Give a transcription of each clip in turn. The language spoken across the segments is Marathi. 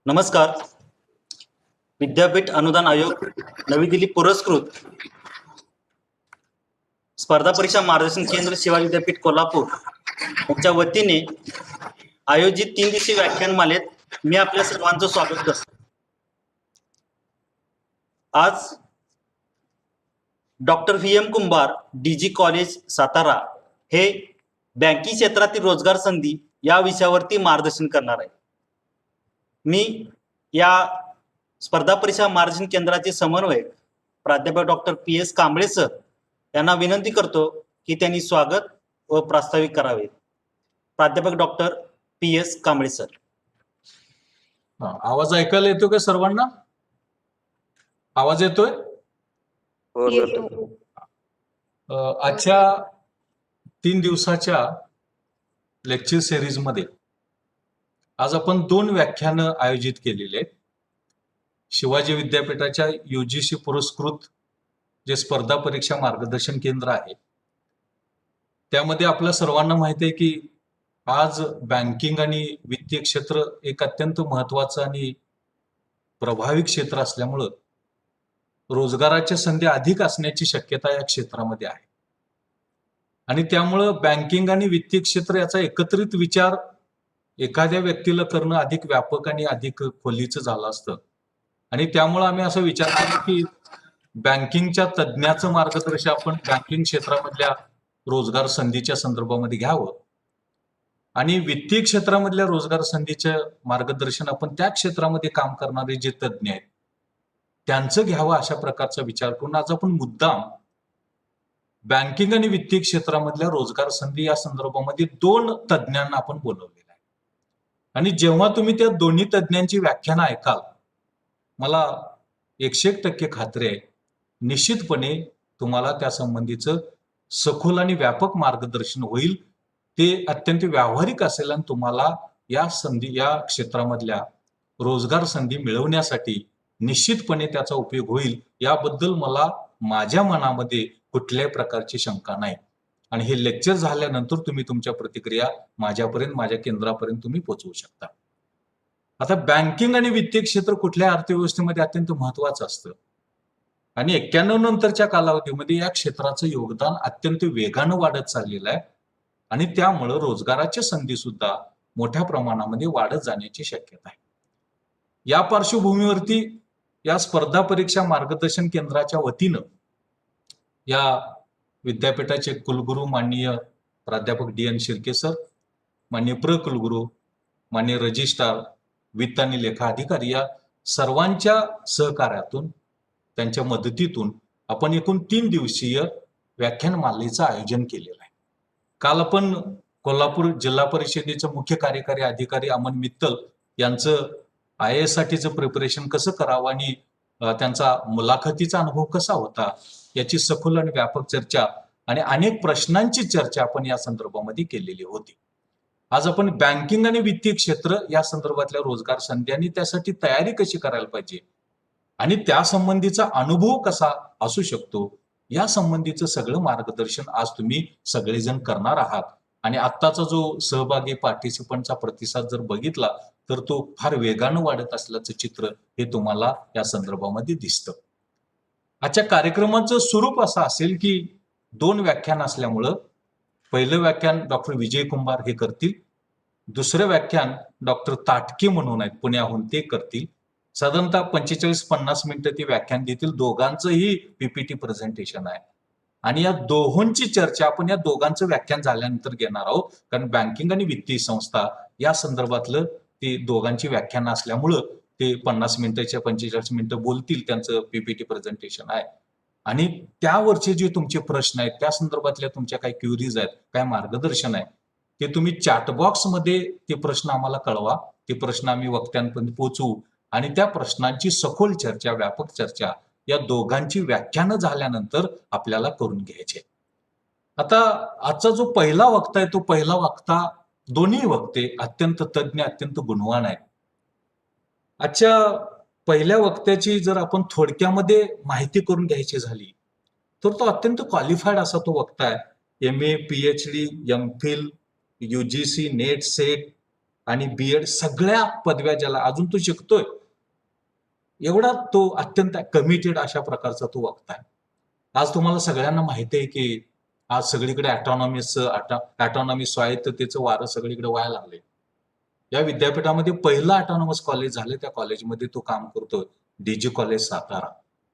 नमस्कार. विद्यापीठ अनुदान आयोग नवी दिल्ली पुरस्कृत स्पर्धा परीक्षा मार्गदर्शन केंद्र शिवाजी विद्यापीठ कोल्हापूर यांच्या वतीने आयोजित 3 दिवसीय व्याख्यानमालेत मी आपल्या सर्वांचं स्वागत करतो. आज डॉक्टर VM कुंभार DG कॉलेज सातारा हे बँकिंग क्षेत्रातील रोजगार संधी या विषयावरती मार्गदर्शन करणार आहे. मी या स्पर्धा परीक्षा मार्गदर्शन केंद्राचे समन्वयक प्राध्यापक डॉक्टर PS कांबळे सर यांना विनंती करतो की त्यांनी स्वागत व प्रास्ताविक करावे. प्राध्यापक डॉक्टर PS कांबळे सर. आवाज ऐकायला येतो का सर्वांना? आवाज येतोय? आजच्या 3 दिवसाच्या लेक्चर सिरीज मध्ये आज आपण 2 व्याख्यानं आयोजित केलेले आहेत. शिवाजी विद्यापीठाच्या UGC पुरस्कृत जे स्पर्धा परीक्षा मार्गदर्शन केंद्र आहे त्यामध्ये आपल्या सर्वांना माहिती आहे की आज बँकिंग आणि वित्तीय क्षेत्र एक अत्यंत महत्वाचं आणि प्रभावी क्षेत्र असल्यामुळं रोजगाराच्या संधी अधिक असण्याची शक्यता या क्षेत्रामध्ये आहे. आणि त्यामुळं बँकिंग आणि वित्तीय क्षेत्र याचा एकत्रित विचार एखाद्या व्यक्तीला करणं अधिक व्यापक आणि अधिक खोलीचं झालं असतं. आणि त्यामुळं आम्ही असं विचार केला की बँकिंगच्या तज्ज्ञाचं मार्गदर्शन आपण बँकिंग क्षेत्रामधल्या रोजगार संधीच्या संदर्भामध्ये घ्यावं आणि वित्तीय क्षेत्रामधल्या रोजगार संधीचं मार्गदर्शन आपण त्या क्षेत्रामध्ये काम करणारे जे तज्ज्ञ आहेत त्यांचं घ्यावं अशा प्रकारचा विचार करून आज आपण मुद्दाम बँकिंग आणि वित्तीय क्षेत्रामधल्या रोजगार संधी या संदर्भामध्ये 2 तज्ज्ञांना आपण बोलवलेलं आहे. आणि जेव्हा तुम्ही त्या दोन्ही तज्ज्ञांची व्याख्यानं ऐकाल मला 101% खात्री आहे निश्चितपणे तुम्हाला त्या संबंधीचं सखोल आणि व्यापक मार्गदर्शन होईल. ते अत्यंत व्यावहारिक असेल आणि तुम्हाला या क्षेत्रामधल्या रोजगार संधी मिळवण्यासाठी निश्चितपणे त्याचा उपयोग होईल याबद्दल मला माझ्या मनामध्ये कुठल्याही प्रकारची शंका नाही. आणि हे लेक्चर झाल्यानंतर तुम्ही तुमच्या प्रतिक्रिया माझ्यापर्यंत माझ्या केंद्रापर्यंत तुम्ही पोहोचवू शकता. आता बँकिंग आणि वित्तीय क्षेत्र कुठल्या अर्थव्यवस्थेमध्ये अत्यंत महत्वाचं असतं आणि 91 नंतरच्या कालावधीमध्ये या क्षेत्राचं योगदान अत्यंत वेगानं वाढत चाललेलं आहे आणि त्यामुळं रोजगाराच्या संधी सुद्धा मोठ्या प्रमाणामध्ये वाढत जाण्याची शक्यता आहे. या पार्श्वभूमीवरती या स्पर्धा परीक्षा मार्गदर्शन केंद्राच्या वतीनं या विद्यापीठाचे कुलगुरू माननीय प्राध्यापक DN शिर्के सर, माननीय कुलगुरू, माननीय रजिस्ट्रार, वित्त आणि लेखा अधिकारी या सर्वांच्या सहकार्यातून त्यांच्या मदतीतून आपण एकूण 3 दिवसीय व्याख्यानमालेचं आयोजन केलेलं आहे. काल आपण कोल्हापूर जिल्हा परिषदेचे मुख्य कार्यकारी अधिकारी अमन मित्तल यांचं IAS साठीचं प्रिपरेशन कसं करावं आणि त्यांचा मुलाखतीचा अनुभव कसा होता याची सखोल आणि व्यापक चर्चा आणि अनेक प्रश्नांची चर्चा आपण या संदर्भामध्ये केलेली होती. आज आपण बँकिंग आणि वित्तीय क्षेत्र या संदर्भातल्या रोजगार संधी आणि त्यासाठी तयारी कशी करायला पाहिजे आणि त्या संबंधीचा अनुभव कसा असू शकतो या संबंधीचं सगळं मार्गदर्शन आज तुम्ही सगळेजण करणार आहात. आणि आत्ताचा जो सहभागी पार्टिसिपंटचा प्रतिसाद जर बघितला तर तो फार वेगानं वाढत असल्याचं चित्र हे तुम्हाला या संदर्भामध्ये दिसतं. आजच्या कार्यक्रमाचं स्वरूप असं असेल की 2 व्याख्यान असल्यामुळं पहिलं व्याख्यान डॉक्टर विजय कुंभार हे करतील, दुसरं व्याख्यान डॉक्टर ताटके म्हणून आहेत पुण्याहून ते करतील. साधारणतः 45-50 मिनिटं ते व्याख्यान देतील. दोघांचंही PPT प्रेझेंटेशन आहे आणि या दोहोंची चर्चा आपण या दोघांचं व्याख्यान झाल्यानंतर घेणार आहोत कारण बँकिंग आणि वित्तीय संस्था या संदर्भातलं ते दोघांची व्याख्यान असल्यामुळं ते 50 मिनिटाच्या 45 मिनिटं बोलतील. त्यांचं PPT प्रेझेंटेशन आहे आणि त्यावरचे जे तुमचे प्रश्न आहेत त्या संदर्भातल्या तुमच्या काही क्युरीज आहेत, काय मार्गदर्शन आहे ते तुम्ही चॅट बॉक्स मध्ये ते प्रश्न आम्हाला कळवा. ते प्रश्न आम्ही वक्त्यांपर्यंत पोहोचवू आणि त्या प्रश्नांची सखोल चर्चा, व्यापक चर्चा या दोघांची व्याख्यानं झाल्यानंतर आपल्याला करून घ्यायचे. आता आजचा जो पहिला वक्ता आहे तो पहिला वक्ता दोन्ही वक्ते अत्यंत तज्ज्ञ, अत्यंत गुणवान आहेत. आजच्या पहिल्या वक्त्याची जर आपण थोडक्यामध्ये माहिती करून घ्यायची झाली तर तो अत्यंत क्वालिफाईड असा तो वक्ता आहे. MA, PhD, MPhil, UGC, net, set आणि B.Ed सगळ्या पदव्या ज्याला अजून तो शिकतोय, एवढा तो अत्यंत कमिटेड अशा प्रकारचा तो वक्ता आहे. आज तुम्हाला सगळ्यांना माहिती आहे की आज सगळीकडे ऑटोनॉमी स्वायत्ततेचं वारं सगळीकडे व्हायला लागले. या विद्यापीठामध्ये पहिलं ऑटोनॉमस कॉलेज झालं, त्या कॉलेजमध्ये तो काम करतोय, DG कॉलेज सातारा.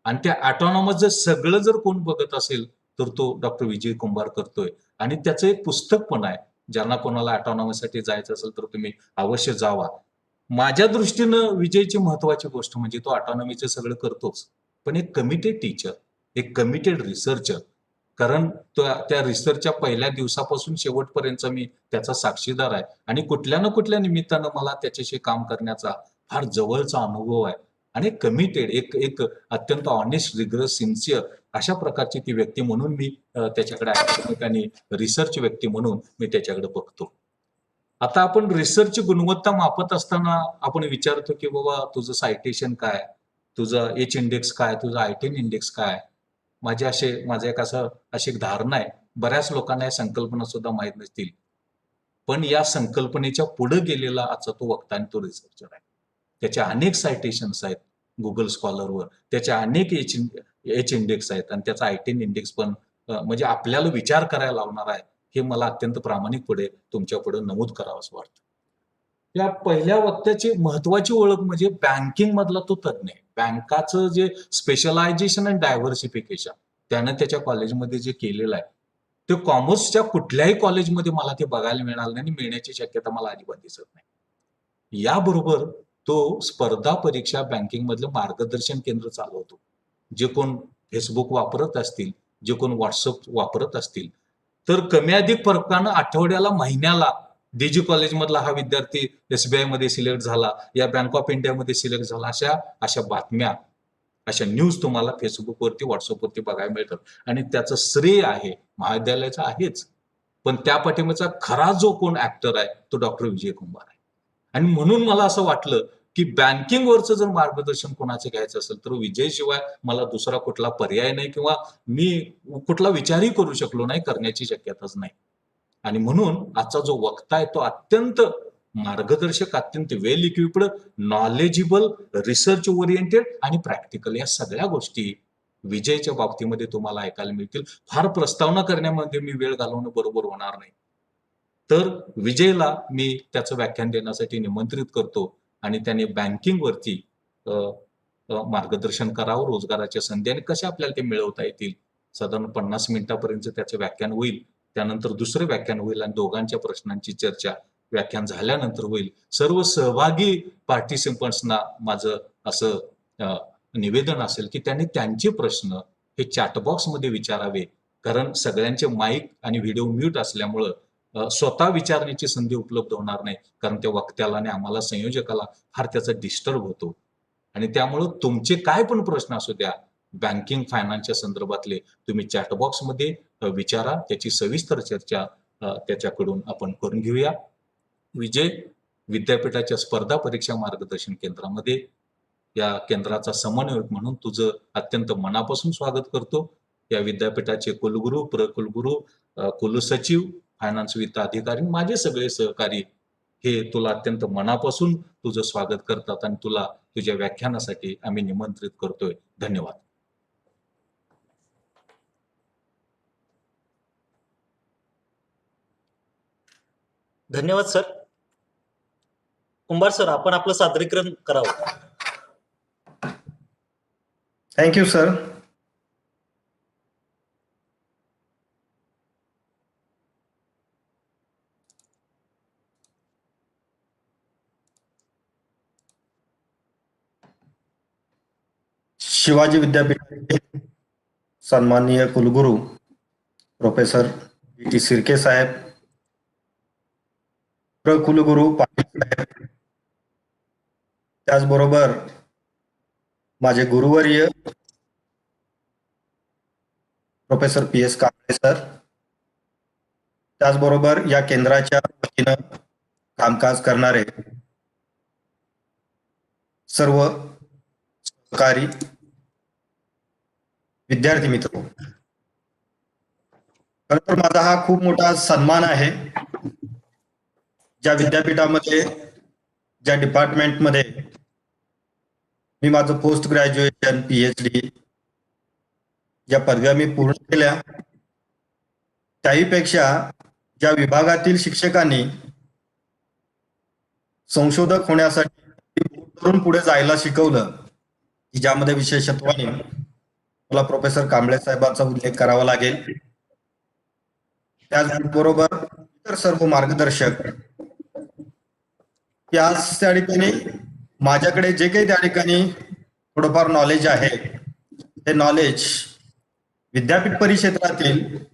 आणि त्या ऑटोनॉमस जर सगळं जर कोण बघत असेल तर तो डॉक्टर विजय कुंभार करतोय. आणि त्याचं एक पुस्तक पण आहे, ज्यांना कोणाला ऑटोनॉमससाठी जायचं असेल तर तुम्ही अवश्य जावा. माझ्या दृष्टीनं विजयची महत्वाची गोष्ट म्हणजे तो ऑटोनॉमीचं सगळं करतोच, पण एक कमिटेड टीचर, एक कमिटेड रिसर्चर. कारण त्या रिसर्चच्या पहिल्या दिवसापासून शेवटपर्यंत मी त्याचा साक्षीदार आहे आणि कुठल्या ना कुठल्या निमित्तानं मला त्याच्याशी काम करण्याचा फार जवळचा अनुभव आहे. आणि कमिटेड एक एक अत्यंत ऑनेस्ट, रिगरस, सिन्सिअर अशा प्रकारची ती व्यक्ती म्हणून मी त्याच्याकडे academic आणि रिसर्च व्यक्ती म्हणून मी त्याच्याकडे बघतो. आता आपण रिसर्चची गुणवत्ता मापत असताना आपण विचारतो की बाबा तुझं सायटेशन काय, तुझं एच इंडेक्स काय, तुझं आयटेन इंडेक्स काय. माझं एक अशी एक धारणा आहे, बऱ्याच लोकांना या संकल्पना सुद्धा माहीत नसतील, पण या संकल्पनेच्या पुढे गेलेला आजचा तो वक्ता आणि तो रिसर्चर आहे. त्याच्या अनेक सायटेशन्स आहेत गुगल स्कॉलरवर, त्याच्या अनेक एच इंडेक्स आहेत आणि त्याचा आयटेन इंडेक्स पण म्हणजे आपल्याला विचार करायला लावणार आहे. हे मला अत्यंत प्रामाणिकपणे तुमच्या पुढे नमूद करावं असं वाटतं. या पहिल्या वक्त्याची महत्वाची ओळख म्हणजे बँकिंग मधला तो तज्ञ आहे. बँकाचं जे स्पेशलायझेशन आणि डायव्हर्सिफिकेशन त्यानं त्याच्या कॉलेजमध्ये जे केलेलं आहे, ते कॉमर्सच्या कुठल्याही कॉलेजमध्ये मला ते बघायला मिळालं नाही आणि मिळण्याची शक्यता मला अजिबात दिसत नाही. याबरोबर तो स्पर्धा परीक्षा बँकिंग मधलं मार्गदर्शन केंद्र चालवतो. जे कोण फेसबुक वापरत असतील, जे कोण व्हॉट्सअप वापरत असतील, तर कमी अधिक फरकानं आठवड्याला, महिन्याला DG कॉलेज मधला हा विद्यार्थी SBI मध्ये सिलेक्ट झाला, या बँक ऑफ इंडियामध्ये सिलेक्ट झाला, अशा बातम्या, अशा न्यूज तुम्हाला फेसबुकवरती, व्हॉट्सअपवरती बघायला मिळतात. आणि त्याचं श्रेय आहे महाविद्यालयाचं आहेच, पण त्या पाठीमागचा खरा जो कोण ऍक्टर आहे तो डॉक्टर विजय कुंभार आहे. आणि म्हणून मला असं वाटलं की बँकिंगवरचं जर मार्गदर्शन कोणाचं घ्यायचं असेल तर विजयशिवाय मला दुसरा कुठला पर्याय नाही किंवा मी कुठला विचारही करू शकलो नाही, करण्याची शक्यताच नाही. आणि म्हणून आजचा जो वक्ता आहे तो अत्यंत मार्गदर्शक, अत्यंत वेल इक्विप्ड, नॉलेजेबल, रिसर्च ओरिएंटेड आणि प्रॅक्टिकल या सगळ्या गोष्टी विजयच्या बाबतीमध्ये तुम्हाला ऐकायला मिळतील. फार प्रस्तावना करण्यामध्ये मी वेळ घालवणं बरोबर होणार नाही. तर विजयला मी त्याचं व्याख्यान देण्यासाठी निमंत्रित करतो आणि त्याने बँकिंगवरती मार्गदर्शन करावं, रोजगाराच्या संधी आणि कशा आपल्याला ते मिळवता येतील. साधारण 50 मिनिटापर्यंत त्याचं व्याख्यान होईल. त्यानंतर दुसरं व्याख्यान होईल आणि दोघांच्या प्रश्नांची चर्चा व्याख्यान झाल्यानंतर होईल. सर्व सहभागी पार्टिसिपंट्सना माझं असं निवेदन असेल की त्यांनी त्यांचे प्रश्न हे चॅटबॉक्समध्ये विचारावे, कारण सगळ्यांचे माईक आणि व्हिडिओ म्यूट असल्यामुळं स्वतः विचारण्याची संधी उपलब्ध होणार नाही, कारण त्या वक्त्याला आणि आम्हाला संयोजकाला फार त्याचा डिस्टर्ब होतो. आणि त्यामुळं तुमचे काय पण प्रश्न असू द्या बँकिंग फायनान्सच्या संदर्भातले, तुम्ही चॅटबॉक्समध्ये विचारा. त्याची सविस्तर चर्चा त्याच्याकडून आपण करून घेऊया. विजय, विद्यापीठाच्या स्पर्धा परीक्षा मार्गदर्शन केंद्रामध्ये या केंद्राचा समन्वयक म्हणून तुझं अत्यंत मनापासून स्वागत करतो. या विद्यापीठाचे कुलगुरू, प्रकुलगुरू, कुलसचिव, फायनान्स वित्त अधिकारी, माझे सगळे सहकारी हे तुला अत्यंत मनापासून तुझं स्वागत करतात आणि तुला तुझ्या व्याख्यानासाठी आम्ही निमंत्रित करतोय. धन्यवाद. धन्यवाद सर. कुंभार सर, आपण आपलं सादरीकरण करावं. Thank you sir. शिवाजी विद्यापीठाचे सन्माननीय कुलगुरू प्रोफेसर BT सिर्के साहेब, प्रकुलगुरू पाटील साहेब, त्याचबरोबर माझे गुरुवर्य प्रोफेसर PS कांबळे सर, त्याचबरोबर या केंद्राच्या वतीनं कामकाज करणारे सर्व सहकारी विद्यार्थी मित्र, खरं तर माझा हा खूप मोठा सन्मान आहे ज्या विद्यापीठामध्ये ज्या डिपार्टमेंटमध्ये मी माझं पोस्ट ग्रॅज्युएशन PhD ज्या पदव्या मी पूर्ण केल्या त्याहीपेक्षा ज्या विभागातील शिक्षकांनी संशोधक होण्यासाठी करून पुढे जायला शिकवलं की ज्यामध्ये विशेषत्वाने मला प्रोफेसर कांबळे साहेबांचा उल्लेख करावा लागेल. त्याचबरोबर इतर सर्व मार्गदर्शक याच त्या ठिकाणी माझ्याकडे जे काही त्या ठिकाणी थोडंफार नॉलेज आहे ते नॉलेज विद्यापीठ परिक्षेत्रातील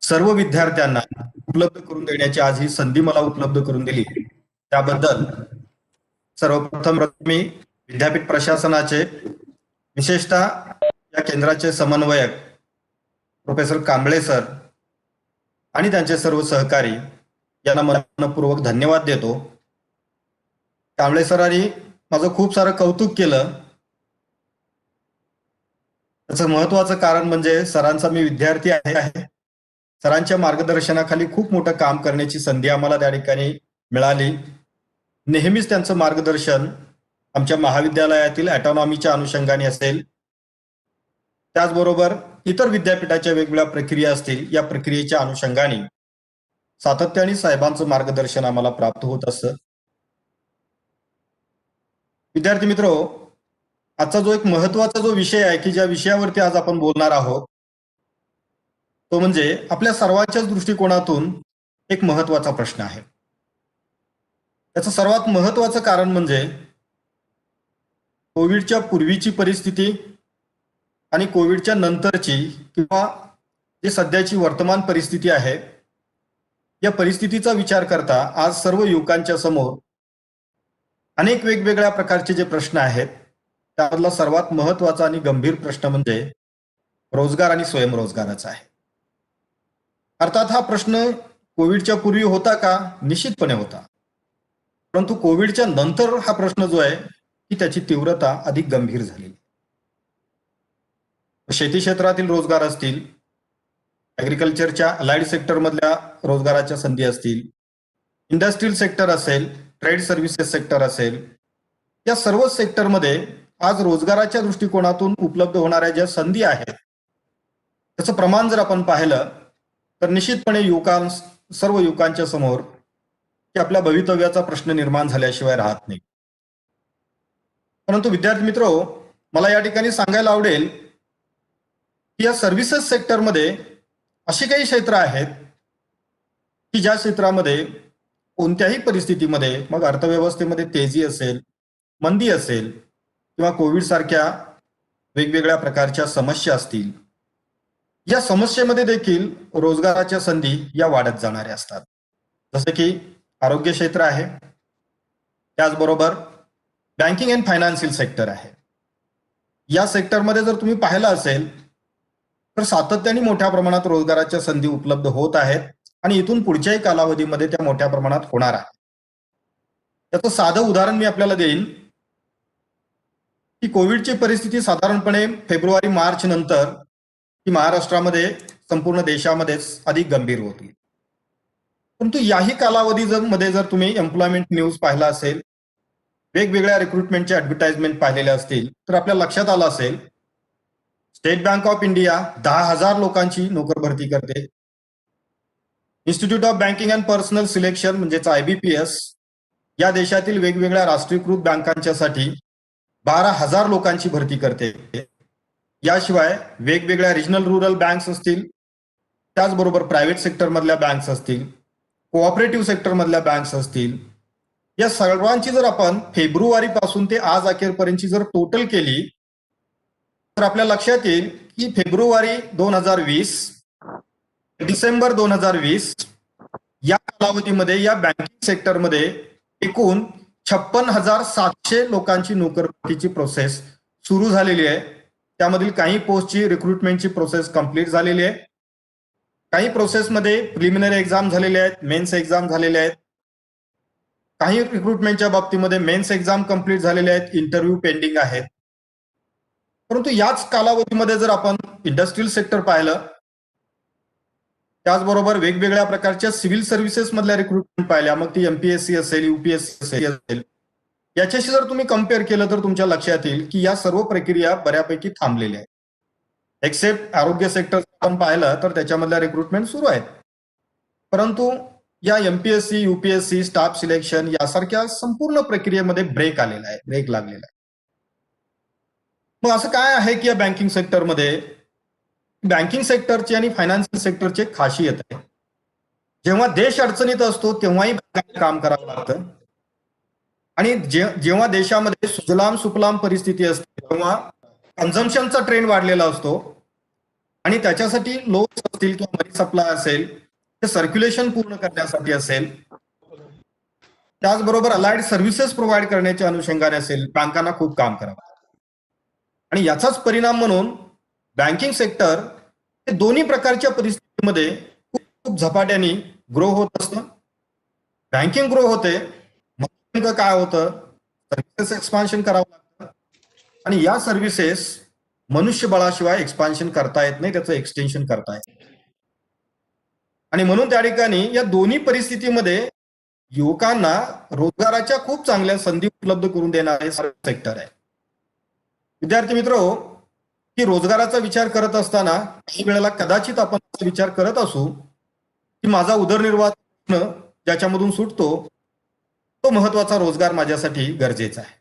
सर्व विद्यार्थ्यांना उपलब्ध करून देण्याची आज ही संधी मला उपलब्ध करून दिली त्याबद्दल सर्वप्रथम मी विद्यापीठ प्रशासनाचे विशेषतः या केंद्राचे समन्वयक प्रोफेसर कांबळे सर आणि त्यांचे सर्व सहकारी यांना मनपूर्वक धन्यवाद देतो. कांबळे सरांनी माझं खूप सारं कौतुक केलं. त्याचं महत्वाचं कारण म्हणजे सरांचा मी विद्यार्थी आहे. सरांच्या मार्गदर्शनाखाली खूप मोठं काम करण्याची संधी आम्हाला त्या ठिकाणी मिळाली. नेहमीच त्यांचं मार्गदर्शन आमच्या महाविद्यालयातील ऑटोनॉमीच्या अनुषंगाने असेल, त्याचबरोबर इतर विद्यापीठाच्या वेगवेगळ्या प्रक्रिया असतील या प्रक्रियेच्या अनुषंगाने सातत्याने साहेबांचं मार्गदर्शन आम्हाला प्राप्त होत असतं. विद्यार्थी मित्रो, आजचा जो एक महत्वाचा जो विषय आहे की ज्या विषयावरती आज आपण बोलणार आहोत तो म्हणजे आपल्या सर्वांच्याच दृष्टिकोनातून एक महत्वाचा प्रश्न आहे. त्याचं सर्वात महत्वाचं कारण म्हणजे कोविडच्या पूर्वीची परिस्थिती आणि कोविडच्या नंतरची किंवा जी सध्याची वर्तमान परिस्थिती आहे या परिस्थितीचा विचार करता आज सर्व युवकांच्या समोर अनेक वेगवेगळ्या प्रकारचे जे प्रश्न आहेत त्यामधला सर्वात महत्वाचा आणि गंभीर प्रश्न म्हणजे रोजगार आणि स्वयंरोजगाराचा आहे. अर्थात हा प्रश्न कोविडच्या पूर्वी होता का? निश्चितपणे होता. परंतु कोविडच्या नंतर हा प्रश्न जो आहे की त्याची तीव्रता अधिक गंभीर झाली. शेती क्षेत्रातील रोजगार असतील, ऍग्रिकल्चरच्या अलाइड सेक्टर मधल्या रोजगाराच्या संधी असतील, इंडस्ट्रियल सेक्टर असेल, ट्रेड सर्व्हिसेस सेक्टर असेल, या सर्व सेक्टरमध्ये आज रोजगाराच्या दृष्टिकोनातून उपलब्ध होणाऱ्या ज्या संधी आहेत त्याचं प्रमाण जर आपण पाहिलं तर निश्चितपणे सर्व युवकांच्या समोर की आपल्या भवितव्याचा प्रश्न निर्माण झाल्याशिवाय राहत नाही. परंतु विद्यार्थी मित्रो, मला या ठिकाणी सांगायला आवडेल की या सर्व्हिसेस सेक्टरमध्ये अशी काही क्षेत्र आहेत की ज्या क्षेत्रामध्ये कोणत्याही परिस्थितीमध्ये, मग अर्थव्यवस्थेमध्ये तेजी असेल, मंदी असेल किंवा कोविड सारख्या वेगवेगळ्या प्रकारच्या समस्या असतील, या समस्येमध्ये देखील रोजगाराच्या संधी या वाढत जाणाऱ्या असतात. जसे की आरोग्य क्षेत्र आहे, त्याचबरोबर बँकिंग अँड फायनान्शियल सेक्टर आहे. या सेक्टरमध्ये जर तुम्ही पाहिलं असेल तर सातत्याने मोठ्या प्रमाणात रोजगाराच्या संधी उपलब्ध होत आहेत आणि इथून पुढच्याही कालावधीमध्ये त्या मोठ्या प्रमाणात होणार आहे. त्याचं साधं उदाहरण मी आपल्याला देईन की कोविडची परिस्थिती साधारणपणे फेब्रुवारी-मार्च नंतर ही महाराष्ट्रामध्ये संपूर्ण देशामध्येच अधिक गंभीर होती. परंतु याही कालावधीमध्ये जर तुम्ही एम्प्लॉयमेंट न्यूज पाहिला असेल, वेगवेगळ्या रिक्रुटमेंटच्या ऍडव्हर्टाइजमेंट पाहिलेल्या असतील तर आपल्या लक्षात आलं असेल स्टेट बँक ऑफ इंडिया 10,000 लोकांची नोकर भरती करते. Institute of banking and personal selection म्हणजेच IBPS या देशातील वेगवेगळ्या राष्ट्रीयकृत बँकांच्यासाठी 12,000 लोकांची भरती करते. याशिवाय वेगवेगळ्या रिजनल रुरल बँक्स असतील, त्याचबरोबर प्रायव्हेट सेक्टर मधल्या बँक्स असतील, कोऑपरेटिव्ह सेक्टर मधल्या बँक्स असतील, या सर्वांची जर आपण फेब्रुवारी पासून ते आज अखेरपर्यंतची जर टोटल केली तर आपल्या लक्षात येईल की फेब्रुवारी 2020 डिसेंबर 2020 या कालावधीमध्ये या बँकिंग सेक्टरमध्ये एकूण 56,700 लोकांची नोकरीची प्रोसेस सुरू झालेली आहे. त्यामधील काही पोस्टची रिक्रुटमेंटची प्रोसेस कंप्लीट झालेली आहे, काही प्रोसेसमध्ये प्रिलिमिनरी एक्झाम झालेल्या आहेत, मेन्स एक्झाम झालेल्या आहेत, काही रिक्रुटमेंटच्या बाबतीमध्ये मेन्स एक्झाम कंप्लीट झालेले आहेत, इंटरव्ह्यू पेंडिंग आहेत. परंतु याच कालावधीमध्ये जर आपण इंडस्ट्रियल सेक्टर पाहिलं त्याचबरोबर वेगवेगळ्या प्रकारच्या सिव्हिल सर्व्हिसेस मधल्या रिक्रुटमेंट पाहिल्या, मग ती एमपीएससी असेल, यूपीएससी असेल, याच्याशी जर तुम्ही कम्पेअर केलं तर तुमच्या लक्षात येईल की या सर्व प्रक्रिया बऱ्यापैकी थांबलेल्या आहेत. एक्सेप्ट आरोग्य सेक्टर आपण पाहिलं तर त्याच्यामधल्या रिक्रुटमेंट सुरू आहेत. परंतु या एमपीएससी, यूपीएससी, स्टाफ सिलेक्शन यासारख्या संपूर्ण प्रक्रियेमध्ये ब्रेक आलेला आहे, ब्रेक लागलेला आहे. मग असं काय आहे की या बँकिंग सेक्टरमध्ये, बँकिंग सेक्टरची आणि फायनान्शियल सेक्टरची एक खासियत आहे. जेव्हा देश अडचणीत असतो तेव्हाही बँकांना काम करावं लागतं आणि जेव्हा देशामध्ये सुजलाम सुफलाम परिस्थिती असते तेव्हा कन्झम्पशनचा ट्रेंड वाढलेला असतो आणि त्याच्यासाठी लोन्स असतील किंवा मनी सप्लाय असेल, ते सर्क्युलेशन पूर्ण करण्यासाठी असेल, त्याचबरोबर अलाइड सर्व्हिसेस प्रोव्हाइड करण्याच्या अनुषंगाने असेल, बँकांना खूप काम करावं लागतं. आणि याचाच परिणाम म्हणून बँकिंग सेक्टर हे दोन्ही प्रकारच्या परिस्थितीमध्ये खूप झपाट्याने ग्रो होत असतं. बँकिंग ग्रो होते, मग नेमकं काय होतं, सर्व्हिसेस एक्सपान्शन करावं लागतं आणि या सर्व्हिसेस मनुष्यबळाशिवाय एक्सपान्शन करता येत नाही, त्याचं एक्सटेन्शन करता येत नाही. आणि म्हणून त्या ठिकाणी या दोन्ही परिस्थितीमध्ये युवकांना रोजगाराच्या खूप चांगल्या संधी उपलब्ध करून देणारे सेक्टर आहे. विद्यार्थी मित्र, की रोजगाराचा विचार करत असताना काही वेळेला कदाचित आपण असा विचार करत असू की माझा उदरनिर्वाह ज्याच्यामधून सुटतो तो महत्वाचा रोजगार माझ्यासाठी गरजेचा आहे.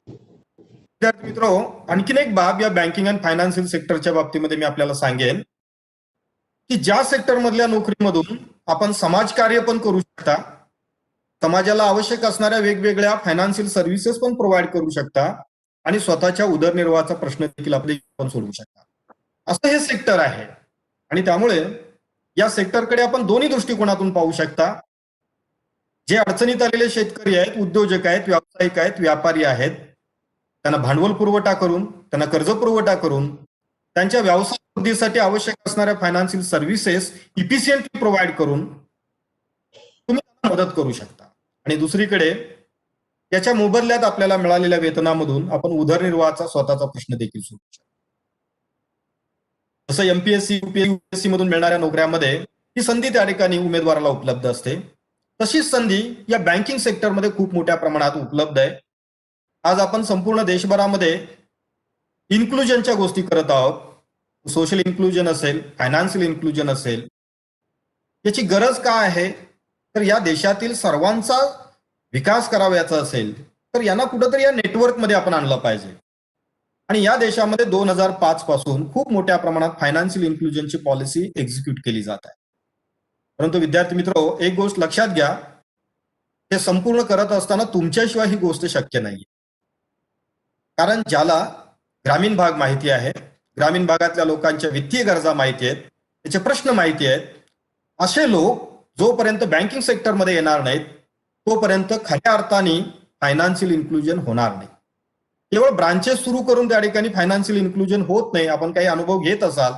विद्यार्थी मित्र, आणखीन एक बाब या बँकिंग अँड फायनान्शियल सेक्टरच्या बाबतीमध्ये मी आपल्याला सांगेन की ज्या सेक्टरमधल्या नोकरीमधून आपण समाजकार्य पण करू शकता, समाजाला आवश्यक असणाऱ्या वेगवेगळ्या फायनान्शियल सर्व्हिसेस पण प्रोव्हाइड करू शकता आणि स्वतःच्या उदरनिर्वाहाचा प्रश्न देखील आपले पण सोडवू शकता, असं हे सेक्टर आहे. आणि त्यामुळे या सेक्टरकडे आपण दोन्ही दृष्टिकोनातून पाहू शकता. जे अडचणीत आलेले शेतकरी आहेत, उद्योजक आहेत, व्यावसायिक आहेत, व्यापारी आहेत, त्यांना भांडवल पुरवठा करून, त्यांना कर्ज पुरवठा करून, त्यांच्या व्यवसाय वृद्धीसाठी आवश्यक असणाऱ्या फायनान्शियल सर्व्हिसेस इफिशियंटली प्रोव्हाइड करून तुम्ही त्यांना मदत करू शकता. आणि दुसरीकडे याच्या मोबदल्यात आपल्याला मिळालेल्या वेतनामधून आपण उदरनिर्वाहाचा स्वतःचा प्रश्न देखील सोडवू शकतो. जसं एमपीएससी, यूपीएससी मधून मिळणाऱ्या नोकऱ्यामध्ये ही संधी त्या ठिकाणी उमेदवाराला उपलब्ध असते, तशीच संधी या बँकिंग सेक्टरमध्ये खूप मोठ्या प्रमाणात उपलब्ध आहे. आज आपण संपूर्ण देशभरामध्ये इन्क्लुजनच्या गोष्टी करत आहोत. सोशल इन्क्लुजन असेल, फायनान्शियल इन्क्लुजन असेल, याची गरज काय आहे, तर या देशातील सर्वांचा विकास करावयाचा असेल तर यांना कुठंतरी या नेटवर्कमध्ये आपण आणलं पाहिजे. आणि या देशामध्ये 2005 पासून खूप मोठ्या प्रमाणात फायनान्शियल इन्क्लुजनची पॉलिसी एक्झिक्यूट केली जात आहे. परंतु विद्यार्थी मित्र, एक गोष्ट लक्षात घ्या, हे संपूर्ण करत असताना तुमच्याशिवाय ही गोष्ट शक्य नाही. कारण ज्याला ग्रामीण भाग माहिती आहे, ग्रामीण भागातल्या लोकांच्या वित्तीय गरजा माहिती आहेत, त्याचे प्रश्न माहिती आहेत, असे लोक जोपर्यंत बँकिंग सेक्टरमध्ये येणार नाहीत तोपर्यंत खऱ्या अर्थाने फायनान्शियल इन्क्लुजन होणार नाही. केवळ ब्रांचेस सुरू करून त्या ठिकाणी फायनान्शियल इन्क्लुजन होत नाही. आपण काही अनुभव घेत असाल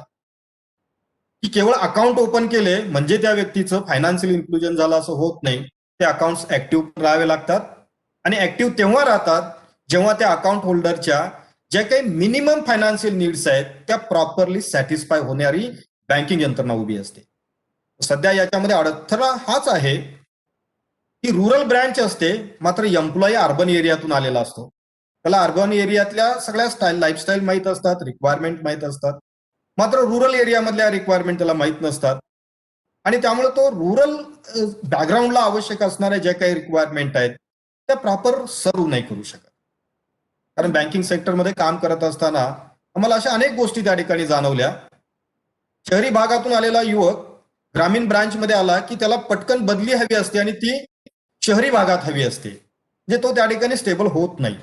की केवळ अकाउंट ओपन केले म्हणजे त्या व्यक्तीचं फायनान्शियल इन्क्लुजन झालं असं होत नाही. ते अकाउंट्स ऍक्टिव्ह राहावे लागतात आणि ऍक्टिव्ह तेव्हा राहतात जेव्हा त्या अकाउंट होल्डरच्या ज्या काही मिनिमम फायनान्शियल नीड्स आहेत त्या प्रॉपरली सॅटिस्फाय होणारी बँकिंग यंत्रणा उभी असते. सध्या याच्यामध्ये अडथळा हाच आहे की रुरल ब्रँच असते, मात्र एम्प्लॉई अर्बन एरियातून आलेला असतो. त्याला अर्बन एरियातल्या सगळ्या लाईफस्टाईल माहीत असतात, रिक्वायरमेंट माहीत असतात, मात्र रुरल एरियामधल्या रिक्वायरमेंट त्याला माहीत नसतात. आणि त्यामुळे तो रुरल बॅकग्राऊंडला आवश्यक असणाऱ्या ज्या काही रिक्वायरमेंट आहेत त्या प्रॉपर सर्व नाही करू शकत. कारण बँकिंग सेक्टरमध्ये काम करत असताना आम्हाला अशा अनेक गोष्टी त्या ठिकाणी जाणवल्या. शहरी भागातून आलेला युवक ग्रामीण ब्रांचमध्ये आला की त्याला पटकन बदली हवी असते आणि ती शहरी भागात हवी असते, म्हणजे तो त्या ठिकाणी स्टेबल होत नाही.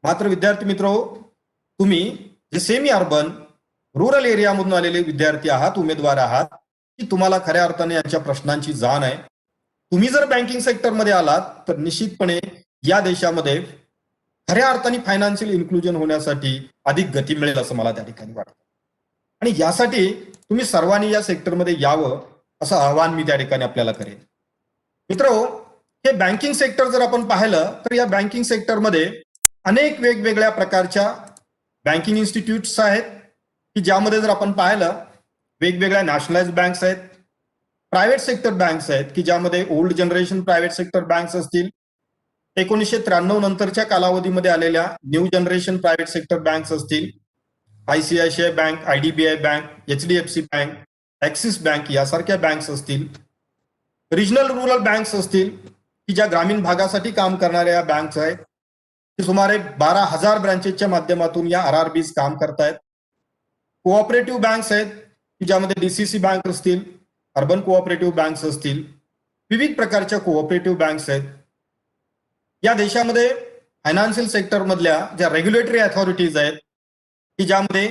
मात्र विद्यार्थी मित्र, तुम्ही जे सेमी अर्बन रुरल एरियामधून आलेले विद्यार्थी आहात, उमेदवार आहात, की तुम्हाला खऱ्या अर्थाने यांच्या प्रश्नांची जाण आहे. तुम्ही जर बँकिंग सेक्टरमध्ये आलात तर निश्चितपणे या देशामध्ये खऱ्या अर्थाने फायनान्शियल इन्क्लुजन होण्यासाठी अधिक गती मिळेल असं मला त्या ठिकाणी वाटतं. आणि यासाठी तुम्ही सर्वांनी या सेक्टरमध्ये यावं असं आवाहन मी त्या ठिकाणी आपल्याला करेन. मित्र, हे बँकिंग सेक्टर जर आपण पाहिलं तर या बँकिंग सेक्टरमध्ये अनेक वेगवेगळ्या प्रकारच्या बँकिंग इन्स्टिट्यूट्स आहेत की ज्यामध्ये जर आपण पाहिलं वेगवेगळ्या नॅशनलाइज बँक्स आहेत, प्रायव्हेट सेक्टर बँक्स आहेत की ज्यामध्ये old generation private sector banks असतील, 1993 नंतरच्या कालावधीमध्ये आलेल्या new generation private sector banks असतील, ICICI bank, IDBI bank, HDFC bank, Axis bank यासारख्या बँक्स असतील, रिजनल रुरल बँक्स असतील की ज्या ग्रामीण भागासाठी काम करणाऱ्या बँक्स आहेत, की सुमारे 12,000 ब्रँचेसच्या माध्यमातून या आरआरबीज काम करतायत. कोऑपरेटिव्ह बँक्स आहेत की ज्यामध्ये डीसीसी बँक असतील, अर्बन कोऑपरेटिव्ह बँक्स असतील, विविध प्रकारच्या कोऑपरेटिव्ह बँक्स आहेत. या देशामध्ये फायनान्शियल सेक्टर मधल्या ज्या रेग्युलेटरी अथॉरिटीज आहेत की ज्यामध्ये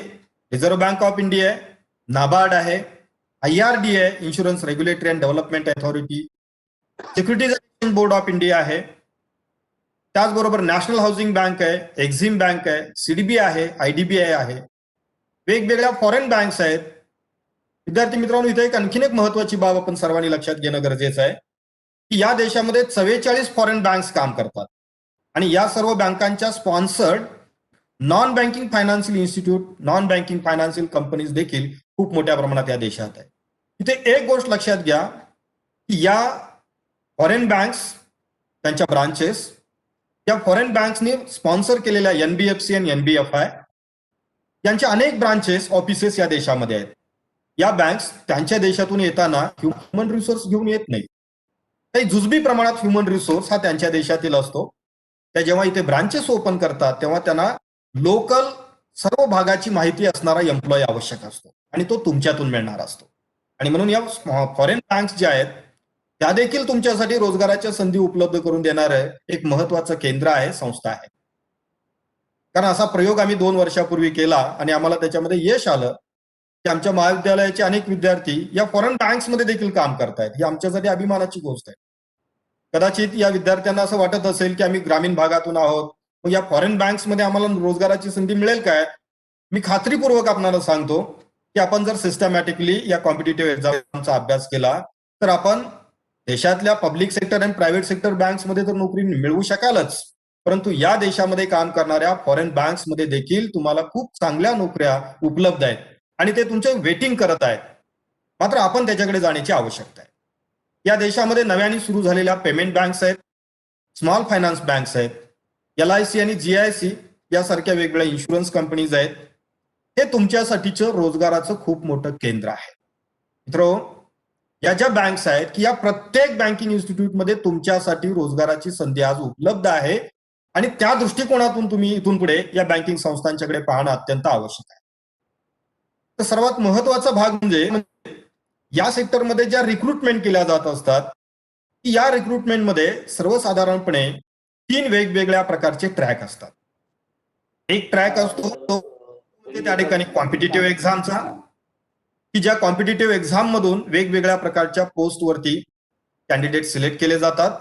रिझर्व्ह बँक ऑफ इंडिया आहे, नाबार्ड आहे, IRD आहे, insurance regulatory and development authority, securities board of India आहे, त्याचबरोबर नॅशनल हाऊसिंग बँक आहे, एक्झिम बँक आहे, CDB आहे, IDBI आहे, वेगवेगळ्या फॉरेन बँक्स आहेत. विद्यार्थी मित्रांनो, इथे आणखीन एक महत्वाची बाब आपण सर्वांनी लक्षात घेणं गरजेचं आहे की या देशामध्ये 44 फॉरेन बँक्स काम करतात आणि या सर्व बँकांच्या sponsored non banking financial institute, non banking financial companies देखील खूप मोठ्या प्रमाणात या देशात आहे. इथे एक गोष्ट लक्षात घ्या की या फॉरेन बँक्स, त्यांच्या ब्रांचेस, या फॉरेन बँक्सनी स्पॉन्सर केलेल्या NBFC आणि NBFI यांच्या अनेक ब्रांचेस, ऑफिसेस या देशामध्ये आहेत. या बँक्स त्यांच्या देशातून येताना ह्युमन रिसोर्स घेऊन येत नाही. काही जुजबी प्रमाणात ह्युमन रिसोर्स हा त्यांच्या देशातील असतो. त्या जेव्हा इथे ब्रांचेस ओपन करतात तेव्हा त्यांना लोकल सर्व भागाची माहिती असणारा एम्प्लॉय आवश्यक असतो आणि तो तुमच्यातून मिळणार असतो. आणि म्हणून या फॉरेन बँक्स ज्या आहेत त्या देखील तुमच्यासाठी रोजगाराच्या संधी उपलब्ध करून देणारं एक महत्वाचं केंद्र आहे, संस्था आहे. कारण असा प्रयोग आम्ही 2 वर्षापूर्वी केला आणि आम्हाला त्याच्यामध्ये यश आलं की आमच्या महाविद्यालयाचे अनेक विद्यार्थी या फॉरेन बँक्समध्ये देखील काम करतायत. ही आमच्यासाठी अभिमानाची गोष्ट आहे. कदाचित या विद्यार्थ्यांना असं वाटत असेल की आम्ही ग्रामीण भागातून आहोत, मग या फॉरेन बँक्समध्ये आम्हाला रोजगाराची संधी मिळेल काय? मी खात्रीपूर्वक आपल्याला सांगतो की आपण जर सिस्टमॅटिकली या कॉम्पिटिटिव्ह एक्झामचा अभ्यास केला तर आपण देशातल्या पब्लिक सेक्टर आणि प्रायव्हेट सेक्टर बँक्समध्ये तर नोकरी मिळवू शकालच, परंतु या देशामध्ये काम करणाऱ्या फॉरेन बँक्समध्ये देखील तुम्हाला खूप चांगल्या नोकऱ्या उपलब्ध आहेत आणि ते तुमचे वेटिंग करत आहेत. मात्र आपण त्याच्याकडे जाण्याची आवश्यकता आहे. या देशामध्ये नव्याने सुरू झालेल्या पेमेंट बँक्स आहेत, स्मॉल फायनान्स बँक्स आहेत, LIC आणि GIC यासारख्या वेगवेगळ्या इन्शुरन्स कंपनीज आहेत. हे तुमच्यासाठीचं रोजगाराचं खूप मोठं केंद्र आहे. मित्रो, या ज्या बँक्स आहेत की या प्रत्येक बँकिंग इन्स्टिट्यूटमध्ये तुमच्यासाठी रोजगाराची संधी आज उपलब्ध आहे आणि त्या दृष्टिकोनातून तुम्ही इथून पुढे या बँकिंग संस्थांच्याकडे पाहणं अत्यंत आवश्यक आहे. तर सर्वात महत्वाचा भाग म्हणजे या सेक्टरमध्ये ज्या रिक्रुटमेंट केल्या जात असतात की या रिक्रुटमेंटमध्ये सर्वसाधारणपणे 3 वेगवेगळ्या प्रकारचे ट्रॅक असतात. एक ट्रॅक असतो तो त्या ठिकाणी कॉम्पिटिटिव्ह एक्झामचा, की ज्या कॉम्पिटिटिव्ह एक्झाम मधून वेगवेगळ्या प्रकारच्या पोस्टवरती कॅन्डिडेट सिलेक्ट केले जातात.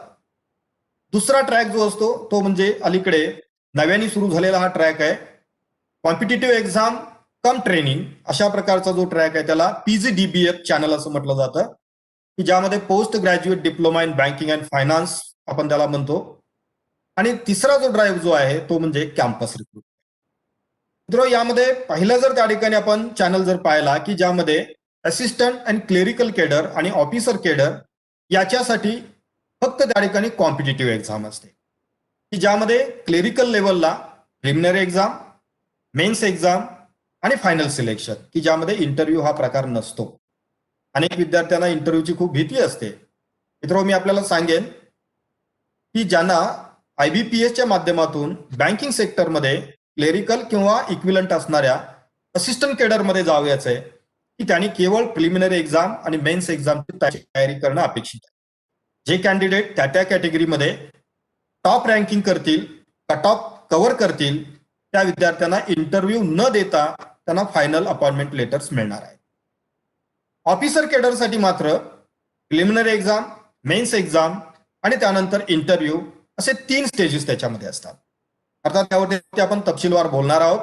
दुसरा ट्रॅक जो असतो तो म्हणजे अलीकडे नव्याने सुरू झालेला हा ट्रॅक आहे, कॉम्पिटिटिव्ह एक्झाम कम ट्रेनिंग. अशा प्रकारचा जो ट्रॅक आहे त्याला PGDBF चॅनल असं म्हटलं जातं, की ज्यामध्ये post graduate diploma in banking and finance आपण त्याला म्हणतो. आणि तिसरा जो ड्राईव्ह जो आहे तो म्हणजे कॅम्पस रिक्रूटमेंट. मित्र, यामध्ये पहिला जर त्या ठिकाणी आपण चॅनल जर पाहिला की ज्यामध्ये असिस्टंट अँड क्लेरिकल केडर आणि ऑफिसर केडर याच्यासाठी फक्त त्या ठिकाणी कॉम्पिटिटिव्ह एक्झाम असते, की ज्यामध्ये क्लेरिकल लेवलला प्रिलिमिनरी एक्झाम, मेन्स एक्झाम आणि फायनल सिलेक्शन, की ज्यामध्ये इंटरव्ह्यू हा प्रकार नसतो. अनेक विद्यार्थ्यांना इंटरव्ह्यूची खूप भीती असते. मित्र, मी आपल्याला सांगेन की ज्यांना IBPSच्या माध्यमातून बँकिंग सेक्टरमध्ये क्लेरिकल किंवा इक्विलंट असणाऱ्या असिस्टंट केडरमध्ये जावयाचं आहे की त्यांनी केवळ प्रिलिमिनरी एक्झाम आणि मेन्स एक्झामची तयारी करणं अपेक्षित आहे. जे कॅन्डिडेट त्या कॅटेगरीमध्ये टॉप रँकिंग करतील, कट ऑफ कव्हर करतील, त्या विद्यार्थ्यांना इंटरव्ह्यू न देता त्यांना फायनल अपॉइंटमेंट लेटर्स मिळणार आहेत. ऑफिसर केडरसाठी मात्र प्रिलिमिनरी एक्झाम, मेन्स एक्झाम आणि त्यानंतर इंटरव्ह्यू असे 3 स्टेजेस त्याच्यामध्ये असतात. अर्थात त्यावरती आपण तपशीलवार बोलणार आहोत.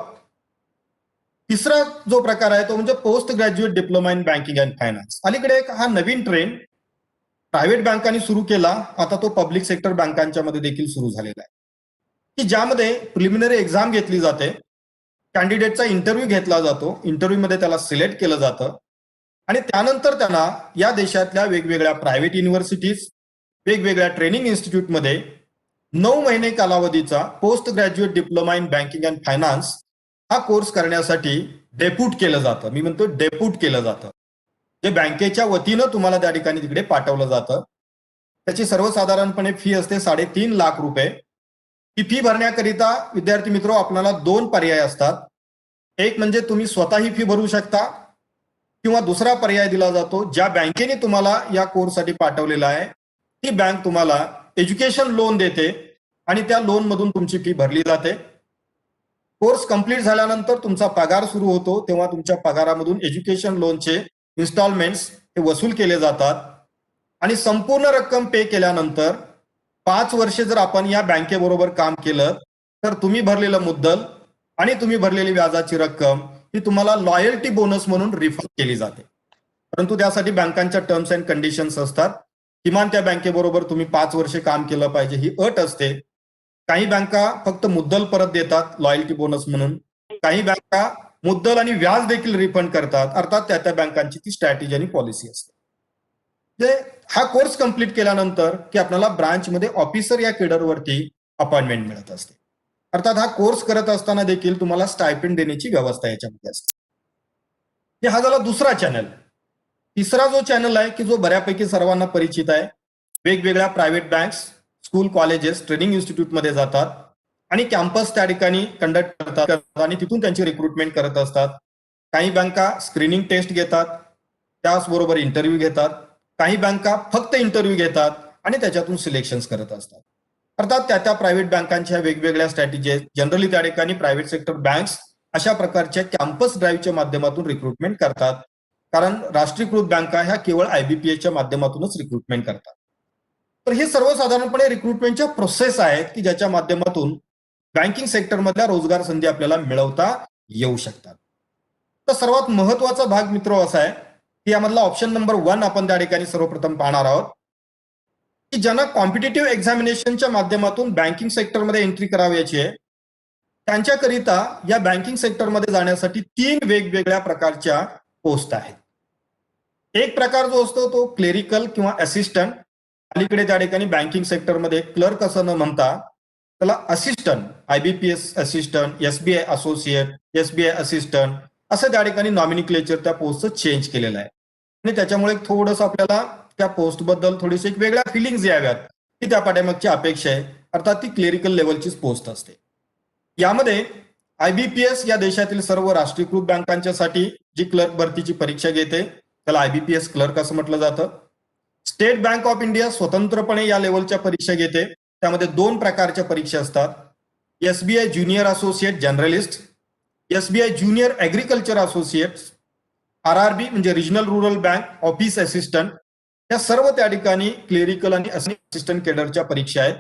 तिसरा जो प्रकार आहे तो म्हणजे post graduate diploma in banking and finance. अलीकडे हा नवीन ट्रेंड प्रायव्हेट बँकांनी सुरू केला, आता तो पब्लिक सेक्टर बँकांच्या मध्ये देखील सुरू झालेला आहे, की ज्यामध्ये प्रिलिमिनरी एक्झाम घेतली जाते, कॅन्डिडेटचा इंटरव्ह्यू घेतला जातो, इंटरव्ह्यू मध्ये त्याला सिलेक्ट केलं जातं आणि त्यानंतर त्यांना या देशातल्या वेगवेगळ्या प्रायव्हेट युनिव्हर्सिटीज, वेगवेगळ्या ट्रेनिंग इन्स्टिट्यूटमध्ये 9 महिने कालावधीचा post graduate diploma in banking and finance हा कोर्स करण्यासाठी डेप्यूट केलं जातं. मी म्हणतो डेप्यूट केलं जातं. जे बँकेच्या वतीनं तुम्हाला त्या ठिकाणी तिकडे पाठवलं जातं. त्याची सर्वसाधारणपणे फी असते 3.5 लाख रुपये. ही फी भरण्याकरिता विद्यार्थी मित्र आपल्याला 2 पर्याय असतात. एक म्हणजे तुम्ही स्वतः ही फी भरू शकता किंवा दुसरा पर्याय दिला जातो, ज्या बँकेने तुम्हाला या कोर्ससाठी पाठवलेला आहे ती बँक तुम्हाला एज्युकेशन लोन देते आणि त्या लोन मधून तुमची फी भरली जाते. कोर्स कंप्लीट झाल्यानंतर तुमचा पगार सुरू होतो, तेव्हा तुमच्या पगारामधून एज्युकेशन लोनचे इन्स्टॉलमेंट्स हे वसूल केले जातात आणि संपूर्ण रक्कम पे केल्यानंतर 5 वर्षे जर आपण या बँकेबरोबर काम केलं तर तुम्ही भरलेलं मुद्दल आणि तुम्ही भरलेली व्याजाची रक्कम ही तुम्हाला लॉयल्टी बोनस म्हणून रिफंड केली जाते. परंतु त्यासाठी बँकांच्या टर्म्स अँड कंडिशन्स असतात. किमान त्या बँकेबरोबर तुम्ही 5 वर्षे काम केलं पाहिजे ही अट असते. काही बँका फक्त मुद्दल परत देतात लॉयल्टी बोनस म्हणून, काही बँका मुद्दल आणि व्याज देखील रिफंड करतात. अर्थात त्या त्या बँकांची ती स्ट्रॅटेजी आणि पॉलिसी असते. हा कोर्स कंप्लीट केल्यानंतर की आपल्याला ब्रांचमध्ये ऑफिसर या केडरवरती अपॉइंटमेंट मिळत असते. अर्थात हा कोर्स करत असताना देखील तुम्हाला स्टायपेंड देण्याची व्यवस्था याच्यामध्ये असते. हा झाला दुसरा चॅनल. तिसरा जो चॅनल आहे की जो बऱ्यापैकी सर्वांना परिचित आहे, वेगवेगळ्या private banks, school, colleges, training इन्स्टिट्यूटमध्ये जातात आणि कॅम्पस त्या ठिकाणी कंडक्ट करतात आणि तिथून त्यांची रिक्रुटमेंट करत असतात. काही बँका स्क्रीनिंग टेस्ट घेतात, त्याचबरोबर इंटरव्ह्यू घेतात. काही बँका फक्त इंटरव्ह्यू घेतात आणि त्याच्यातून सिलेक्शन्स करत असतात. अर्थात त्या त्या प्रायव्हेट बँकांच्या वेगवेगळ्या स्ट्रॅटेजी, जनरली त्या ठिकाणी प्रायव्हेट सेक्टर बँक्स अशा प्रकारच्या कॅम्पस ड्राईव्हच्या माध्यमातून रिक्रुटमेंट करतात. कारण राष्ट्रीयकृत बँका ह्या केवळ IBPSच्या माध्यमातूनच रिक्रुटमेंट करतात. तर हे सर्वसाधारणपणे रिक्रुटमेंटच्या प्रोसेस आहेत की ज्याच्या माध्यमातून बँकिंग सेक्टरमधल्या रोजगार संधी आपल्याला मिळवता येऊ शकतात. तर सर्वात महत्वाचा भाग मित्र असा आहे की यामधला ऑप्शन नंबर 1 आपण त्या ठिकाणी सर्वप्रथम पाहणार आहोत की ज्यांना कॉम्पिटिटिव्ह एक्झामिनेशनच्या माध्यमातून बँकिंग सेक्टरमध्ये एंट्री करावयाची आहे त्यांच्याकरिता या बँकिंग सेक्टरमध्ये जाण्यासाठी 3 वेगवेगळ्या प्रकारच्या पोस्ट आहेत. एक प्रकार जो असतो तो क्लेरिकल किंवा असिस्टंट. अलीकडे त्या ठिकाणी बँकिंग सेक्टरमध्ये क्लर्क असं न म्हणता त्याला assistant, IBPS assistant, SBI associate, SBI assistant असं त्या ठिकाणी नॉमिनिक्लेचर त्या पोस्टचं चेंज केलेलं आहे. आणि त्याच्यामुळे थोडंसं आपल्याला त्या पोस्टबद्दल थोडीशी एक वेगळ्या फिलिंग्स याव्यात ही त्या पाठीमागची अपेक्षा आहे. अर्थात ती क्लेरिकल लेवलचीच पोस्ट असते. यामध्ये IBPS या देशातील सर्व राष्ट्रीयकृत बँकांच्यासाठी जी क्लर्क भरतीची परीक्षा घेते त्याला IBPS क्लर्क असं म्हटलं जातं. स्टेट बँक ऑफ इंडिया स्वतंत्रपणे या लेवलच्या परीक्षा घेते. त्यामध्ये 2 प्रकारच्या परीक्षा असतात. SBI junior associate generalist, SBI junior agriculture associate, RRB म्हणजे regional rural bank office assistant. या सर्व त्या ठिकाणी क्लेरिकल आणि असिस्टंट केडरच्या परीक्षा आहेत.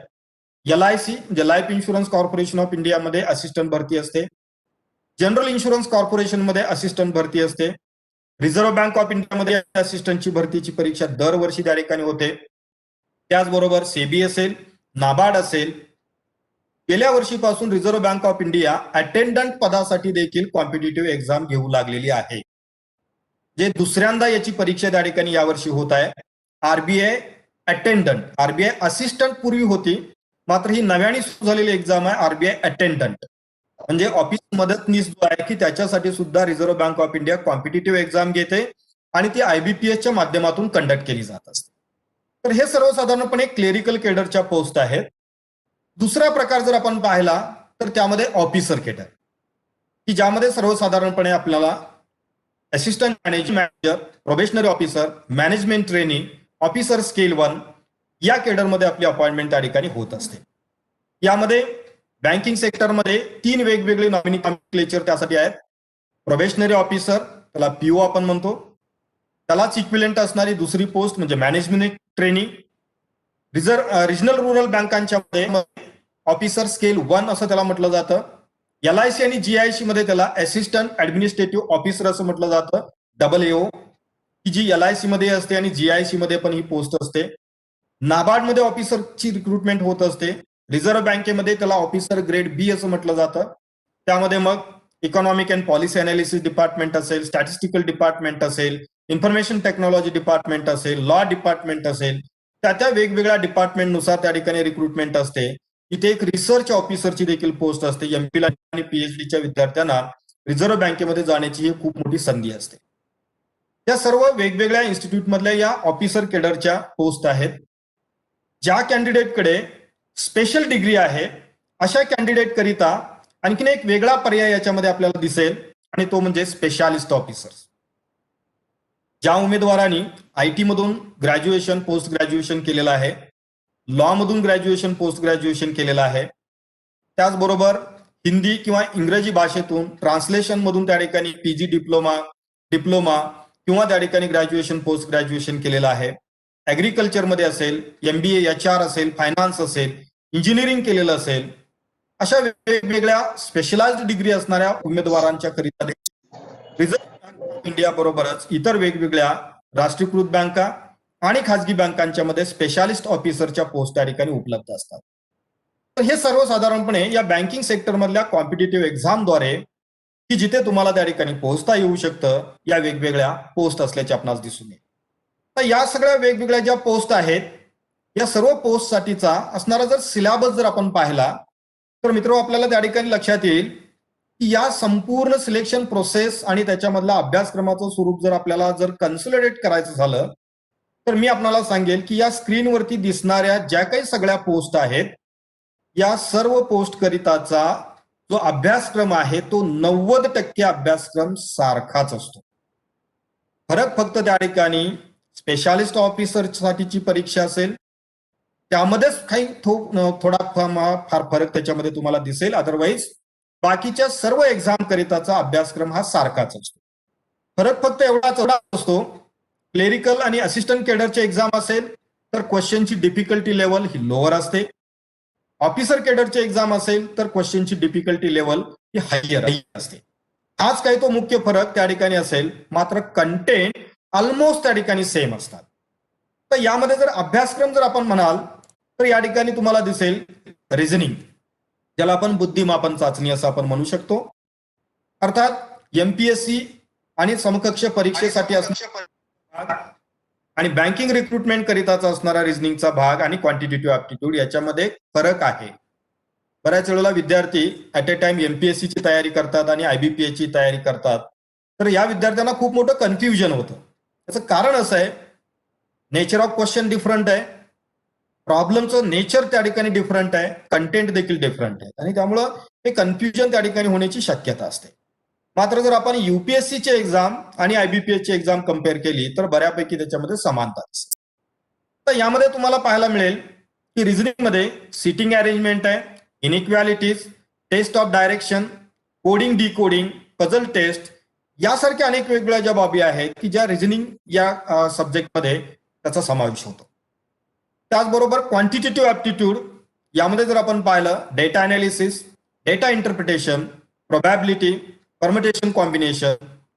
LIC म्हणजे लाईफ इन्शुरन्स कॉर्पोरेशन ऑफ इंडियामध्ये असिस्टंट भरती असते. जनरल इन्शुरन्स कॉर्पोरेशनमध्ये असिस्टंट भरती असते. रिझर्व्ह बँक ऑफ इंडियामध्ये असिस्टंटची भरतीची परीक्षा दरवर्षी त्या ठिकाणी होते. त्याचबरोबर सेबी असेल, नाबार्ड असेल. गेल्या वर्षीपासून reserve bank of India attendant पदासाठी देखील कॉम्पिटिटिव्ह एक्झाम घेऊ लागलेली आहे. जे दुसऱ्यांदा याची परीक्षा त्या ठिकाणी यावर्षी होत आहे. RBI अटेंडंट, RBI असिस्टंट पूर्वी होती, मात्र ही नव्याने सुरू झालेली एक्झाम आहे RBI अटेंडंट. म्हणजे ऑफिस मदतनीस जो आहे की त्याच्यासाठी सुद्धा reserve bank of India competitive exam घेते आणि ती IBPSच्या माध्यमातून कंडक्ट केली जात असते. तर हे सर्वसाधारणपणे क्लेरिकल केडरच्या पोस्ट आहेत. दुसरा प्रकार जर आपण पाहिला तर त्यामध्ये ऑफिसर केडर की ज्यामध्ये सर्वसाधारणपणे आपल्याला assistant manager, probationary officer, management training, officer scale 1 या केडरमध्ये आपली अपॉइंटमेंट त्या ठिकाणी होत असते. यामध्ये बँकिंग सेक्टरमध्ये 3 वेगवेगळे नॉमिनिक्लेचर त्यासाठी आहेत. प्रोबेशनरी ऑफिसर त्याला PO आपण म्हणतो. त्यालाच इक्विलेंट असणारी दुसरी पोस्ट म्हणजे मॅनेजमेंट ट्रेनिंग. रिजनल रुरल बँकांच्या मध्ये ऑफिसर स्केल 1 असं त्याला म्हटलं जातं. LIC आणि GIC मध्ये त्याला असिस्टंट ऍडमिनिस्ट्रेटिव्ह ऑफिसर असं म्हटलं जातं, AAO, की जी LIC मध्ये असते आणि GIC मध्ये पण ही पोस्ट असते. नाबार्ड मध्ये ऑफिसरची रिक्रुटमेंट होत असते. रिझर्व्ह बँकेमध्ये त्याला ऑफिसर ग्रेड B असं म्हटलं जातं. त्यामध्ये मग economic and policy analysis department असेल, स्टॅटिस्टिकल डिपार्टमेंट असेल, इन्फॉर्मेशन टेक्नॉलॉजी डिपार्टमेंट असेल, लॉ डिपार्टमेंट असेल, त्या वेगवेगळ्या डिपार्टमेंटनुसार त्या ठिकाणी रिक्रुटमेंट असते. इथे एक रिसर्च ऑफिसरची देखील पोस्ट असते. एमपीला आणि पीएचडीच्या विद्यार्थ्यांना रिझर्व्ह बँकेमध्ये जाण्याची ही खूप मोठी संधी असते. या सर्व वेगवेगळ्या इन्स्टिट्यूट मधल्या या ऑफिसर केडरच्या पोस्ट आहेत. ज्या कॅन्डिडेटकडे स्पेशल डिग्री आहे अशा कॅन्डिडेट करिता आणखीन एक वेगळा पर्याय याच्यामध्ये आपल्याला दिसेल आणि तो म्हणजे स्पेशालिस्ट ऑफिसर्स. ज्या उमेदवारांनी आयटी मधून ग्रॅज्युएशन पोस्ट ग्रॅज्युएशन केलेलं आहे, लॉ मधून ग्रॅज्युएशन पोस्ट ग्रॅज्युएशन केलेलं आहे, त्याचबरोबर हिंदी किंवा इंग्रजी भाषेतून ट्रान्सलेशन मधून त्या ठिकाणी पीजी डिप्लोमा किंवा त्या ठिकाणी ग्रॅज्युएशन पोस्ट ग्रॅज्युएशन केलेलं आहे, ऍग्रिकल्चरमध्ये असेल, एमबीए एचआर असेल, फायनान्स असेल, इंजिनिअरिंग केलेलं असेल, अशा वेगवेगळ्या स्पेशलाइज्ड डिग्री असणाऱ्या उमेदवारांच्या करिता रिझर्व्ह बँक ऑफ इंडिया बरोबरच इतर वेगवेगळ्या राष्ट्रीयकृत बँका आणि खाजगी बँकांच्या मध्ये स्पेशालिस्ट ऑफिसरच्या पोस्ट त्या ठिकाणी उपलब्ध असतात. तर हे सर्वसाधारणपणे या बँकिंग सेक्टरमधल्या कॉम्पिटेटिव्ह एक्झामद्वारे की जिथे तुम्हाला त्या ठिकाणी पोहोचता येऊ शकतं, या वेगवेगळ्या पोस्ट असल्याचे आपणास दिसून येईल. तर या सगळ्या वेगवेगळ्या ज्या पोस्ट आहेत, या सर्व पोस्टसाठीचा असणारा जर सिलेबस जर आपण पाहिला तर मित्र आपल्याला त्या ठिकाणी लक्षात येईल की या संपूर्ण सिलेक्शन प्रोसेस आणि त्याच्यामधल्या अभ्यासक्रमाचं स्वरूप जर आपल्याला जर कन्सोलिडेट करायचं झालं तर मी आपल्याला सांगेल की या स्क्रीनवरती दिसणाऱ्या ज्या काही सगळ्या पोस्ट आहेत, या सर्व पोस्ट करिताचा जो अभ्यासक्रम आहे तो 90% अभ्यासक्रम सारखाच असतो. फरक फक्त त्या ठिकाणी स्पेशालिस्ट ऑफिसर साठीची परीक्षा असेल त्यामध्येच काही थोडा फार फरक त्याच्यामध्ये तुम्हाला दिसेल. अदरवाईज बाकीच्या सर्व एक्झाम करिताचा अभ्यासक्रम हा सारखाच असतो. फरक फक्त एवढाच असतो, क्लेरिकल आणि असिस्टंट केडरचे एक्झाम असेल तर क्वेश्चनची डिफिकल्टी लेवल ही लोअर असते. ऑफिसर केडरचे एक्झाम असेल तर क्वेश्चनची डिफिकल्टी लेवल ही हायर असते. हाच काही तो मुख्य फरक त्या ठिकाणी असेल, मात्र कंटेंट ऑलमोस्ट त्या ठिकाणी सेम असतात. तर यामध्ये जर अभ्यासक्रम जर आपण म्हणाल तर या ठिकाणी तुम्हाला दिसेल रिझनिंग, ज्याला आपण बुद्धिमापन चाचणी असं आपण म्हणू शकतो. अर्थात एमपीएससी आणि समकक्ष परीक्षेसाठी असणारा आणि बँकिंग रिक्रुटमेंट करिताचा असणारा रिझनिंगचा भाग आणि क्वांटिटेटिव्ह ऍप्टिट्यूड याच्यामध्ये फरक आहे. बऱ्याच वेळेला विद्यार्थी ऍट ए टाइम एमपीएससी ची तयारी करतात आणि आयबीपीएस ची तयारी करतात, तर या विद्यार्थ्यांना खूप मोठं कन्फ्युजन होतं. त्याचं कारण असं आहे, नेचर ऑफ क्वेश्चन डिफरंट आहे, प्रॉब्लेमचं नेचर त्या ठिकाणी डिफरंट आहे, कंटेंट देखील डिफरंट आहे आणि त्यामुळं हे कन्फ्युजन त्या ठिकाणी होण्याची शक्यता असते. मात्र जर आपण युपीएससीची एक्झाम आणि आयबीपीएसची एक्झाम कम्पेअर केली तर बऱ्यापैकी त्याच्यामध्ये समानता असते. तर यामध्ये तुम्हाला पाहायला मिळेल की रिझनिंग मध्ये सिटिंग अरेंजमेंट आहे, inequalities, test of direction, coding decoding, puzzle test यासारख्या अनेक वेगवेगळ्या ज्या बाबी आहेत की ज्या रिझनिंग या सब्जेक्टमध्ये त्याचा समावेश होतो. त्याचबरोबर क्वांटिटेटिव्ह ऍप्टिट्यूड यामध्ये जर आपण पाहिलं data analysis, data interpretation, probability, permutation combination,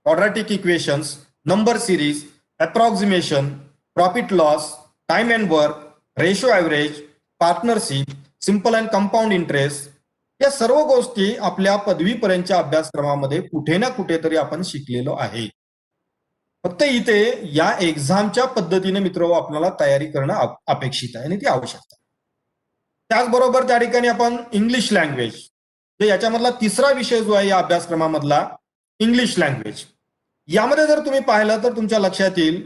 quadratic equations, number series, approximation, profit loss, time and work, ratio average, partnership, simple and compound interest या सर्व गोष्टी आपल्या पदवीपर्यंतच्या अभ्यासक्रमामध्ये कुठे ना कुठेतरी आपण शिकलेलो आहे. फक्त इथे या एक्झामच्या पद्धतीने मित्र आपल्याला तयारी करणं अपेक्षित आहे आणि ती आवश्यक आहे. त्याचबरोबर त्या ठिकाणी आपण इंग्लिश लँग्वेज, याच्यामधला तिसरा विषय जो आहे या अभ्यासक्रमामधला इंग्लिश लँग्वेज, यामध्ये जर तुम्ही पाहिलं तर तुमच्या लक्षात येईल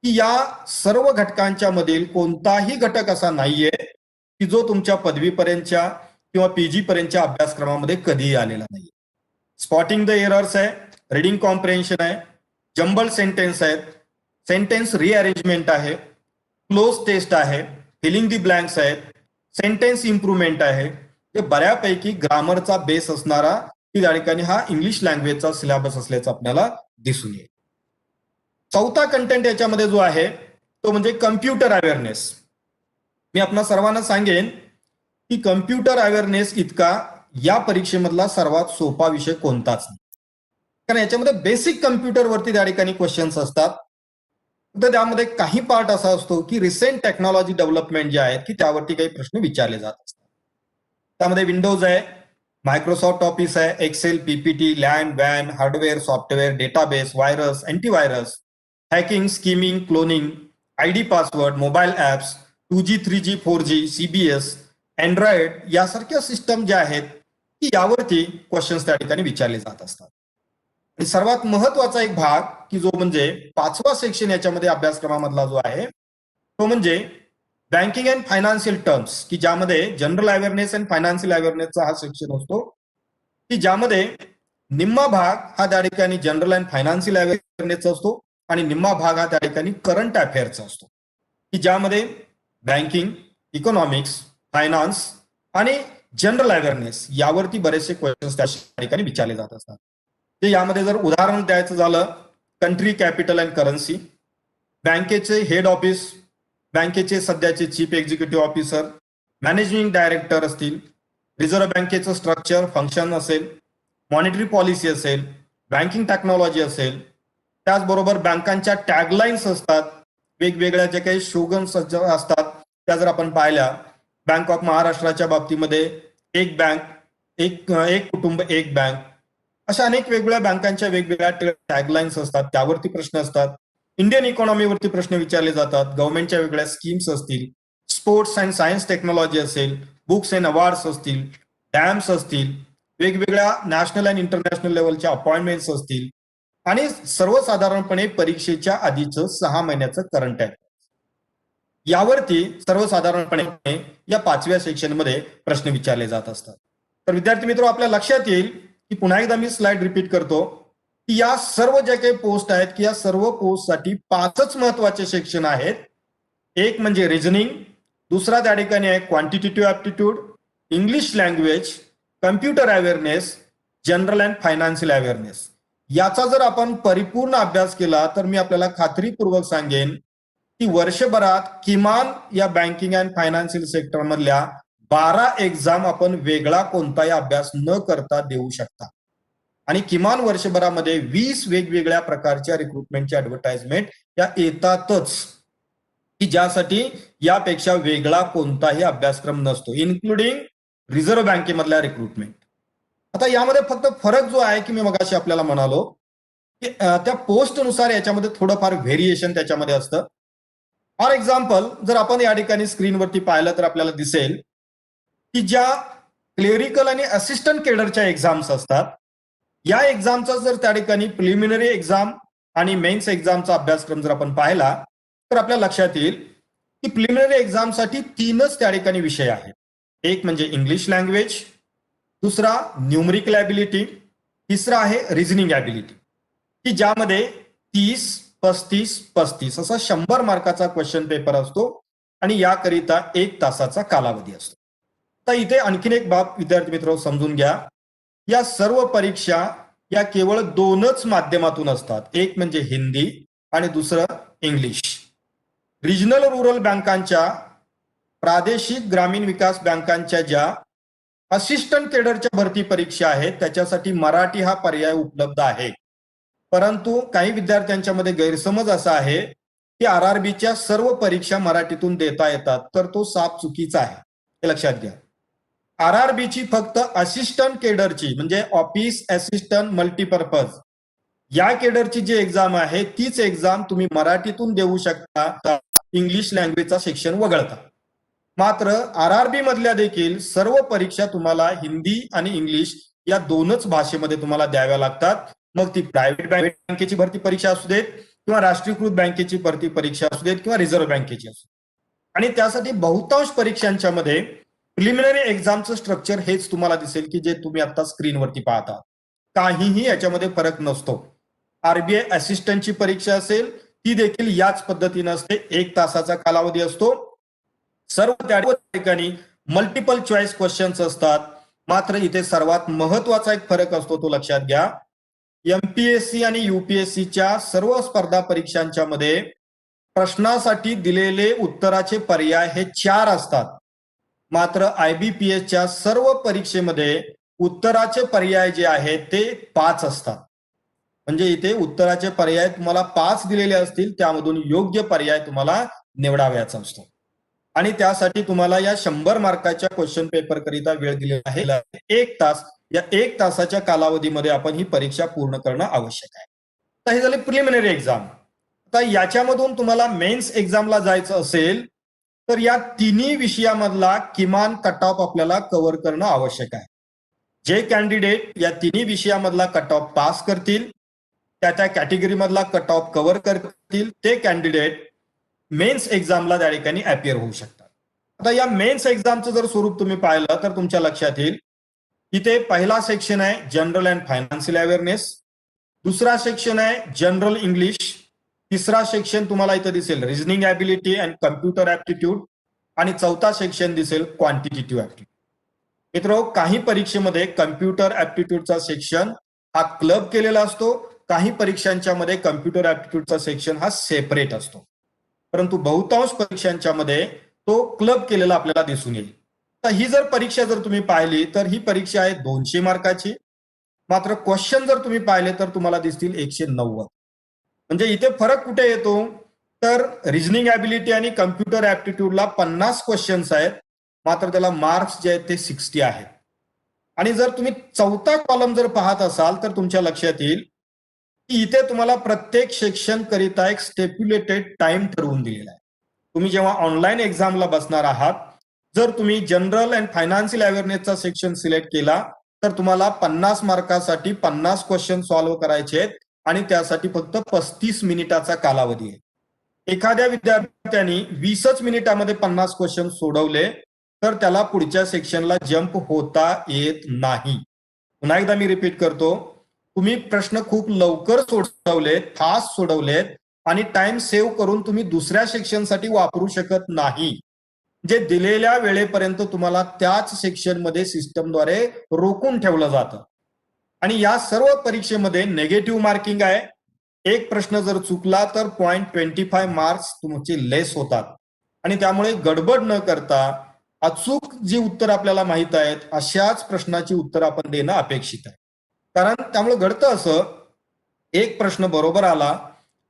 की या सर्व घटकांच्या मधील कोणताही घटक असा नाहीये की जो तुमच्या पदवीपर्यंतच्या किंवा पीजी पर्यंतच्या अभ्यासक्रमामध्ये कधीही आलेला नाही. स्पॉटिंग द एरर्स आहे, रिडिंग कॉम्प्रेन्शन आहे, जंबल सेंटेन्स आहेत, सेंटेन्स रिअरेंजमेंट आहे, क्लोज टेस्ट आहे, फिलिंग दी ब्लँक्स आहेत, सेंटेन्स इम्प्रुव्हमेंट आहे. हे बऱ्यापैकी ग्रामरचा बेस असणारा की त्या ठिकाणी हा इंग्लिश लँग्वेजचा सिलेबस असल्याचं आपल्याला दिसून येईल. चौथा कंटेंट याच्यामध्ये जो आहे तो म्हणजे कम्प्युटर अवेअरनेस. मी आपणा सर्वांना सांगेन की कम्प्युटर अवेअरनेस इतका या परीक्षेमधला सर्वात सोपा विषय कोणताच नाही, कारण याच्यामध्ये बेसिक कम्प्युटरवरती त्या ठिकाणी क्वेश्चन्स असतात. तर त्यामध्ये काही पार्ट असा असतो की रिसेंट टेक्नॉलॉजी डेव्हलपमेंट जे आहेत की त्यावरती काही प्रश्न विचारले जात असतात. त्यामध्ये विंडोज आहे, मायक्रोसॉफ्ट ऑफिस आहे, एक्सेल, पीपीटी, लॅन, वॅन, hardware, software, database, virus, antivirus, hacking, skimming, cloning, ID password, mobile apps, 2G, 3G, 4G, CBS, Android यासारख्या सिस्टम ज्या आहेत की यावरती क्वेश्चन्स त्या ठिकाणी विचारले जात असतात. आणि सर्वात महत्वाचा एक भाग की जो म्हणजे 5वा सेक्शन याच्यामध्ये अभ्यासक्रमामधला जो आहे तो म्हणजे बँकिंग अँड फायनान्शियल टर्म्स, की ज्यामध्ये जनरल अवेअरनेस अँड फायनान्शियल अवेअरनेसचा हा सेक्शन असतो की ज्यामध्ये निम्मा भाग हा त्या ठिकाणी जनरल अँड फायनान्शियल अवेअरनेसचा असतो आणि निम्मा भाग हा त्या ठिकाणी करंट अफेअरचा असतो, की ज्यामध्ये बँकिंग, इकॉनॉमिक्स, फायनान्स आणि जनरल अवेअरनेस यावरती बरेचसे क्वेश्चन्स त्या ठिकाणी विचारले जात असतात. ते यामध्ये जर उदाहरण द्यायचं झालं, कंट्री, कॅपिटल अँड करन्सी, बँकेचे हेड ऑफिस, बँकेचे सध्याचे chief executive officer, managing director असतील, रिझर्व्ह बँकेचं स्ट्रक्चर, फंक्शन असेल, मॉनिटरी पॉलिसी असेल, बँकिंग टेक्नॉलॉजी असेल, त्याचबरोबर बँकांच्या टॅगलाईन्स असतात, वेगवेगळ्या जे काही स्लोगन्स असतात त्या जर आपण पाहिल्या, बँक ऑफ महाराष्ट्राच्या बाबतीमध्ये एक बँक, एक कुटुंब, एक बँक, अशा अनेक वेगवेगळ्या बँकांच्या वेगवेगळ्या टॅगलाईन्स असतात, त्यावरती प्रश्न असतात. इंडियन इकॉनॉमीवरती प्रश्न विचारले जातात, गव्हर्नमेंटच्या वेगळ्या स्कीम्स असतील, स्पोर्ट्स अँड सायन्स टेक्नॉलॉजी असेल, बुक्स अँड अवॉर्ड्स असतील, डॅम्स असतील, वेगवेगळ्या नॅशनल अँड इंटरनॅशनल लेवलच्या अपॉइंटमेंट्स असतील आणि सर्वसाधारणपणे परीक्षेच्या आधीचं 6 महिन्याचं करंट अफेअर्स यावरती सर्वसाधारणपणे या 5व्या सेक्शनमध्ये प्रश्न विचारले जात असतात. तर विद्यार्थी मित्र, आपल्या लक्षात येईल की पुन्हा एकदा मी स्लाइड रिपीट करतो की या सर्व ज्या काही पोस्ट आहेत की या सर्व पोस्टसाठी 5च महत्वाचे सेक्शन आहेत. एक म्हणजे रिझनिंग, दुसरा त्या ठिकाणी आहे quantitative aptitude, English language, computer awareness, general and financial awareness. याचा जर आपण परिपूर्ण अभ्यास केला तर मी आपल्याला खात्रीपूर्वक सांगेन की वर्षभरात किमान या बँकिंग अँड फायनान्शियल सेक्टर मधल्या 12 एक्झाम आपण वेगळा कोणताही अभ्यास न करता देऊ शकता आणि किमान वर्षभरामध्ये 20 वेगवेगळ्या प्रकारच्या रिक्रुटमेंटच्या ऍडव्हर्टाइजमेंट या येतातच की ज्यासाठी यापेक्षा वेगळा कोणताही अभ्यासक्रम नसतो, इन्क्लुडिंग रिझर्व्ह बँकेमधल्या रिक्रुटमेंट. आता यामध्ये फक्त फरक जो आहे की मी मगाशी आपल्याला म्हणालो की त्या पोस्टनुसार याच्यामध्ये थोडंफार व्हेरिएशन त्याच्यामध्ये असतं. फॉर एक्झाम्पल, जर आपण या ठिकाणी स्क्रीनवरती पाहिलं तर आपल्याला दिसेल की ज्या क्लेरिकल आणि असिस्टंट केडरच्या एक्झाम्स असतात, या एक्झामचा जर त्या ठिकाणी प्रिलिमिनरी एक्झाम आणि मेन्स एक्झामचा अभ्यासक्रम जर आपण पाहिला तर आपल्या लक्षात येईल की प्रिलिमिनरी एक्झामसाठी 3च त्या ठिकाणी विषय आहेत. एक म्हणजे इंग्लिश लँग्वेज, दुसरा न्यूमरिकल ॲबिलिटी, तिसरा आहे रिझनिंग ॲबिलिटी, की ज्यामध्ये 30, 35, 35 असा 100 मार्काचा क्वेश्चन पेपर असतो आणि याकरिता 1 तासाचा कालावधी असतो. तर इथे आणखीन एक बाब विद्यार्थी मित्र समजून घ्या, या सर्व परीक्षा या केवळ 2च माध्यमातून असतात, एक म्हणजे हिंदी आणि दुसरं इंग्लिश. रिजनल रुरल बँकांच्या, प्रादेशिक ग्रामीण विकास बँकांच्या ज्या असिस्टंट केडरच्या भरती परीक्षा आहेत त्याच्यासाठी मराठी हा पर्याय उपलब्ध आहे. परंतु काही विद्यार्थ्यांच्या मध्ये गैरसमज असा आहे की RRBच्या सर्व परीक्षा मराठीतून देता येतात, तर तो साफ चुकीचा आहे, हे लक्षात घ्या. RRBची फक्त असिस्टंट केडरची म्हणजे ऑफिस असिस्टंट मल्टीपर्पज या केडरची जी एक्झाम आहे तीच एक्झाम तुम्ही मराठीतून देऊ शकता, इंग्लिश लँग्वेजचा सेक्शन वगळता. मात्र RRB मधल्या देखील सर्व परीक्षा तुम्हाला हिंदी आणि इंग्लिश या 2च भाषेमध्ये तुम्हाला द्याव्या लागतात. मग ती प्रायव्हेट बँकेची भरती परीक्षा असू देत किंवा राष्ट्रीयकृत बँकेची भरती परीक्षा असू देत किंवा रिझर्व्ह बँकेची असू देत. आणि त्यासाठी बहुतांश परीक्षांच्या मध्ये प्रिलिमिनरी एक्झामचं स्ट्रक्चर हेच तुम्हाला दिसेल की जे तुम्ही आता स्क्रीनवरती पाहता. काहीही याच्यामध्ये फरक नसतो. RBI असिस्टंटची परीक्षा असेल ती देखील याच पद्धतीने असते, 1 तासाचा कालावधी असतो. सर्व त्या ठिकाणी मल्टिपल चॉईस क्वेश्चन्स असतात. मात्र इथे सर्वात महत्वाचा एक फरक असतो, तो लक्षात घ्या. MPSC आणि UPSCच्या सर्व स्पर्धा परीक्षांच्या मध्ये प्रश्नासाठी दिलेले उत्तराचे पर्याय हे 4 असतात. मात्र IBPSच्या सर्व परीक्षेमध्ये उत्तराचे पर्याय जे आहेत ते 5 असतात. म्हणजे इथे उत्तराचे पर्याय तुम्हाला 5 दिलेले असतील, त्यामधून योग्य पर्याय तुम्हाला निवडावयाचा असतो आणि त्यासाठी तुम्हाला या 100 मार्काच्या क्वेश्चन पेपर करिता वेळ दिलेला आहे 1 तास. या 1 तासाच्या कालावधीमध्ये आपण ही परीक्षा पूर्ण करणं आवश्यक आहे. तर हे झाले प्रिलिमिनरी एक्झाम. आता याच्यामधून तुम्हाला मेन्स एक्झामला जायचं असेल तर या तिन्ही विषयामधला किमान कट ऑफ आपल्याला कव्हर करणं आवश्यक आहे. जे कॅन्डिडेट या तिन्ही विषयामधला कट ऑफ पास करतील, त्या कॅटेगरीमधला कट ऑफ कव्हर करतील, ते कॅन्डिडेट मेन्स एक्झामला त्या ठिकाणी अपियर होऊ शकतात. आता या मेन्स एक्झामचं जर स्वरूप तुम्ही पाहिलं तर तुमच्या लक्षात येईल, इथे पहिला सेक्शन आहे जनरल अँड फायनान्शियल अवेअरनेस, दुसरा सेक्शन आहे जनरल इंग्लिश, तिसरा सेक्शन तुम्हाला इथं दिसेल reasoning ability and computer aptitude, आणि चौथा सेक्शन दिसेल क्वांटिटेटिव्ह ॲप्टिट्यूड. मित्र, काही परीक्षेमध्ये कम्प्युटर ॲप्टिट्यूडचा सेक्शन हा क्लब केलेला असतो, काही परीक्षांच्या मध्ये कम्प्युटर ॲप्टिट्यूडचा सेक्शन हा सेपरेट असतो, परंतु बहुतांश परीक्षांच्या मध्ये तो क्लब केलेला आपल्याला दिसून येईल. तर ही जर परीक्षा जर तुम्ही पाहिली तर ही परीक्षा आहे 200 मार्काची, मात्र क्वेश्चन जर तुम्ही पाहिले तर तुम्हाला दिसतील 190. म्हणजे इथे फरक कुठे येतो तर रिझनिंग ॲबिलिटी आणि कम्प्युटर ॲप्टिट्यूडला 50 क्वेश्चन्स आहेत, मात्र त्याला मार्क्स जे आहेत ते 60 आहेत. आणि जर तुम्ही चौथा कॉलम जर पाहत असाल तर तुमच्या लक्षात येईल की इथे तुम्हाला प्रत्येक सेक्शन करिता एक स्टेप्युलेटेड टाइम ठरवून दिलेला आहे. तुम्ही जेव्हा ऑनलाईन एक्झामला बसणार आहात, जर तुम्ही जनरल अँड फायनान्शियल अवेअरनेसचा सेक्शन सिलेक्ट केला तर तुम्हाला 50 मार्कासाठी 50 क्वेश्चन सॉल्व्ह करायचे आहेत आणि त्यासाठी फक्त 35 मिनिटाचा कालावधी आहे. एखाद्या विद्यार्थ्यांनी 20च मिनिटामध्ये 50 क्वेश्चन सोडवले तर त्याला पुढच्या सेक्शनला जम्प होता येत नाही. पुन्हा एकदा मी रिपीट करतो, तुम्ही प्रश्न खूप लवकर सोडवलेत, फास्ट सोडवलेत आणि टाइम सेव्ह करून तुम्ही दुसऱ्या सेक्शनसाठी वापरू शकत नाही. जे दिलेल्या वेळेपर्यंत तुम्हाला त्याच सेक्शनमध्ये सिस्टमद्वारे रोखून ठेवलं जातं. आणि या सर्व परीक्षेमध्ये नेगेटिव्ह मार्किंग आहे. एक प्रश्न जर चुकला तर 0.25 मार्क्स तुमचे लेस होतात. आणि त्यामुळे गडबड न करता अचूक जी उत्तर आपल्याला माहित आहेत अशाच प्रश्नाची उत्तर आपण देणं अपेक्षित आहे. कारण त्यामुळे घडतं असं, एक प्रश्न बरोबर आला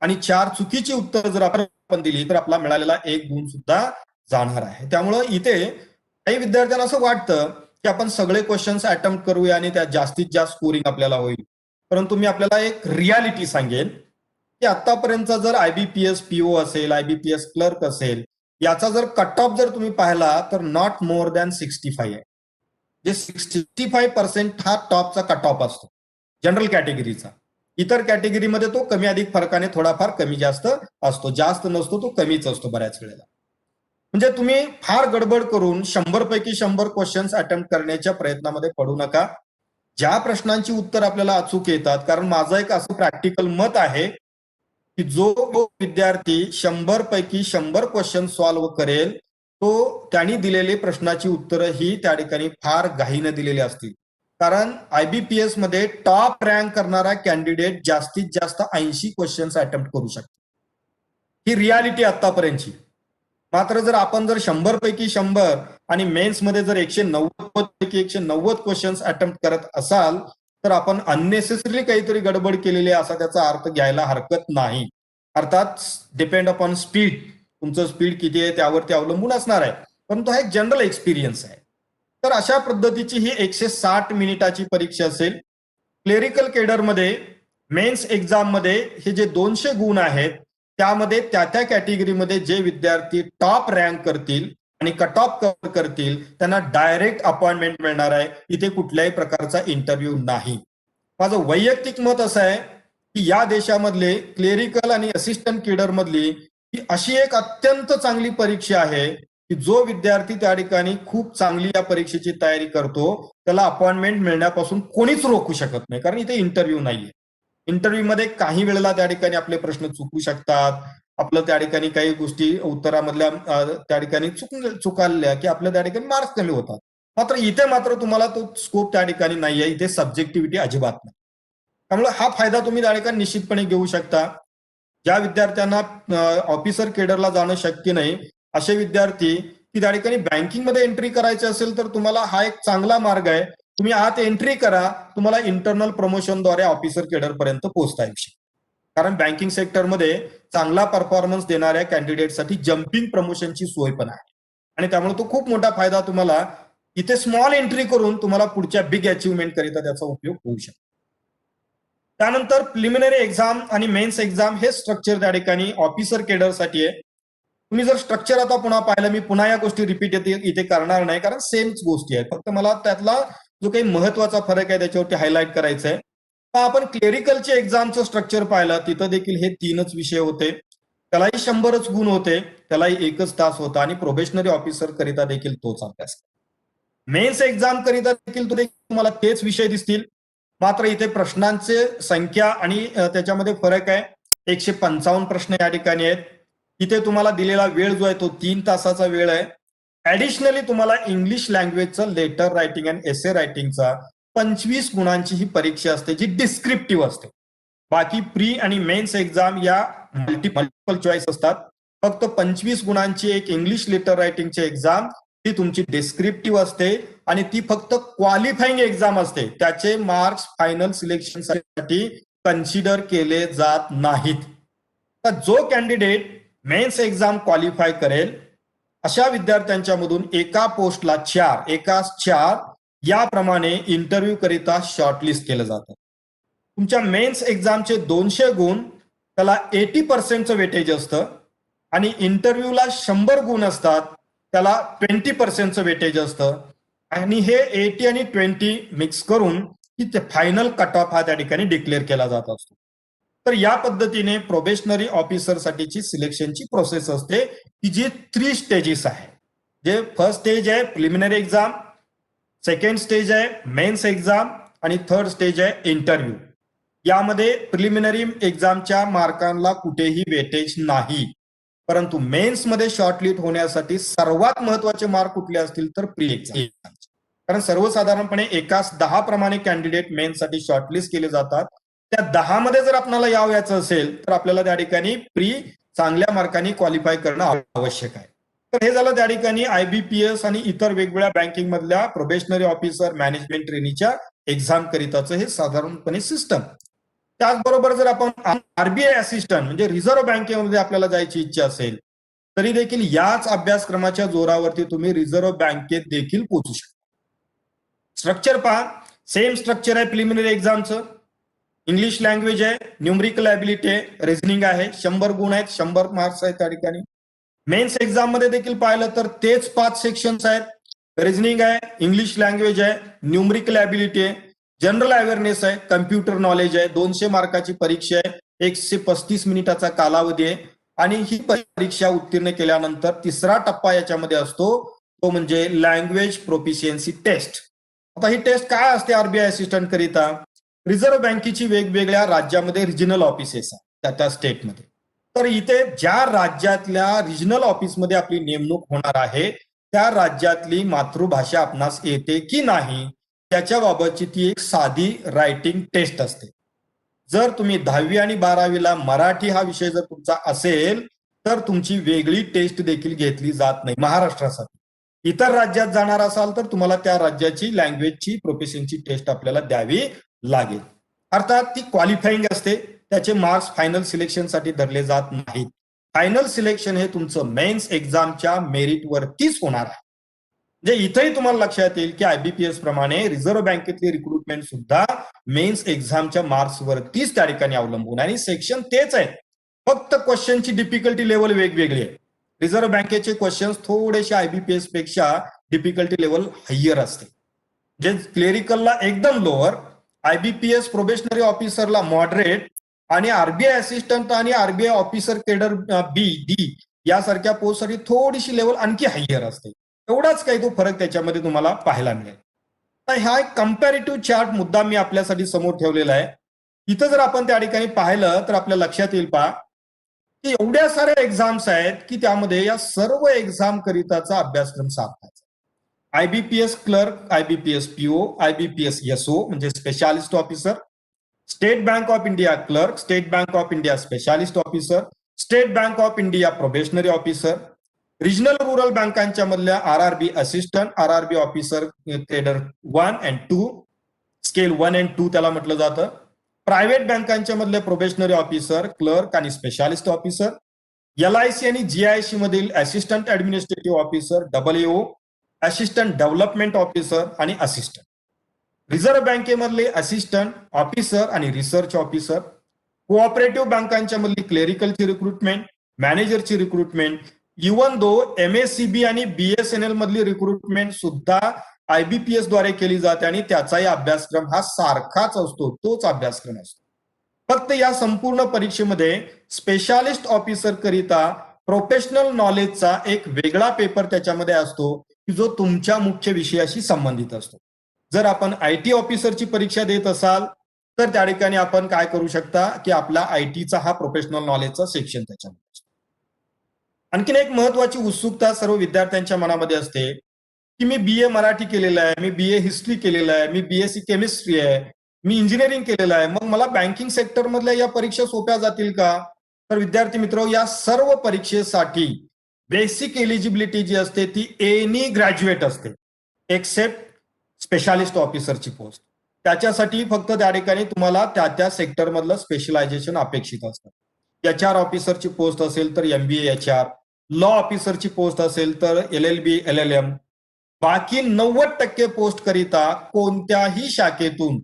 आणि 4 चुकीची उत्तर जर आपण दिली तर आपला मिळालेला 1 गुण सुद्धा जाणार आहे. त्यामुळं इथे काही विद्यार्थ्यांना असं वाटतं की आपण सगळे क्वेश्चन्स अटेम्प्ट करूया आणि त्यात जास्तीत जास्त स्कोरिंग आपल्याला होईल. परंतु मी आपल्याला एक रियालिटी सांगेन की आतापर्यंतचा जर IBPS PO असेल, IBPS क्लर्क असेल, याचा जर कट ऑफ जर तुम्ही पाहिला तर नॉट मोर दॅन 65 आहे. जे 65% हा टॉपचा कट ऑफ असतो जनरल कॅटेगरीचा. इतर कॅटेगरीमध्ये तो कमी अधिक फरकाने थोडाफार कमी जास्त असतो, जास्त नसतो, तो कमीच असतो बऱ्याच वेळेला. म्हणजे तुम्ही फार गडबड करून 100 पैकी 100 क्वेश्चन्स अटेम्प्ट करण्याच्या प्रयत्नामध्ये पडू नका. ज्या प्रश्नांची उत्तर आपल्याला अचूक येतात, कारण माझं एक असं प्रॅक्टिकल मत आहे की जो विद्यार्थी 100 पैकी 100 क्वेश्चन सॉल्व्ह करेल तो त्यांनी दिलेली प्रश्नाची उत्तरं ही त्या ठिकाणी फार घाईने दिलेली असतील. कारण IBPS मध्ये टॉप रँक करणारा कॅन्डिडेट जास्तीत जास्त 80 क्वेश्चन्स अटेम्प्ट करू शकतो. ही रियालिटी आतापर्यंतची. मात्र जर आपण जर 100 पैकी 100 आणि मेन्स मध्ये जर 190 पैकी 190 क्वेश्चन्स अटेम्प्ट करत असाल तर आपण अननेसेसरी काहीतरी गडबड केलेली आहे असा त्याचा अर्थ घ्यायला हरकत नाही. अर्थात डिपेंड अपॉन स्पीड, तुमचं स्पीड किती आहे त्यावरती अवलंबून असणार आहे, परंतु हा एक जनरल एक्सपिरियन्स आहे. तर अशा पद्धतीची ही 160 मिनिटाची परीक्षा असेल. क्लेरिकल केडरमध्ये मेन्स एक्झाम मध्ये हे जे 200 गुण आहेत त्यामध्ये त्या कॅटेगरीमध्ये जे विद्यार्थी टॉप रँक करतील आणि कट ऑफ कव्हर करतील त्यांना डायरेक्ट अपॉइंटमेंट मिळणार आहे. इथे कुठल्याही प्रकारचा इंटरव्ह्यू नाही. माझं वैयक्तिक मत असं आहे की या देशामधले क्लेरिकल आणि असिस्टंट केडर मधली ही अशी एक अत्यंत चांगली परीक्षा आहे की जो विद्यार्थी त्या ठिकाणी खूप चांगली या परीक्षेची तयारी करतो त्याला अपॉइंटमेंट मिळण्यापासून कोणीच रोखू शकत नाही, कारण इथे इंटरव्ह्यू नाहीये. इंटरव्ह्यू मध्ये काही वेळेला त्या ठिकाणी आपले प्रश्न चुकू शकतात, आपलं त्या ठिकाणी काही गोष्टी उत्तरामधल्या त्या ठिकाणी चुकाल्या की आपल्या त्या ठिकाणी मार्क्स कमी होतात. मात्र इथे मात्र तुम्हाला तो स्कोप त्या ठिकाणी नाहीये, इथे सब्जेक्टिव्हिटी अजिबात नाही. त्यामुळे हा फायदा तुम्ही त्या ठिकाणी निश्चितपणे घेऊ शकता. ज्या विद्यार्थ्यांना ऑफिसर केडरला जाणं शक्य नाही असे विद्यार्थी की त्या ठिकाणी बँकिंग मध्ये एंट्री करायची असेल तर तुम्हाला हा एक चांगला मार्ग आहे. तुम्ही आत एंट्री करा, तुम्हाला इंटरनल प्रमोशनद्वारे ऑफिसर केडर पर्यंत पोहोचता येईल. कारण बँकिंग सेक्टरमध्ये चांगला परफॉर्मन्स देणाऱ्या कॅन्डिडेटसाठी जम्पिंग प्रमोशनची सोय पण आहे आणि त्यामुळे तो खूप मोठा फायदा तुम्हाला इथे स्मॉल एंट्री करून तुम्हाला पुढच्या बिग अचिव्हमेंट करिता त्याचा उपयोग होऊ शकतो. त्यानंतर प्रिलिमिनरी एक्झाम आणि मेन्स एक्झाम हे स्ट्रक्चर त्या ठिकाणी ऑफिसर केडरसाठी आहे. तुम्ही जर स्ट्रक्चर आता पुन्हा पाहिलं, मी पुन्हा या गोष्टी रिपीट इथे करणार नाही, कारण सेमच गोष्टी आहेत. फक्त मला त्यातला जो काही महत्वाचा फरक आहे त्याच्यावरती हायलाईट करायचा आहे. आपण क्लेरिकलचे एक्झामचं स्ट्रक्चर पाहिलं, तिथं देखील हे 3च विषय होते. त्यालाही 100च गुण होते, त्यालाही 1च तास होता आणि प्रोबेशनरी ऑफिसर करिता देखील तोच अभ्यास. मेन्स एक्झाम करिता देखील तुम्हाला तेच विषय दिसतील, मात्र इथे प्रश्नांचे संख्या आणि त्याच्यामध्ये फरक आहे. 155 प्रश्न या ठिकाणी आहेत. इथे तुम्हाला दिलेला वेळ जो आहे तो 3 तासाचा वेळ आहे. ऍडिशनली तुम्हाला इंग्लिश लँग्वेजचं लेटर रायटिंग आणि एसे रायटिंगचा 25 गुणांची ही परीक्षा असते, जी डिस्क्रिप्टिव्ह असते. बाकी प्री आणि मेन्स एक्झाम या मल्टिपल चॉईस असतात. फक्त 25 गुणांची एक इंग्लिश लेटर रायटिंगची एक्झाम ती तुमची डिस्क्रिप्टिव्ह असते आणि ती फक्त क्वालिफाईंग एक्झाम असते. त्याचे मार्क्स फायनल सिलेक्शनसाठी कन्सिडर केले जात नाहीत. तर जो कॅन्डिडेट मेन्स एक्झाम क्वालिफाय करेल अशा विद्यार्थ्यांच्या मधून एका पोस्टला 4 याप्रमाणे इंटरव्ह्यू करिता शॉर्टलिस्ट केलं जातं. तुमच्या मेन्स एक्झामचे 200 गुण त्याला 80% वेटेज असतं आणि इंटरव्ह्यूला 100 गुण असतात, त्याला 20% वेटेज असतं आणि हे 80 आणि 20 मिक्स करून ते फायनल कट ऑफ हा त्या ठिकाणी डिक्लेअर केला जात असतो. तर या पद्धतीने प्रोबेशनरी ऑफिसर साठीची सिलेक्शनची प्रोसेस असते, की जी 3 स्टेजेस आहे. जे फर्स्ट स्टेज आहे प्रिलिमिनरी एक्झाम, सेकंड स्टेज आहे मेन्स एक्झाम आणि थर्ड स्टेज आहे इंटरव्ह्यू. यामध्ये प्रिलिमिनरी एक्झामच्या मार्कांना कुठेही वेटेज नाही, परंतु मेन्स मध्ये शॉर्टलिस्ट होण्यासाठी सर्वात महत्वाचे मार्क कुठले असतील तर प्री एक्झाम. कारण सर्वसाधारणपणे एकास 10 प्रमाणे कॅन्डिडेट मेन्ससाठी शॉर्टलिस्ट केले जातात. त्या 10 मध्ये जर आपल्याला यायचं असेल तर आपल्याला त्या ठिकाणी प्री चांगल्या मार्कांनी क्वालिफाय करणं आवश्यक आहे. तर हे झालं त्या ठिकाणी IBPS आणि इतर वेगवेगळ्या बँकिंग मधल्या प्रोबेशनरी ऑफिसर मॅनेजमेंट ट्रेनीच्या एक्झाम करिताचं हे साधारणपणे सिस्टम. त्याचबरोबर जर आपण RBI असिस्टंट म्हणजे रिझर्व्ह बँकेमध्ये आपल्याला जायची इच्छा असेल तरी देखील याच अभ्यासक्रमाच्या जोरावरती तुम्ही रिझर्व्ह बँकेत देखील पोहोचू शकता. स्ट्रक्चर पहा, सेम स्ट्रक्चर आहे प्रिलिमिनरी एक्झामचं. इंग्लिश लँग्वेज आहे, न्यूमरिकल ॲबिलिटी आहे, रिझनिंग आहे, 100 गुण आहेत, 100 मार्क्स आहेत त्या ठिकाणी. मेन्स एक्झाम मध्ये देखील पाहिलं तर तेच 5 सेक्शन्स आहेत. रिझनिंग आहे, इंग्लिश लँग्वेज आहे, न्यूमरिकल ॲबिलिटी आहे, जनरल अवेअरनेस आहे, कम्प्युटर नॉलेज आहे. 200 मार्काची परीक्षा आहे, 135 मिनिटाचा कालावधी आहे आणि ही परीक्षा उत्तीर्ण केल्यानंतर तिसरा टप्पा याच्यामध्ये असतो, तो म्हणजे लँग्वेज प्रोफिशियन्सी टेस्ट. आता ही टेस्ट काय असते RBI असिस्टंट करिता? रिझर्व्ह बँकेची वेगवेगळ्या राज्यामध्ये रिजनल ऑफिसेस आहेत त्या स्टेटमध्ये. तर इथे ज्या राज्यातल्या रिजनल ऑफिसमध्ये आपली नेमणूक होणार आहे त्या राज्यातली मातृभाषा आपणास येते की नाही त्याच्याबाबतची ती एक साधी रायटिंग टेस्ट असते. जर तुम्ही 10वी आणि 12वीला मराठी हा विषय जर तुमचा असेल तर तुमची वेगळी टेस्ट देखील घेतली जात नाही महाराष्ट्रासाठी. इतर राज्यात जाणार असाल तर तुम्हाला त्या राज्याची लँग्वेजची प्रोफिशियन्सी टेस्ट आपल्याला द्यावी लागेल. अर्थात ती क्वालिफाईंग असते, त्याचे मार्क्स फायनल सिलेक्शनसाठी धरले जात नाहीत. फायनल सिलेक्शन हे तुमचं मेन्स एक्झामच्या मेरिटवरतीच होणार आहे. म्हणजे इथेही तुम्हाला लक्षात येईल की IBPS प्रमाणे रिझर्व्ह बँकेतली रिक्रुटमेंट सुद्धा मेन्स एक्झामच्या मार्क्सवरतीच त्या ठिकाणी अवलंबून आणि सेक्शन तेच आहे, फक्त क्वेश्चनची डिफिकल्टी लेवल वेगवेगळी आहे. रिझर्व्ह बँकेचे क्वेश्चन्स थोडेसे IBPS पेक्षा डिफिकल्टी लेवल हायर असते. जे क्लेरिकलला एकदम लोअर, IBPS प्रोबेशनरी ऑफिसरला मॉडरेट आणि RBI असिस्टंट आणि RBI ऑफिसर केडर D यासारख्या पोस्टसाठी थोडीशी लेवल आणखी हायर असते. एवढाच काही तो फरक त्याच्यामध्ये तुम्हाला पाहायला मिळेल. तर हा एक कम्पॅरेटिव्ह चार्ट मुद्दा मी आपल्यासाठी समोर ठेवलेला आहे. इथं जर आपण त्या ठिकाणी पाहिलं तर आपल्या लक्षात येईल पहा की एवढ्या साऱ्या एक्झाम्स आहेत की त्यामध्ये या सर्व एक्झाम करिताचा अभ्यासक्रम सारखाच. IBPS clerk, IBPS PO, IBPS SO म्हणजे specialist officer, state bank of India clerk, state bank of India specialist officer, state bank of India probationary officer, regional rural बँकांच्या मधल्या RRB assistant, RRB officer cadre 1 and 2, scale 1 and 2 त्याला म्हटलं जातं. प्रायव्हेट बँकांच्या मधले प्रोबेशनरी ऑफिसर, क्लर्क आणि स्पेशालिस्ट ऑफिसर, LIC आणि GIC मधील assistant administrative officer, AAO, assistant development officer आणि असिस्टंट. रिझर्व्ह बँकेमधले असिस्टंट ऑफिसर आणि रिसर्च ऑफिसर, कोऑपरेटिव्ह बँकांच्या मधली क्लेरिकलची रिक्रुटमेंट, मॅनेजरची रिक्रुटमेंट, इवन दो MSCB आणि BSNL मधली रिक्रुटमेंट सुद्धा IBPS द्वारे केली जाते आणि त्याचाही अभ्यासक्रम हा सारखाच असतो, तोच अभ्यासक्रम असतो. फक्त या संपूर्ण परीक्षेमध्ये स्पेशालिस्ट ऑफिसर करिता प्रोफेशनल नॉलेजचा एक वेगळा पेपर त्याच्यामध्ये असतो की जो तुमच्या मुख्य विषयाशी संबंधित असतो. जर आपण IT ऑफिसरची परीक्षा देत असाल तर त्या ठिकाणी आपण काय करू शकता की आपला ITचा हा प्रोफेशनल नॉलेजचा सेक्शन त्याच्यामध्ये असतो. आणखीन एक महत्वाची उत्सुकता सर्व विद्यार्थ्यांच्या मनामध्ये असते की मी BA मराठी केलेलं आहे, मी BA हिस्ट्री केलेलं आहे, मी BSc केमिस्ट्री आहे, मी इंजिनिअरिंग केलेलं आहे, मग मला बँकिंग सेक्टर मधल्या या परीक्षा सोप्या जातील का? तर विद्यार्थी मित्र, या सर्व परीक्षेसाठी बेसिक एलिजिबिलिटी जी असते ती एनी ग्रॅज्युएट असते एक्सेप्ट स्पेशालिस्ट ऑफिसरची पोस्ट. त्याच्यासाठी फक्त त्या ठिकाणी तुम्हाला त्या सेक्टर मधलं स्पेशलायझेशन अपेक्षित असतं. HR ऑफिसरची पोस्ट असेल तर MBA HR, लॉ ऑफिसरची पोस्ट असेल तर LLB LLM. बाकी 90% पोस्ट करिता कोणत्याही शाखेतून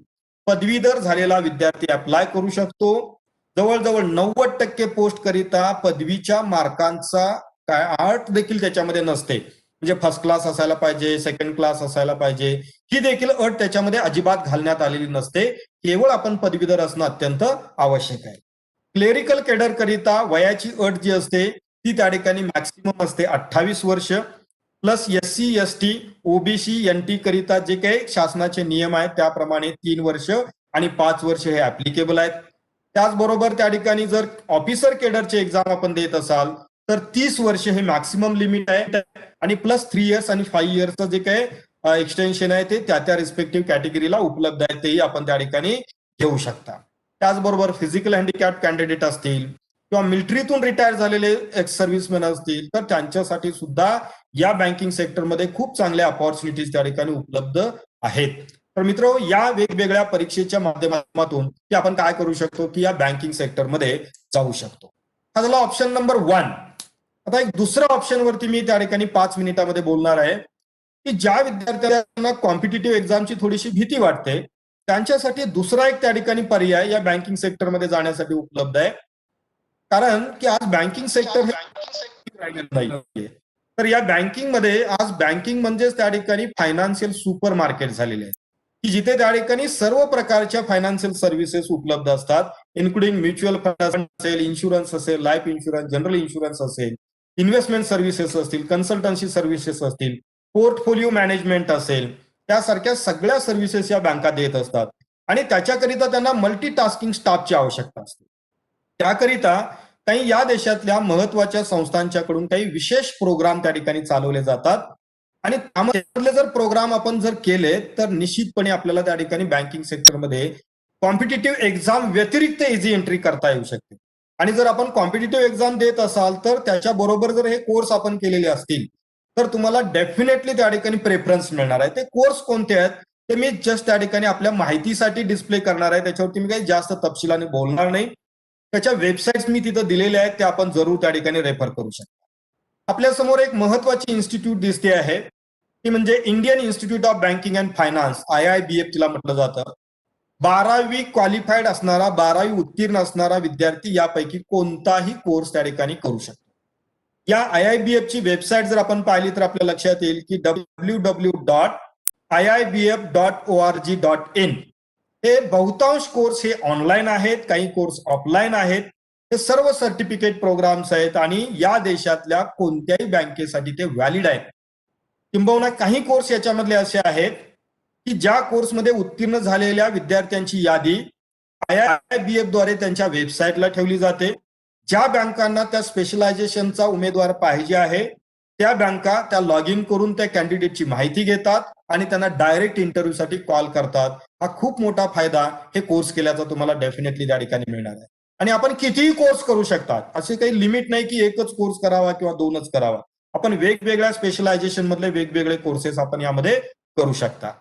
पदवीधर झालेला विद्यार्थी अप्लाय करू शकतो. जवळजवळ 90% पोस्ट करिता पदवीच्या मार्कांचा काय अट देखील त्याच्यामध्ये नसते. म्हणजे फर्स्ट क्लास असायला पाहिजे, सेकंड क्लास असायला पाहिजे, ही देखील अट त्याच्यामध्ये अजिबात घालण्यात आलेली नसते. केवळ आपण पदवीधर असणं अत्यंत आवश्यक आहे. क्लेरिकल केडर करिता वयाची अट जी असते ती त्या ठिकाणी मॅक्सिमम असते 28 वर्ष plus SC ST OBC NT करिता जे काही शासनाचे नियम आहेत त्याप्रमाणे 3 वर्ष आणि 5 वर्ष हे ऍप्लिकेबल आहेत. त्याचबरोबर त्या ठिकाणी जर ऑफिसर केडरची एक्झाम आपण देत असाल तर 30 वर्ष हे मॅक्सिमम लिमिट आहे आणि प्लस 3 इयर्स आणि 5 इयर्सचं जे काही एक्सटेन्शन आहे ते त्या रिस्पेक्टिव्ह कॅटेगरीला उपलब्ध आहे, तेही आपण त्या ठिकाणी घेऊ शकता. त्याचबरोबर फिजिकल हँडिकॅप कॅन्डिडेट असतील किंवा मिलिटरीतून रिटायर झालेले एक्स सर्व्हिसमॅन असतील तर त्यांच्यासाठी सुद्धा या बँकिंग सेक्टरमध्ये खूप चांगल्या अपॉर्च्युनिटीज त्या ठिकाणी उपलब्ध आहेत. तर मित्र, या वेगवेगळ्या परीक्षेच्या माध्यमातून की आपण काय करू शकतो की या बँकिंग सेक्टरमध्ये जाऊ शकतो. हा झाला ऑप्शन नंबर 1. आता एक दुसऱ्या ऑप्शन वरती मी त्या ठिकाणी 5 मिनिटांमध्ये बोलणार आहे की ज्या विद्यार्थ्यांना कॉम्पिटिटिव्ह एक्झामची थोडीशी भीती वाटते त्यांच्यासाठी दुसरा एक त्या ठिकाणी पर्याय या बँकिंग सेक्टरमध्ये जाण्यासाठी उपलब्ध आहे. कारण की आज बँकिंग सेक्टर हे नाहीये. तर या बँकिंगमध्ये आज बँकिंग म्हणजेच त्या ठिकाणी फायनान्शियल सुपर मार्केट झालेले आहे की जिथे त्या ठिकाणी सर्व प्रकारच्या फायनान्शियल सर्व्हिसेस उपलब्ध असतात, इन्क्लुडिंग म्युच्युअल फंड असेल, इन्शुरन्स असेल, लाईफ इन्शुरन्स, जनरल इन्शुरन्स असेल, इन्व्हेस्टमेंट सर्व्हिसेस असतील, कन्सल्टन्सी सर्व्हिसेस असतील, पोर्टफोलिओ मॅनेजमेंट असेल, त्यासारख्या सगळ्या सर्व्हिसेस या बँका देत असतात आणि त्याच्याकरिता त्यांना मल्टीटास्किंग स्टाफची आवश्यकता असते. त्याकरिता काही या देशातल्या महत्वाच्या संस्थांच्याकडून काही विशेष प्रोग्राम त्या ठिकाणी चालवले जातात आणि त्यामधले जर प्रोग्राम आपण जर केले तर निश्चितपणे आपल्याला त्या ठिकाणी बँकिंग सेक्टरमध्ये कॉम्पिटिटिव्ह एक्झाम व्यतिरिक्त इझी एंट्री करता येऊ शकते. आणि जर आपण कॉम्पिटिटिव्ह एक्झाम देत असाल तर त्याच्याबरोबर जर हे कोर्स आपण केलेले असतील तर तुम्हाला डेफिनेटली त्या ठिकाणी प्रेफरन्स मिळणार आहे. ते कोर्स कोणते आहेत ते मी जस्ट त्या ठिकाणी आपल्या माहितीसाठी डिस्प्ले करणार आहे, त्याच्यावरती मी काही जास्त तपशिलाने बोलणार नाही. त्याच्या वेबसाईट्स मी तिथं दिलेल्या आहेत, त्या आपण जरूर त्या ठिकाणी रेफर करू शकता. आपल्या समोर एक महत्वाची इन्स्टिट्यूट दिसते आहे ती म्हणजे Indian institute of banking and finance, IIBF तिला म्हटलं जातं. 12वी क्वालिफाईड असणारा, 12वी उत्तीर्ण असणारा विद्यार्थी यापैकी कोणताही कोर्स त्या ठिकाणी करू शकतो. या IIBF ची वेबसाईट जर आपण पाहिली तर आपल्या लक्षात येईल की www.iibf.org.in. हे बहुतांश कोर्स हे ऑनलाईन आहेत, काही कोर्स ऑफलाईन आहेत. हे सर्व सर्टिफिकेट प्रोग्राम्स आहेत आणि या देशातल्या कोणत्याही बँकेसाठी ते व्हॅलिड आहेत. किंबहुना काही कोर्स याच्यामधले असे आहेत की ज्या कोर्समध्ये उत्तीर्ण झालेल्या विद्यार्थ्यांची यादी IIBF द्वारे त्यांच्या वेबसाईटला ठेवली जाते. ज्या बँकांना त्या स्पेशलायझेशनचा उमेदवार पाहिजे आहे त्या बँका त्या लॉग इन करून त्या कॅन्डिडेटची माहिती घेतात आणि त्यांना डायरेक्ट इंटरव्ह्यूसाठी कॉल करतात. हा खूप मोठा फायदा हे कोर्स केल्याचा तुम्हाला डेफिनेटली त्या ठिकाणी मिळणार आहे. आणि आपण कितीही कोर्स करू शकतात, असे काही लिमिट नाही की एकच कोर्स करावा किंवा 2च करावा. आपण वेगवेगळ्या स्पेशलायझेशन मधले वेगवेगळे कोर्सेस आपण यामध्ये करू शकता.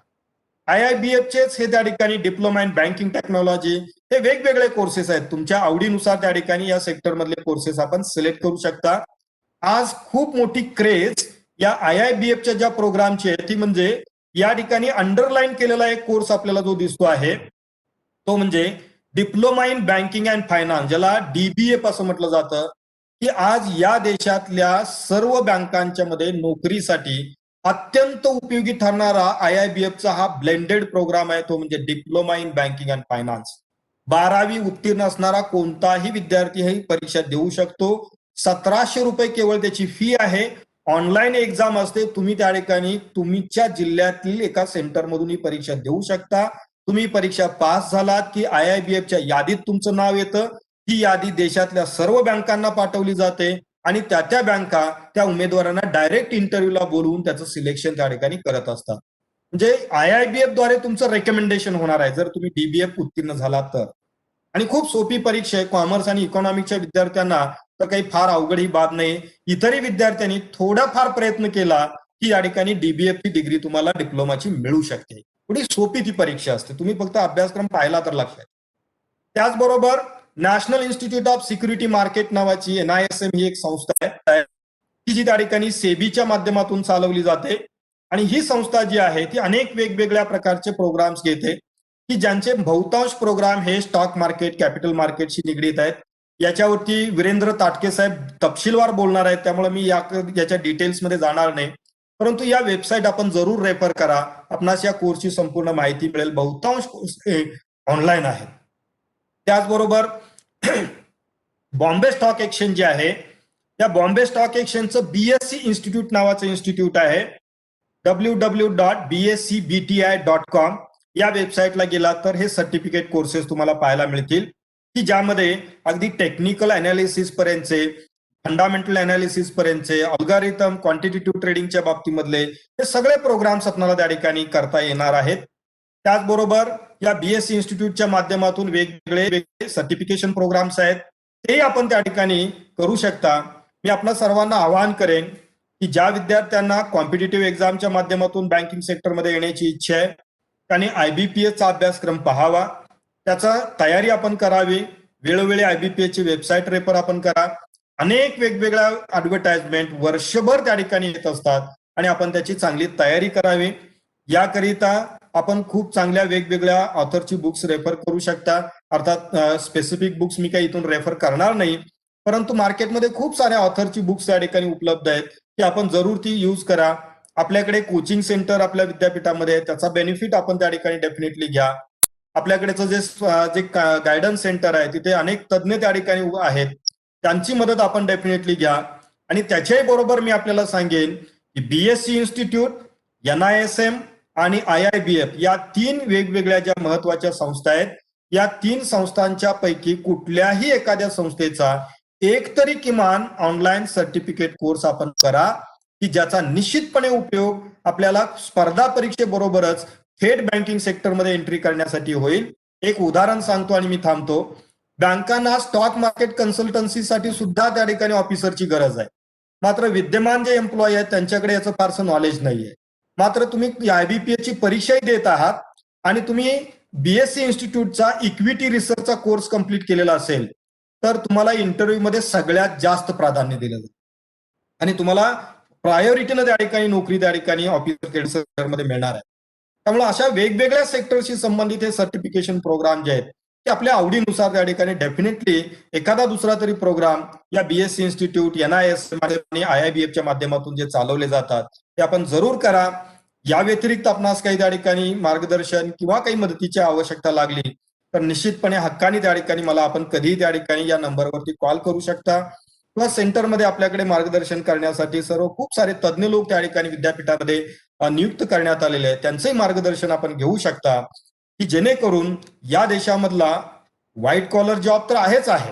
IIBF चेच हे त्या ठिकाणी डिप्लोमा इन बँकिंग टेक्नॉलॉजी हे वेगवेगळे कोर्सेस आहेत. तुमच्या आवडीनुसार त्या ठिकाणी या सेक्टर मधले कोर्सेस आपण सिलेक्ट करू शकता. आज खूप मोठी क्रेज या IIBFच्या ज्या प्रोग्रामची आहे ती म्हणजे या ठिकाणी अंडरलाईन केलेला एक कोर्स आपल्याला जो दिसतो आहे तो म्हणजे diploma in banking and finance, ज्याला DBF असं म्हटलं जातं, की आज या देशातल्या सर्व बँकांच्या मध्ये नोकरीसाठी अत्यंत उपयोगी ठरणारा IIBF चा हा ब्लेंडेड प्रोग्राम आहे, तो म्हणजे diploma in banking and finance. 12वी उत्तीर्ण असणारा कोणताही विद्यार्थी ही परीक्षा देऊ शकतो. 1700 रुपये केवळ त्याची फी आहे. ऑनलाईन एक्झाम असते. तुम्ही त्या ठिकाणी तुमच्या जिल्ह्यातील एका सेंटरमधून ही परीक्षा देऊ शकता. तुम्ही परीक्षा पास झालात की IIBF च्या यादीत तुमचं नाव येतं. ती यादी देशातल्या सर्व बँकांना पाठवली जाते आणि त्या बँका त्या उमेदवारांना डायरेक्ट इंटरव्ह्यूला बोलवून त्याचं सिलेक्शन त्या ठिकाणी करत असतात. म्हणजे IIBF द्वारे तुमचं रेकमेंडेशन होणार आहे जर तुम्ही DBF उत्तीर्ण झालात तर. आणि खूप सोपी परीक्षा आहे. कॉमर्स आणि इकॉनॉमिकच्या विद्यार्थ्यांना तर काही फार अवघड ही बाब नाही. इतरही विद्यार्थ्यांनी थोडाफार प्रयत्न केला की या ठिकाणी DBF ची डिग्री तुम्हाला डिप्लोमाची मिळू शकते. थोडी सोपी ती परीक्षा असते. तुम्ही फक्त अभ्यासक्रम पाहिला तर लक्षात. त्याचबरोबर national institute of security market नावाची NISM ही एक संस्था आहे की जी त्या ठिकाणी सेबीच्या माध्यमातून चालवली जाते आणि ही संस्था जी आहे ती अनेक वेगवेगळ्या प्रकारचे प्रोग्राम्स घेते की ज्यांचे बहुतांश प्रोग्राम हे स्टॉक मार्केट, कॅपिटल मार्केटशी निगडीत आहेत. याच्यावरती वीरेंद्र ताटके साहेब तपशीलवार बोलणार आहेत, त्यामुळे मी याच्या डिटेल्समध्ये जाणार नाही. परंतु या वेबसाईट आपण जरूर रेफर करा. आपणास या कोर्सची संपूर्ण माहिती मिळेल. बहुतांश कोर्स ऑनलाईन आहेत. त्याचबरोबर बॉम्बे स्टॉक एक्सचेंज जे आहे त्या बॉम्बे स्टॉक एक्सचेंजचं BSc इन्स्टिट्यूट नावाचं इन्स्टिट्यूट आहे. www.bscbti.com या वेबसाईटला गेला तर हे सर्टिफिकेट कोर्सेस तुम्हाला पाहायला मिळतील की ज्यामध्ये अगदी टेक्निकल अनालिसिस पर्यंतचे, फंडामेंटल अनालिसिस पर्यंतचे, अल्गोरिथम, क्वांटिटेटिव्ह ट्रेडिंगच्या बाबतीमधले हे सगळे प्रोग्राम्स आपल्याला त्या ठिकाणी करता येणार आहेत. त्याचबरोबर या BSc इन्स्टिट्यूटच्या माध्यमातून वेगवेगळे सर्टिफिकेशन प्रोग्राम्स आहेत, ते आपण त्या ठिकाणी करू शकता. मी आपल्या सर्वांना आवाहन करेन की ज्या विद्यार्थ्यांना कॉम्पिटिटिव्ह एक्झामच्या माध्यमातून बँकिंग सेक्टरमध्ये येण्याची इच्छा आहे त्यांनी IBPS चा अभ्यासक्रम पाहावा, त्याचा तयारी आपण करावी. वेळोवेळी IBPS ची वेबसाईट रेफर आपण करा. अनेक वेगवेगळ्या ऍडव्हर्टाइजमेंट वर्षभर त्या ठिकाणी येत असतात आणि आपण त्याची चांगली तयारी करावी. याकरिता आपण खूप चांगल्या वेगवेगळ्या ऑथरची बुक्स रेफर करू शकता. अर्थात स्पेसिफिक बुक्स मी काही इथून रेफर करणार नाही, परंतु मार्केटमध्ये खूप साऱ्या ऑथरची बुक्स त्या ठिकाणी उपलब्ध आहेत की आपण जरूर ती यूज करा. आपल्याकडे कोचिंग सेंटर आपल्या विद्यापीठामध्ये आहे, त्याचा बेनिफिट आपण त्या ठिकाणी डेफिनेटली घ्या. आपल्याकडेचं जे गायडन्स सेंटर आहे तिथे अनेक तज्ज्ञ त्या ठिकाणी आहेत, त्यांची मदत आपण डेफिनेटली घ्या. आणि त्याच्याही बरोबर मी आपल्याला सांगेन की BSc इन्स्टिट्यूट, NISM आणि IIBF या 3 वेगवेगळ्या ज्या महत्वाच्या संस्था आहेत, या 3 संस्थांच्या पैकी कुठल्याही एखाद्या संस्थेचा एक तरी किमान ऑनलाईन सर्टिफिकेट कोर्स आपण करा की ज्याचा निश्चितपणे उपयोग आपल्याला स्पर्धा परीक्षेबरोबरच थेट बँकिंग सेक्टरमध्ये एंट्री करण्यासाठी होईल. एक उदाहरण सांगतो आणि मी थांबतो. बँकांना स्टॉक मार्केट कन्सल्टन्सीसाठी सुद्धा त्या ठिकाणी ऑफिसरची गरज आहे. मात्र विद्यमान जे एम्प्लॉई आहेत त्यांच्याकडे याचं फारसं नॉलेज नाहीये. मात्र तुम्ही IBPS ची परीक्षाही देत आहात आणि तुम्ही BSc इन्स्टिट्यूटचा इक्विटी रिसर्चचा कोर्स कंप्लीट केलेला असेल तर तुम्हाला इंटरव्ह्यू मध्ये सगळ्यात जास्त प्राधान्य दिलं जाईल आणि तुम्हाला प्रायोरिटीनं त्या ठिकाणी नोकरी त्या ठिकाणी ऑफिसर सेक्टरमध्ये मिळणार आहे. त्यामुळे अशा वेगवेगळ्या सेक्टरशी संबंधित हे सर्टिफिकेशन प्रोग्राम जे आहेत ते आपल्या आवडीनुसार त्या ठिकाणी डेफिनेटली एखादा दुसरा तरी प्रोग्राम या BSc इन्स्टिट्यूट, NISM आणि IIBF च्या माध्यमातून जे चालवले जातात ते आपण जरूर करा. या व्यतिरिक्त आपणास काही त्या ठिकाणी मार्गदर्शन किंवा काही मदतीची आवश्यकता लागली तर निश्चितपणे हक्काने त्या ठिकाणी मला आपण कधीही त्या ठिकाणी या नंबरवरती कॉल करू शकता किंवा सेंटरमध्ये आपल्याकडे मार्गदर्शन करण्यासाठी सर्व खूप सारे तज्ज्ञ लोक त्या ठिकाणी विद्यापीठामध्ये नियुक्त करण्यात आलेले आहेत, त्यांचंही मार्गदर्शन आपण घेऊ शकता की जेणेकरून या देशामधला व्हाईट कॉलर जॉब तर आहेच आहे,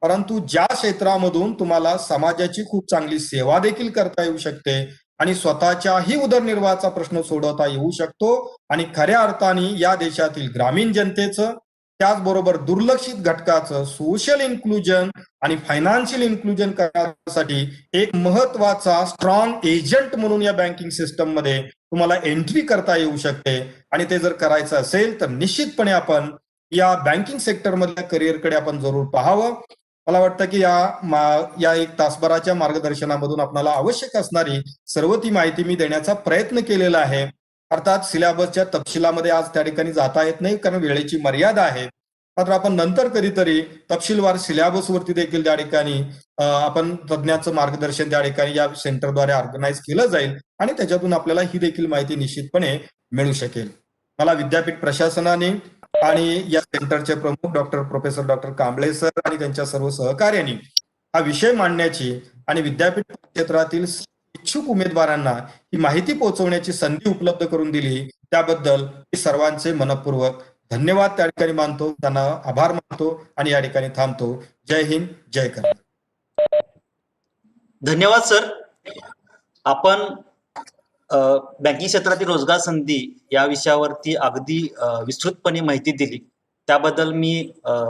परंतु ज्या क्षेत्रामधून तुम्हाला समाजाची खूप चांगली सेवा देखील करता येऊ शकते आणि स्वतःच्याही उदरनिर्वाहाचा प्रश्न सोडवता येऊ शकतो आणि खऱ्या अर्थाने या देशातील ग्रामीण जनतेचं, त्याचबरोबर दुर्लक्षित घटकाचं सोशल इन्क्लुजन आणि फायनान्शियल इन्क्लुजन करण्यासाठी एक महत्वाचा स्ट्रॉंग एजंट म्हणून या बँकिंग सिस्टम मध्ये तुम्हाला एंट्री करता येऊ शकते. आणि ते जर करायचं असेल तर निश्चितपणे आपण या बँकिंग सेक्टरमधल्या करिअरकडे आपण जरूर पाहावं. मला वाटतं की या 1 तासभराच्या मार्गदर्शनामधून आपल्याला आवश्यक असणारी सर्व ती माहिती मी देण्याचा प्रयत्न केलेला आहे. अर्थात सिलेबसच्या तपशिलामध्ये आज त्या ठिकाणी जाता येत नाही कारण वेळेची मर्यादा आहे. मात्र आपण नंतर कधीतरी तपशीलवार सिलेबसवरती देखील त्या ठिकाणी आपण तज्ज्ञाचं मार्गदर्शन त्या ठिकाणी या सेंटरद्वारे ऑर्गनाईज केलं जाईल आणि त्याच्यातून आपल्याला ही देखील माहिती निश्चितपणे मिळू शकेल. मला विद्यापीठ प्रशासनाने आणि या सेंटरचे प्रमुख प्रोफेसर डॉक्टर कांबळे सर आणि त्यांच्या सर्व सहकार्यांनी हा विषय मांडण्याची आणि विद्यापीठ क्षेत्रातील इच्छुक उमेदवारांना ही माहिती पोहोचवण्याची संधी उपलब्ध करून दिली त्याबद्दल मी सर्वांचे मनपूर्वक धन्यवाद त्या ठिकाणी मानतो, त्यांना आभार मानतो आणि या ठिकाणी थांबतो. जय हिंद, जय कर्नाटक. धन्यवाद सर. आपण बँकिंग क्षेत्रातील रोजगार संधी या विषयावरती अगदी विस्तृतपणे माहिती दिली त्याबद्दल मी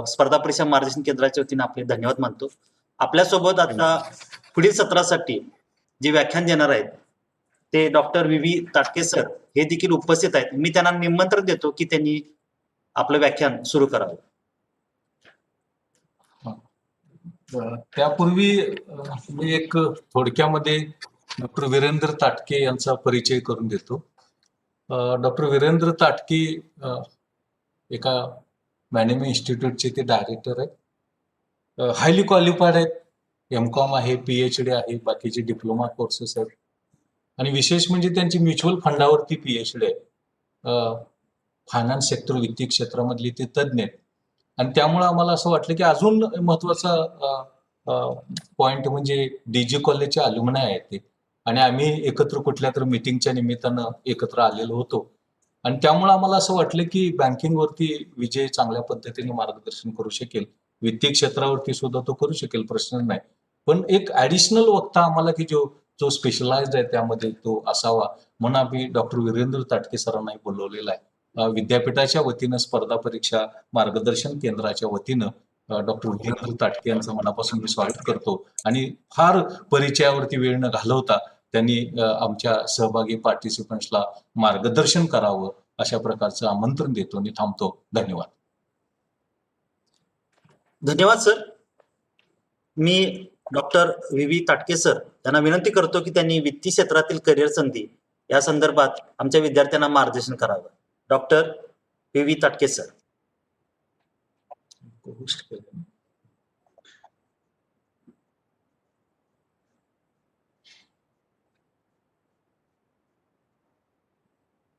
स्पर्धा परीक्षा मार्गदर्शन केंद्राच्या वतीने आपले धन्यवाद मानतो. आपल्यासोबत आता पुढील सत्रासाठी जे व्याख्यान देणार आहेत ते डॉक्टर व्ही ताटके सर हे देखील उपस्थित आहेत. मी त्यांना निमंत्रण देतो की त्यांनी आपलं व्याख्यान सुरू करावं. त्यापूर्वी मी एक थोडक्यामध्ये डॉक्टर वीरेंद्र ताटके यांचा परिचय करून देतो. डॉक्टर वीरेंद्र ताटके एका मॅनेजमेंट इन्स्टिट्यूटचे ते डायरेक्टर आहेत. हायली क्वालिफाईड आहेत. एमकॉम आहे, PhD आहे, बाकीचे डिप्लोमा कोर्सेस आहेत आणि विशेष म्हणजे त्यांची म्युच्युअल फंडावरती PhD आहे. फायनान्स सेक्टर, वित्तीय क्षेत्रामधले ते तज्ज्ञ आहेत आणि त्यामुळे आम्हाला असं वाटलं की अजून महत्वाचा पॉइंट म्हणजे DG कॉलेजचे अल्युमनाय आहेत ते आणि आम्ही एकत्र कुठल्या तर मीटिंगच्या निमित्तानं एकत्र आलेलो होतो आणि त्यामुळे आम्हाला असं वाटलं की बँकिंगवरती विजय चांगल्या पद्धतीने मार्गदर्शन करू शकेल, वित्तीय क्षेत्रावरती सुद्धा तो करू शकेल, प्रश्न नाही. पण एक ऍडिशनल वक्ता आम्हाला की जो स्पेशलाइज्ड आहे त्यामध्ये तो असावा म्हणून आम्ही डॉक्टर वीरेंद्र ताटके सरांना बोलवलेला आहे. विद्यापीठाच्या वतीनं स्पर्धा परीक्षा मार्गदर्शन केंद्राच्या वतीनं डॉक्टर वीरेंद्र ताटके यांचं मनापासून मी स्वागत करतो आणि फार परिचयावरती वेळ न घालवता त्यांनी आमच्या सहभागी पार्टिसिपंट्सला मार्गदर्शन करावं अशा प्रकारचं आमंत्रण देतो आणि थांबतो. धन्यवाद. धन्यवाद सर. मी डॉक्टर व्ही ताटके सर यांना विनंती करतो की त्यांनी वित्तीय क्षेत्रातील करिअर संधी या संदर्भात आमच्या विद्यार्थ्यांना मार्गदर्शन करावं. Doctor V Tatke sir.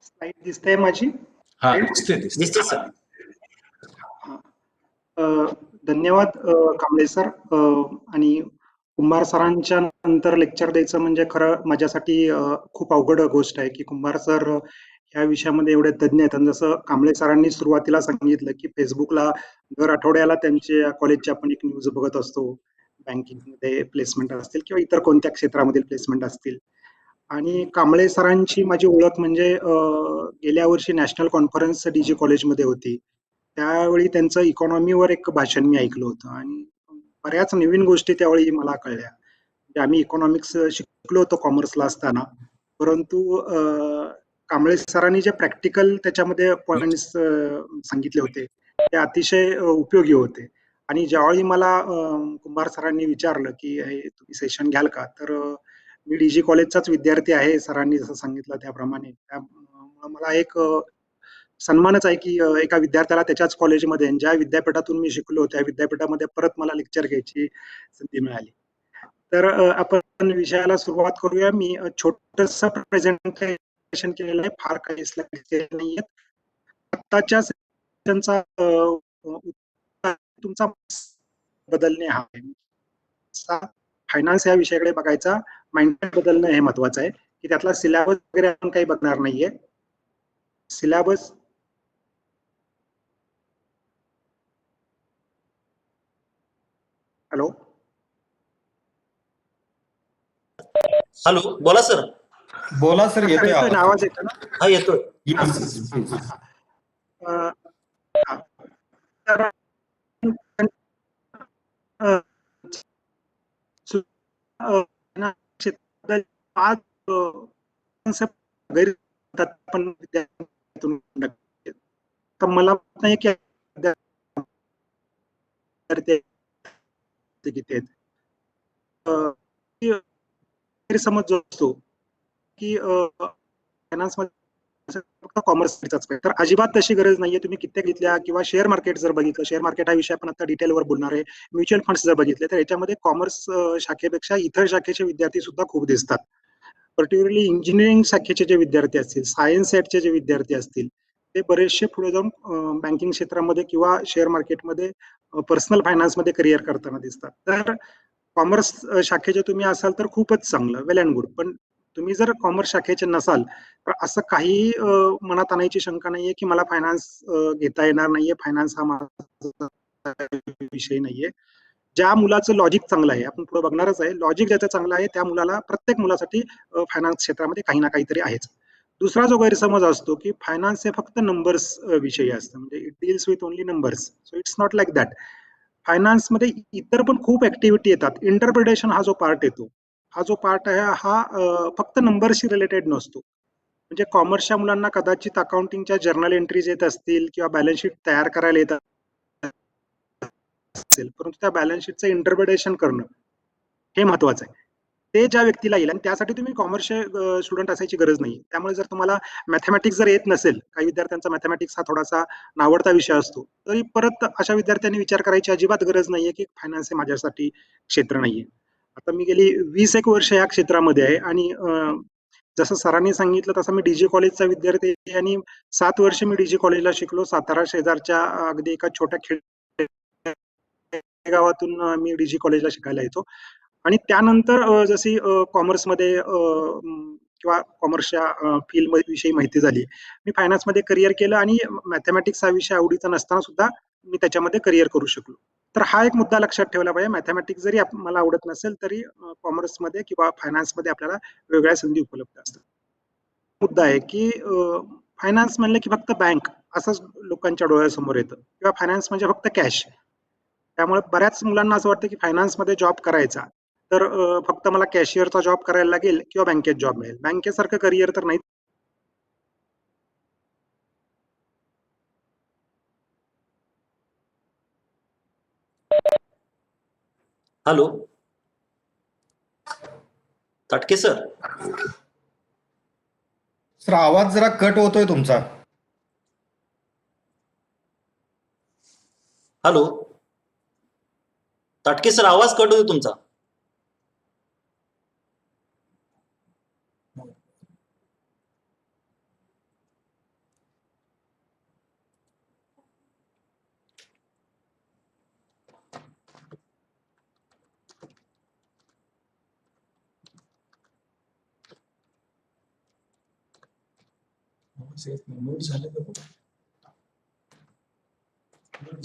Slide दिसते माझी? हा, दिसते सर. धन्यवाद कांबळे सर. आणि कुंभार सरांच्या नंतर लेक्चर द्यायचं म्हणजे खरं माझ्यासाठी खूप अवघड गोष्ट आहे की कुंभार सर ह्या विषयामध्ये एवढे तज्ज्ञ आहेत आणि जसं कांबळे सरांनी सुरुवातीला सांगितलं की फेसबुकला दर आठवड्याला त्यांच्या कॉलेजची आपण एक न्यूज बघत असतो, बँकिंगमध्ये प्लेसमेंट असतील किंवा इतर कोणत्या क्षेत्रामधील प्लेसमेंट असतील. आणि कांबळे सरांची माझी ओळख म्हणजे गेल्या वर्षी नॅशनल कॉन्फरन्स DG कॉलेजमध्ये होती. त्यावेळी त्यांचं इकॉनॉमीवर एक भाषण मी ऐकलं होतं आणि बऱ्याच नवीन गोष्टी त्यावेळी मला कळल्या. म्हणजे आम्ही इकॉनॉमिक्स शिकलो होतो कॉमर्सला असताना, परंतु कांबळे सरांनी जे प्रॅक्टिकल त्याच्यामध्ये पॉइंट्स सांगितले होते ते अतिशय उपयोगी होते. आणि ज्यावेळी मला कुंभार सरांनी विचारलं की तुम्ही सेशन घ्याल का, तर मी DG कॉलेजचाच विद्यार्थी आहे सरांनी जसं सांगितलं त्याप्रमाणे. त्यामुळे मला एक सन्मानच आहे की एका विद्यार्थ्याला त्याच्याच कॉलेजमध्ये ज्या विद्यापीठातून मी शिकलो त्या विद्यापीठामध्ये परत मला लेक्चर घ्यायची संधी मिळाली. तर आपण विषयाला सुरुवात करूया. मी छोटंसं प्रेझेंटेशन केलेलं आहे, फार काही स्लाइड्स नाहीयेत. आत्ताच्या सेशनचा तुमचा बदलणे हा आहे. फायनान्स या विषयाकडे बघायचा, माइंडसेट बदलणं हे महत्वाचं आहे की त्यातला सिलेबस वगैरे आपण काही बघणार नाहीये. सिलेबस हॅलो हॅलो, बोला सर. बोला सर, येतोय आवाज येतो ना? हा, येतोय. तर मला नाही की समज जो असतो की फायनान्स मध्ये फक्त कॉमर्सचाच काय, तर अजिबात तशी गरज नाहीये. तुम्ही कित्येक घेतल्या किंवा शेअर मार्केट जर बघितलं, शेअर मार्केट हा विषय आपण आता डिटेलवर बोलणार आहे. म्युच्युअल फंड्स जर बघितले तर याच्यामध्ये कॉमर्स शाखेपेक्षा इतर शाखेचे विद्यार्थी सुद्धा खूप दिसतात. पर्टिक्युलरली इंजिनिअरिंग शाखेचे जे विद्यार्थी असतील, सायन्स सेटचे जे विद्यार्थी असतील, ते बरेचसे पुढे जाऊन बँकिंग क्षेत्रामध्ये किंवा शेअर मार्केटमध्ये पर्सनल फायनान्समध्ये करिअर करताना दिसतात. तर कॉमर्स शाखेचे तुम्ही असाल तर खूपच चांगलं, वेल अँड गुड. पण तुम्ही जर कॉमर्स शाखेचे नसाल तर असं काही मनात आणायची शंका नाहीये की मला फायनान्स घेता येणार नाहीये, फायनान्स हा माझा विषय नाहीये. ज्या मुलाचं लॉजिक चांगलं आहे, आपण पुढे बघणारच आहे, लॉजिक ज्याचं चांगलं आहे त्या मुलाला, प्रत्येक मुलासाठी फायनान्स क्षेत्रामध्ये काही ना काहीतरी आहेच. दुसरा जो गैरसमज असतो की फायनान्स हे फक्त नंबर्स विषयी असतं, म्हणजे it deals with only numbers. So it's not like that. फायनान्समध्ये इतर पण खूप ऍक्टिव्हिटी येतात. इंटरप्रिटेशन हा जो पार्ट येतो, हा जो पार्ट आहे हा फक्त नंबरशी रिलेटेड नसतो. म्हणजे कॉमर्सच्या मुलांना कदाचित अकाउंटिंगच्या जर्नल एंट्रीज येत असतील किंवा बॅलन्स शीट तयार करायला येत असेल, परंतु त्या बॅलन्स शीटचं इंटरप्रिटेशन करणं हे महत्वाचं आहे. ते ज्या व्यक्तीला येईल, आणि त्यासाठी तुम्ही कॉमर्सचे स्टुडंट असायची गरज नाही. त्यामुळे जर तुम्हाला मॅथमॅटिक्स जर येत नसेल, काही विद्यार्थ्यांचा मॅथमॅटिक्स हा थोडासा नावडता विषय असतो, तरी परत अशा विद्यार्थ्यांनी विचार करायची अजिबात गरज नाहीये की फायनान्स हे माझ्यासाठी क्षेत्र नाहीये. आता मी गेली 20 एक वर्ष या क्षेत्रामध्ये आहे आणि जसं सरांनी सांगितलं तसं मी डीजी कॉलेजचा विद्यार्थी आहे आणि 7 वर्ष मी डीजी कॉलेजला शिकलो. सातारा शेजारच्या अगदी एका छोट्या खेडेगावातून मी डीजी कॉलेजला शिकायला येतो. आणि त्यानंतर जशी कॉमर्समध्ये किंवा कॉमर्सच्या फील्ड विषयी माहिती झाली, मी फायनान्समध्ये करिअर केलं आणि मॅथमॅटिक्स हा विषय आवडीचा नसताना सुद्धा मी त्याच्यामध्ये करिअर करू शकलो. तर हा एक मुद्दा लक्षात ठेवला पाहिजे. मॅथमॅटिक्स जरी मला आवडत नसेल तरी कॉमर्समध्ये किंवा फायनान्समध्ये आपल्याला वेगळ्या संधी उपलब्ध असतात. मुद्दा आहे की फायनान्स म्हणलं की फक्त बँक असंच लोकांच्या डोळ्यासमोर येतं, किंवा फायनान्स म्हणजे फक्त कॅश. त्यामुळे बऱ्याच मुलांना असं वाटतं की फायनान्समध्ये जॉब करायचा तर फक्त मला कॅशियरचा जॉब करायला लागेल किंवा बँकेत जॉब मिळेल. बँकेसारखं करिअर तर नाही. Hello Tatke sir. सर आवाज जरा कट होतोय तुमचा. हॅलो तटके सर, आवाज कट होतो तुमचा.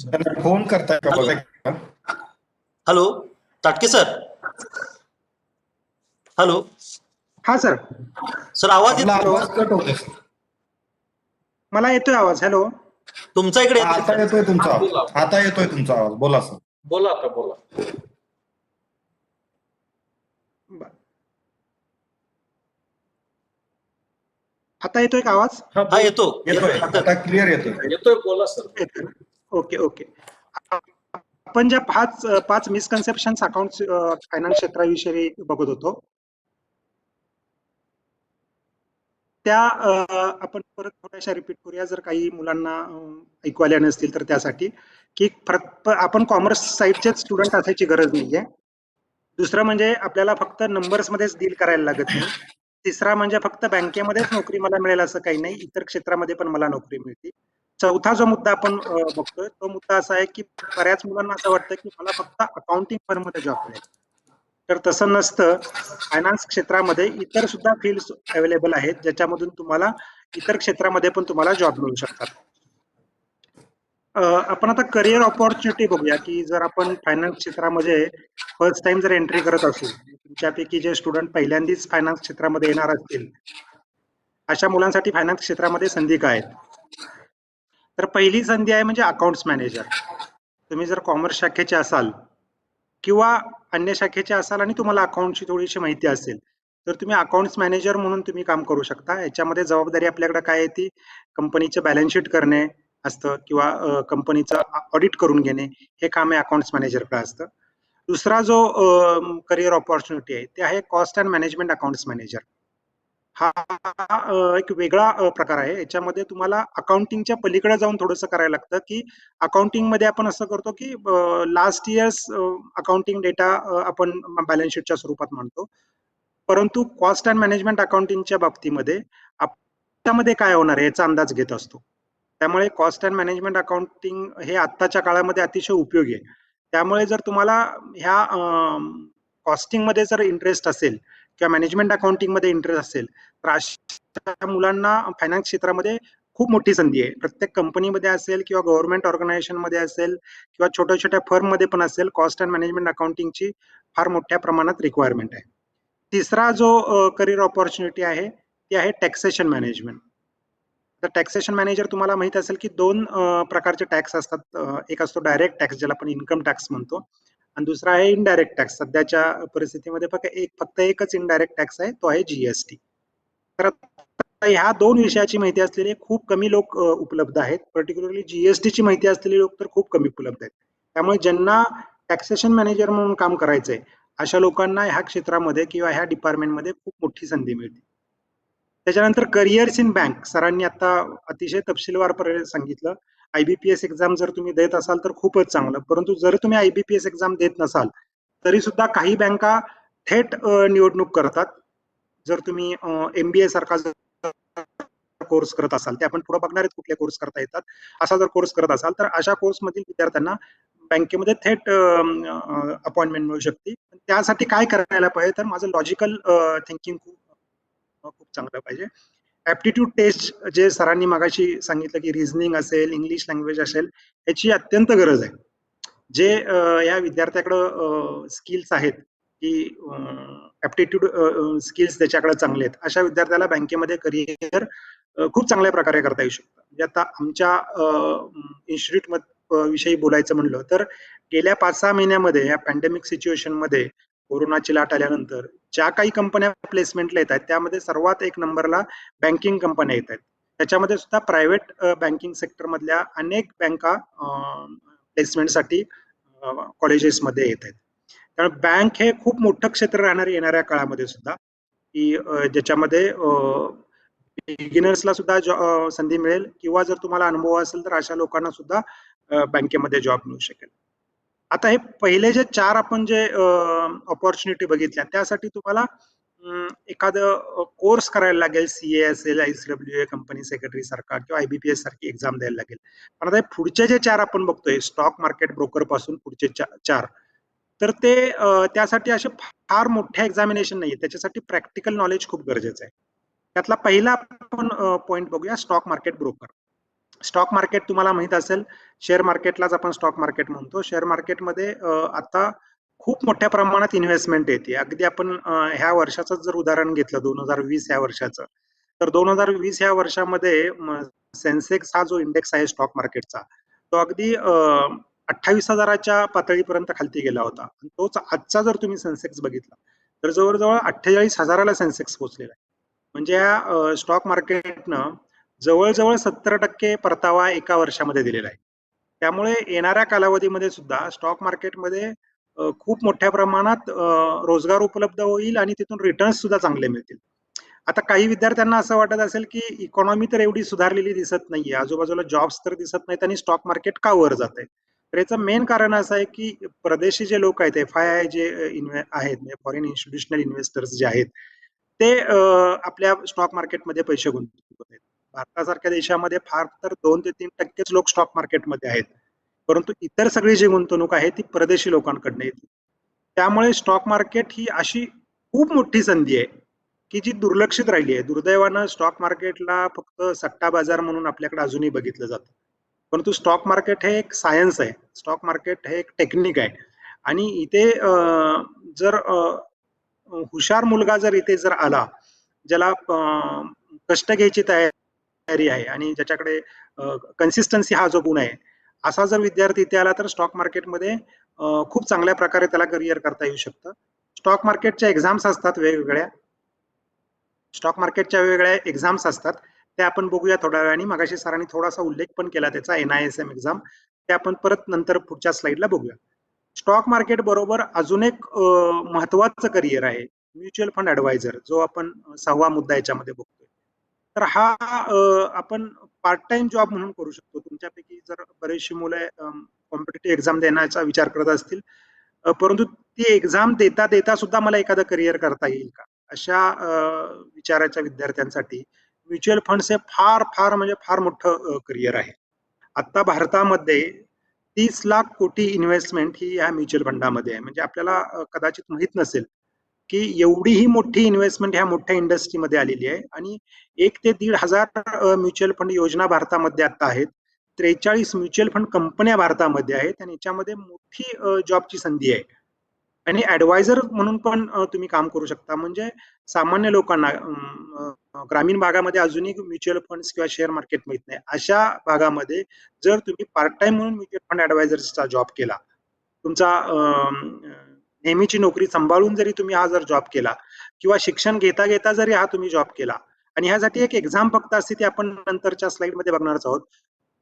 त्यांना फोन करताय का बघा. Hello Tatke sir. हॅलो हा सर, सर, आवाज आपला येतो आवाज कट होतोय. मला येतोय आवाज. हॅलो, तुमच्या इकडे येतोय आता सर. येतोय तुमचा हा, आवाज. बोला. आता येतोय तुमचा आवाज. बोला सर. बोला आता, बोला. आता येतोय का आवाज? हा येतो येतोय आता क्लिअर येतोय. येतोय, बोला सर. Okay okay. आपण ज्या पाच मिसकन्सेप्शन अकाउंट फायनान्स क्षेत्राविषयी बघत होतो, त्या आपण परत थोड्याशा रिपीट करूया जर काही मुलांना ऐकू आल्या नसतील तर, त्यासाठी की आपण कॉमर्स साईडचेच स्टुडंट असायची गरज नाहीये. दुसरं म्हणजे आपल्याला फक्त नंबर्स मध्येच डील करायला लागत नाही. तिसरा म्हणजे फक्त बँकेमध्येच नोकरी मला मिळेल असं काही नाही, इतर क्षेत्रामध्ये पण मला नोकरी मिळते. चौथा जो मुद्दा आपण बघतोय तो मुद्दा असा आहे की बऱ्याच मुलांना असं वाटतं की मला फक्त अकाउंटिंग फर्ममध्ये जॉब मिळेल, तर तसं नसतं. फायनान्स क्षेत्रामध्ये इतर सुद्धा फील्ड्स अवेलेबल आहेत ज्याच्यामधून तुम्हाला इतर क्षेत्रामध्ये पण तुम्हाला जॉब मिळू शकतात. आपण आता करिअर ऑपॉर्च्युनिटी बघूया की जर आपण फायनान्स क्षेत्रामध्ये फर्स्ट टाइम जर एंट्री करत असू, तुमच्यापैकी जे स्टुडंट पहिल्यांदाच फायनान्स क्षेत्रामध्ये येणार असतील, अशा मुलांसाठी फायनान्स क्षेत्रामध्ये संधी काय आहेत? तर पहिली संधी आहे म्हणजे अकाउंट्स मॅनेजर. तुम्ही जर कॉमर्स शाखेचे असाल किंवा अन्य शाखेचे असाल आणि तुम्हाला अकाउंटची थोडीशी माहिती असेल, तर तुम्ही अकाउंट्स मॅनेजर म्हणून तुम्ही काम करू शकता. याच्यामध्ये जबाबदारी आपल्याकडे काय आहे, ती कंपनीचं बॅलन्स शीट करणे असतं किंवा कंपनीचं ऑडिट करून घेणे, हे काम आहे अकाउंट्स मॅनेजरकडे असतं. दुसरा जो करिअर ऑपॉर्च्युनिटी आहे ते आहे cost and management accounts manager. हा एक वेगळा प्रकार आहे. याच्यामध्ये तुम्हाला अकाउंटिंगच्या पलीकडे जाऊन थोडंसं करायला लागतं, की अकाउंटिंग मध्ये आपण असं करतो, की लास्ट इयर्स अकाउंटिंग डेटा आपण बॅलन्स शीटच्या स्वरूपात म्हणतो. परंतु कॉस्ट अँड मॅनेजमेंट अकाउंटिंगच्या बाबतीमध्ये त्यामध्ये काय होणार आहे याचा अंदाज घेत असतो. त्यामुळे कॉस्ट अँड मॅनेजमेंट अकाउंटिंग हे आत्ताच्या काळामध्ये अतिशय उपयोगी आहे. त्यामुळे जर तुम्हाला ह्या कॉस्टिंग मध्ये जर इंटरेस्ट असेल किंवा मॅनेजमेंट अकाउंटिंग मध्ये इंटरेस्ट असेल, तर अशा मुलांना फायनान्स क्षेत्रामध्ये खूप मोठी संधी आहे. प्रत्येक कंपनीमध्ये असेल किंवा गव्हर्नमेंट ऑर्गनायझेशन मध्ये असेल किंवा छोट्या छोट्या फर्म मध्ये पण असेल, कॉस्ट अँड मॅनेजमेंट अकाउंटिंगची फार मोठ्या प्रमाणात रिक्वायरमेंट आहे. तिसरा जो करिअर ऑपॉर्च्युनिटी आहे ती आहे टॅक्सेशन मॅनेजमेंट. तर टॅक्सेशन मॅनेजर तुम्हाला माहित असेल की दोन प्रकारचे टॅक्स असतात. एक असतो डायरेक्ट टॅक्स, ज्याला आपण इन्कम टॅक्स म्हणतो, आणि दुसरा आहे इनडायरेक्ट टॅक्स. सध्याच्या परिस्थितीमध्ये फक्त एकच इनडायरेक्ट टॅक्स आहे, तो आहे जीएसटी. तर ह्या दोन विषयाची माहिती असलेले खूप कमी लोक उपलब्ध आहेत. पर्टिक्युलरली जीएसटीची माहिती असलेले लोक तर खूप कमी उपलब्ध आहेत. त्यामुळे ज्यांना टॅक्सेशन मॅनेजर म्हणून काम करायचंय अशा लोकांना ह्या क्षेत्रामध्ये किंवा ह्या डिपार्टमेंटमध्ये खूप मोठी संधी मिळते. त्याच्यानंतर करिअर्स इन बँक, सरांनी आता अतिशय तपशीलवारपणे सांगितलं. आयबीपीएस एक्झाम जर तुम्ही देत असाल तर खूपच चांगलं, परंतु जर तुम्ही आयबीपीएस एक्झाम देत नसाल तरी सुद्धा काही बँका थेट निवडणूक करतात. जर तुम्ही एमबीए सारखा कोर्स करत असाल, ते आपण पुढे बघणार आहेत कुठले कोर्स करता येतात, असा जर कोर्स करत असाल तर अशा कोर्समधील विद्यार्थ्यांना बँकेमध्ये थेट अपॉइंटमेंट मिळू शकते. त्यासाठी काय करायला पाहिजे, तर माझं लॉजिकल थिंकिंग खूप चांगलं पाहिजे. ऍप्टिट्यूड टेस्ट जे सरांनी मगाशी सांगितलं की रिझनिंग असेल, इंग्लिश लँग्वेज असेल, याची अत्यंत गरज आहे. जे या विद्यार्थ्याकडं स्किल्स आहेत की ऍप्टिट्यूड स्किल्स त्याच्याकडे चांगले आहेत, अशा विद्यार्थ्याला बँकेमध्ये करिअर खूप चांगल्या प्रकारे करता येऊ शकतं. म्हणजे आता आमच्या इन्स्टिट्यूट विषयी बोलायचं म्हणलं तर गेल्या 5-6 महिन्यामध्ये या पॅन्डेमिक सिच्युएशन मध्ये, कोरोनाची लाट आल्यानंतर ज्या काही कंपन्या प्लेसमेंटला येत आहेत त्यामध्ये सर्वात एक नंबरला बँकिंग कंपन्या येत आहेत. त्याच्यामध्ये सुद्धा प्रायव्हेट बँकिंग सेक्टर मधल्या अनेक बँका प्लेसमेंटसाठी कॉलेजेसमध्ये येत आहेत. त्यामुळे बँक हे खूप मोठं क्षेत्र राहणार येणाऱ्या काळामध्ये सुद्धा, की ज्याच्यामध्ये बिगिनर्सला सुद्धा संधी मिळेल किंवा जर तुम्हाला अनुभव असेल तर अशा लोकांना सुद्धा बँकेमध्ये जॉब मिळू शकेल. आता हे पहिले जे 4 आपण जे ऑपॉर्च्युनिटी बघितल्या त्यासाठी तुम्हाला एखादं कोर्स करायला लागेल. सीए असेल, आयसीडब्ल्यूए, कंपनी सेक्रेटरी सारखा किंवा आयबीपीएस सारखी एक्झाम द्यायला लागेल. पण आता पुढचे जे 4 आपण बघतोय, स्टॉक मार्केट ब्रोकर पासून पुढचे 4, तर ते त्यासाठी असे फार मोठ्या एक्झामिनेशन नाहीये. त्याच्यासाठी प्रॅक्टिकल नॉलेज खूप गरजेचं आहे. त्यातला पहिला आपण पॉईंट बघूया, stock market broker. Stock market तुम्हाला माहित असेल, शेअर मार्केटलाच आपण स्टॉक मार्केट म्हणतो. शेअर मार्केटमध्ये आता खूप मोठ्या प्रमाणात इन्व्हेस्टमेंट येते. अगदी आपण ह्या वर्षाचं जर उदाहरण घेतलं, 2020 ह्या वर्षाचं, तर 2020 ह्या वर्षामध्ये सेन्सेक्स हा जो इंडेक्स आहे स्टॉक मार्केटचा, तो अगदी 28,000च्या पातळीपर्यंत खालती गेला होता. तोच आजचा जर तुम्ही सेन्सेक्स बघितला तर जवळजवळ 48,000ला सेन्सेक्स पोहोचलेला आहे. म्हणजे या स्टॉक मार्केटनं जवळजवळ 70% परतावा एका वर्षामध्ये दिलेला आहे. त्यामुळे येणाऱ्या कालावधीमध्ये सुद्धा स्टॉक मार्केटमध्ये खूप मोठ्या प्रमाणात रोजगार उपलब्ध होईल आणि तिथून रिटर्न्स सुद्धा चांगले मिळतील. आता काही विद्यार्थ्यांना असं वाटत असेल की इकॉनॉमी तर एवढी सुधारलेली दिसत नाहीये, आजूबाजूला जॉब्स तर दिसत नाहीत आणि स्टॉक मार्केट का वर जात आहे. तर याचं मेन कारण असं आहे की परदेशी जे लोक आहेत, FII जे आहेत, म्हणजे फॉरेन इन्स्टिट्यूशनल इन्व्हेस्टर्स जे आहेत, ते आपल्या स्टॉक मार्केटमध्ये पैसे गुंतवत आहेत. भारतासारख्या देशामध्ये फार तर 2 ते 3% लोक स्टॉक मार्केटमध्ये आहेत, परंतु इतर सगळी जी गुंतवणूक आहे ती परदेशी लोकांकडनं येते. त्यामुळे स्टॉक मार्केट ही अशी खूप मोठी संधी आहे की जी दुर्लक्षित राहिली आहे. दुर्दैवानं स्टॉक मार्केटला फक्त सट्टा बाजार म्हणून आपल्याकडे अजूनही बघितलं जातं. परंतु स्टॉक मार्केट हे एक सायन्स आहे, स्टॉक मार्केट हे एक टेक्निक आहे. आणि इथे जर हुशार मुलगा जर इथे जर आला, ज्याला कष्ट घ्यायची तयारी आहे आणि ज्याच्याकडे कन्सिस्टन्सी हा जो गुण आहे, असा जर विद्यार्थी इथे आला तर स्टॉक मार्केटमध्ये खूप चांगल्या प्रकारे त्याला करिअर करता येऊ शकतं. स्टॉक मार्केटच्या एक्झाम्स असतात वेगवेगळ्या, स्टॉक मार्केटच्या वेगवेगळ्या एक्झाम्स असतात, ते आपण बघूया थोड्या वेळाने. मगाशी सरांनी थोडासा उल्लेख पण केला त्याचा, NISM एक्झाम, ते आपण परत नंतर पुढच्या स्लाइडला बघूया. स्टॉक मार्केट बरोबर अजून एक महत्वाचं करिअर आहे, म्युच्युअल फंड ऍडवायझर, जो आपण 6वा मुद्दा याच्यामध्ये बघतोय. तर हा आपण पार्ट टाइम जॉब म्हणून करू शकतो. तुमच्यापैकी जर बरेचशी मुलं कॉम्पिटेटिव्ह एक्झाम देण्याचा विचार करत असतील, परंतु ती एक्झाम देता देता सुद्धा मला एखादं करिअर करता येईल का, अशा विचाराच्या विद्यार्थ्यांसाठी म्युच्युअल फंड्स हे फार फार म्हणजे फार मोठं करिअर आहे. आता भारतामध्ये 30 लाख कोटी इन्व्हेस्टमेंट ही या म्युच्युअल फंडामध्ये आहे. म्हणजे आपल्याला कदाचित माहित नसेल की एवढी ही मोठी इन्व्हेस्टमेंट ह्या मोठ्या इंडस्ट्रीमध्ये आलेली आहे. आणि 1 ते 1,500 म्युच्युअल फंड योजना भारतामध्ये आता आहेत. 43 म्युच्युअल फंड कंपन्या भारतामध्ये आहेत आणि याच्यामध्ये मोठी जॉबची संधी आहे. आणि ऍडवायझर म्हणून पण तुम्ही काम करू शकता. म्हणजे सामान्य लोकांना ग्रामीण भागामध्ये अजूनही म्युच्युअल फंड्स किंवा शेअर मार्केट माहित नाही, अशा भागामध्ये जर तुम्ही पार्ट टाइम म्हणून म्युच्युअल फंड ऍडवायझरचा जॉब केला, तुमचा नेहमीची नोकरी सांभाळून जरी तुम्ही हा जर जॉब केला, किंवा शिक्षण घेता घेता जरी हा तुम्ही जॉब केला, आणि ह्यासाठी एक एक्झाम फक्त असते, ती आपण नंतरच्या स्लाइडमध्ये बघणारच आहोत,